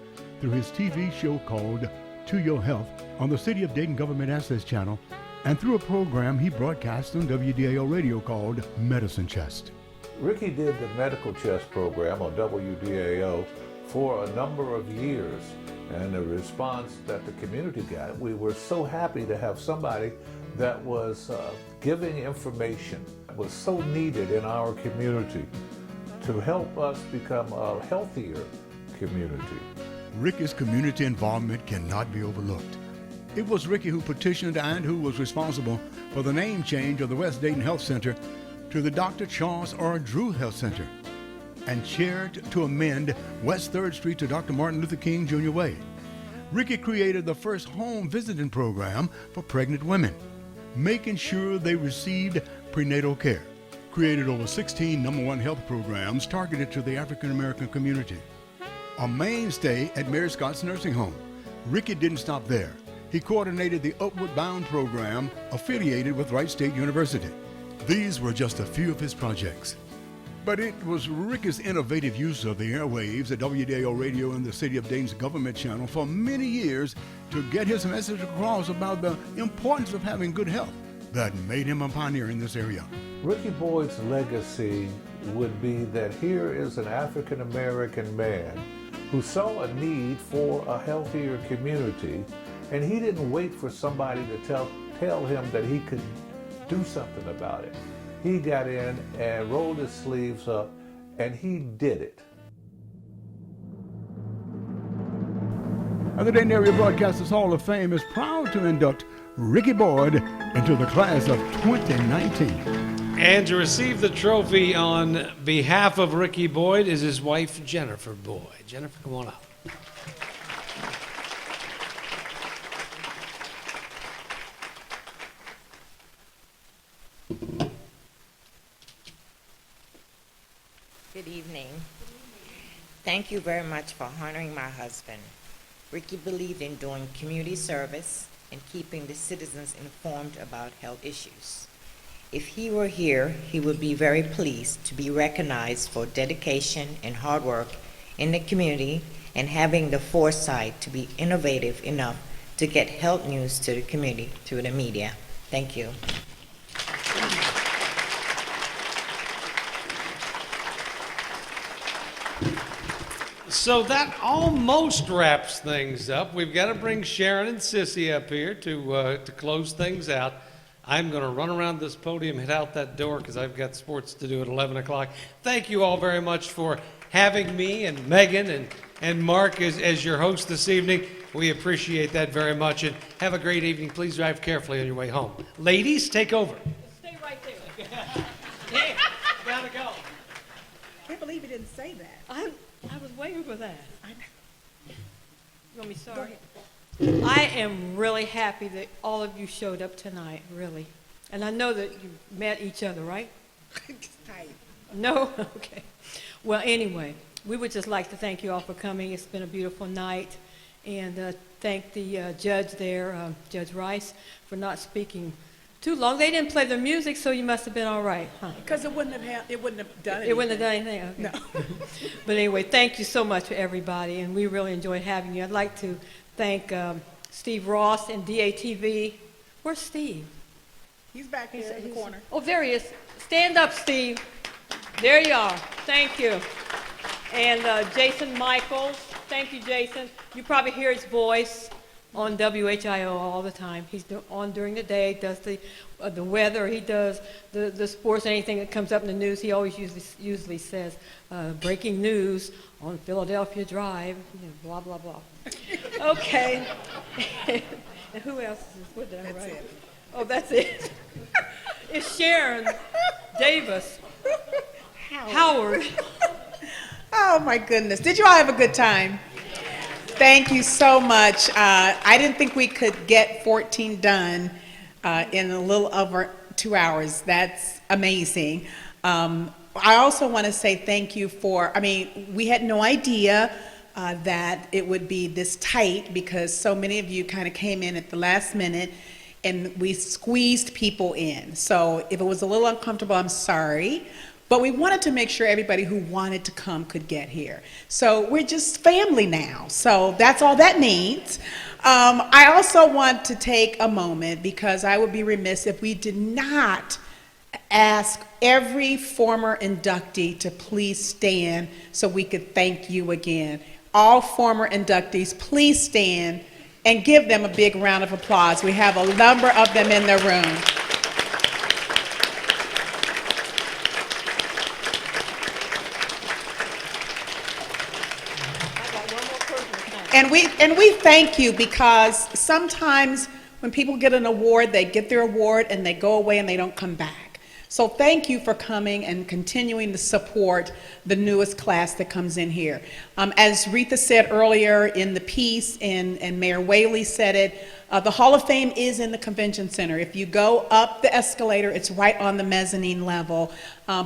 through his TV show called To Your Health on the City of Dayton Government Access Channel, and through a program he broadcast on WDAO radio called Medicine Chest. Ricky did the Medical Chest program on WDAO for a number of years, and the response that the community got, we were so happy to have somebody that was giving information that was so needed in our community to help us become a healthier community. Ricky's community involvement cannot be overlooked. It was Ricky who petitioned and who was responsible for the name change of the West Dayton Health Center to the Dr. Charles R. Drew Health Center. and chaired to amend West 3rd Street to Dr. Martin Luther King Jr. Way. Ricky created the first home visiting program for pregnant women, making sure they received prenatal care. Created over 16 #1 health programs targeted to the African American community. A mainstay at Mary Scott's nursing home, Ricky didn't stop there. He coordinated the Upward Bound program affiliated with Wright State University. These were just a few of his projects. But it was Ricky's innovative use of the airwaves at WDAO Radio and the City of Dayton's government channel for many years to get his message across about the importance of having good health that made him a pioneer in this area. Ricky Boyd's legacy would be that here is an African American man who saw a need for a healthier community, and he didn't wait for somebody to tell him that he could do something about it. He got in and rolled his sleeves up, and he did it. And the Dayton Area Broadcasters Hall of Fame is proud to induct Ricky Boyd into the class of 2019. And to receive the trophy on behalf of Ricky Boyd is his wife, Jennifer Boyd. Jennifer, come on up. Good evening. Thank you very much for honoring my husband. Ricky believed in doing community service and keeping the citizens informed about health issues. If he were here, he would be very pleased to be recognized for dedication and hard work in the community and having the foresight to be innovative enough to get health news to the community through the media. Thank you. So that almost wraps things up. We've got to bring Sharon and Sissy up here to close things out. I'm going to run around this podium, head out that door, because I've got sports to do at 11 o'clock. Thank you all very much for having me and Megan and Mark as your host this evening. We appreciate that very much, and have a great evening. Please drive carefully on your way home. Ladies, take over. Stay right there. Yeah, gotta go. I can't believe you didn't say that. I was waiting for that. You want me to start? I am really happy that all of you showed up tonight, really. And I know that you met each other, right? No? Okay. Well, anyway, we would just like to thank you all for coming. It's been a beautiful night. And thank the judge there, Judge Rice, for not speaking too long. They didn't play the music, so you must have been all right, huh? Because it wouldn't have done anything. It wouldn't have done anything? Okay. No. But anyway, thank you so much for everybody, and we really enjoyed having you. I'd like to thank Steve Ross and DATV. Where's Steve? He's back here in the corner. Oh, there he is. Stand up, Steve. There you are. Thank you. And Jason Michaels. Thank you, Jason. You probably hear his voice on WHIO all the time. He's on during the day, does the weather, he does the sports, anything that comes up in the news. He always usually says, breaking news on Philadelphia Drive, blah, blah, blah. Okay. And who else is this? What did I write? It. Oh, that's it. It's Sharon Davis. Howard. Oh, my goodness. Did you all have a good time? Thank you so much. I didn't think we could get 14 done in a little over 2 hours. That's amazing. I also want to say thank you for, we had no idea that it would be this tight because so many of you kind of came in at the last minute and we squeezed people in. So if it was a little uncomfortable, I'm sorry. But we wanted to make sure everybody who wanted to come could get here. So we're just family now. So that's all that means. I also want to take a moment because I would be remiss if we did not ask every former inductee to please stand so we could thank you again. All former inductees, please stand and give them a big round of applause. We have a number of them in the room. And we thank you because sometimes when people get an award, they get their award and they go away and they don't come back. So thank you for coming and continuing to support the newest class that comes in here. As Retha said earlier in the piece, and Mayor Whaley said it, the Hall of Fame is in the Convention Center. If you go up the escalator, it's right on the mezzanine level.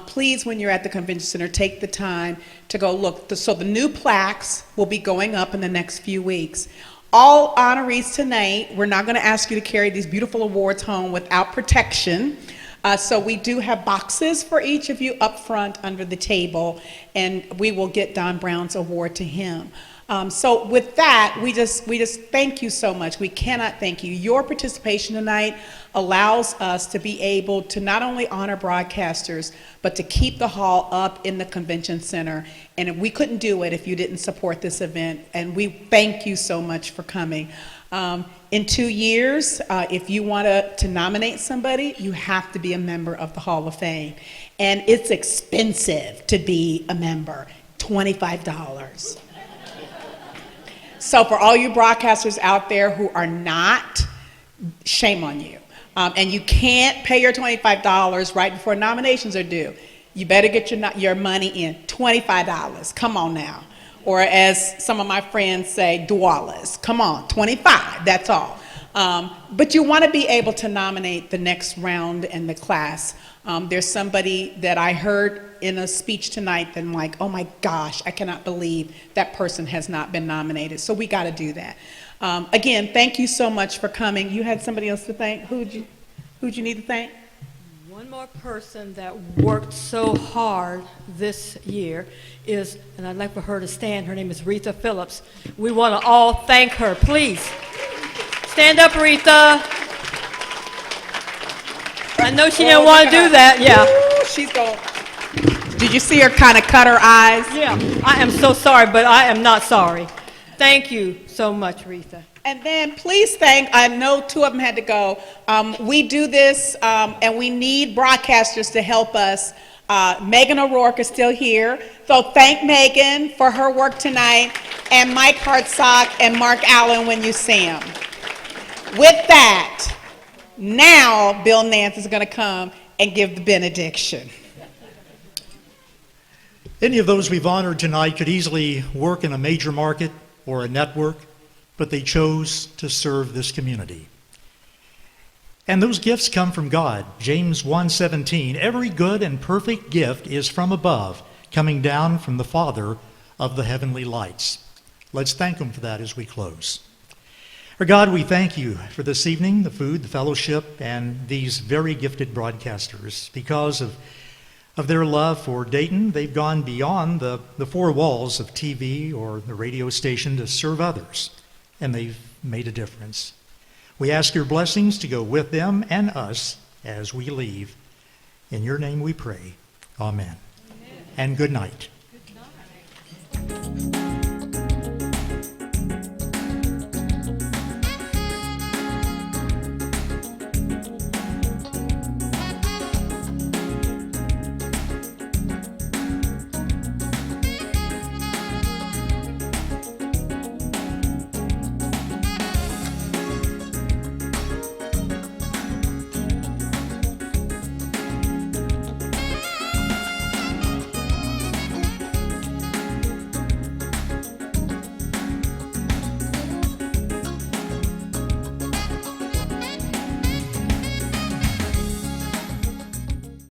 Please, when you're at the Convention Center, take the time to go look. So the new plaques will be going up in the next few weeks. All honorees tonight, we're not going to ask you to carry these beautiful awards home without protection. So we do have boxes for each of you up front under the table, and we will get Don Brown's award to him. So with that, we just thank you so much. We cannot thank you. Your participation tonight allows us to be able to not only honor broadcasters, but to keep the hall up in the Convention Center. And we couldn't do it if you didn't support this event. And we thank you so much for coming. In 2 years, if you want to nominate somebody, you have to be a member of the Hall of Fame. And it's expensive to be a member, $25. So for all you broadcasters out there who are not, shame on you. And you can't pay your $25 right before nominations are due. You better get your money in, $25. Come on now. Or as some of my friends say, $2. Come on, 25, that's all. But you want to be able to nominate the next round in the class. There's somebody that I heard in a speech tonight that I'm like, oh my gosh, I cannot believe that person has not been nominated. So we got to do that. Again, thank you so much for coming. You had somebody else to thank? Who'd you need to thank? One more person that worked so hard this year is, and I'd like for her to stand, her name is Retha Phillips. We want to all thank her. Please, stand up, Retha. I know she didn't want to do that, yeah. Ooh, she's going. Did you see her kind of cut her eyes? Yeah, I am so sorry, but I am not sorry. Thank you so much, Retha. And then please thank, I know 2 of them had to go. We do this and we need broadcasters to help us. Megan O'Rourke is still here. So thank Megan for her work tonight, and Mike Hartsock and Mark Allen when you see them. With that, now Bill Nance is going to come and give the benediction. Any of those we've honored tonight could easily work in a major market or a network, but they chose to serve this community. And those gifts come from God. James 1:17, every good and perfect gift is from above, coming down from the Father of the heavenly lights. Let's thank him for that as we close. Our God, we thank you for this evening, the food, the fellowship, and these very gifted broadcasters. Because of their love for Dayton, they've gone beyond the 4 walls of TV or the radio station to serve others, and they've made a difference. We ask your blessings to go with them and us as we leave. In your name we pray. Amen. And good night. Good night.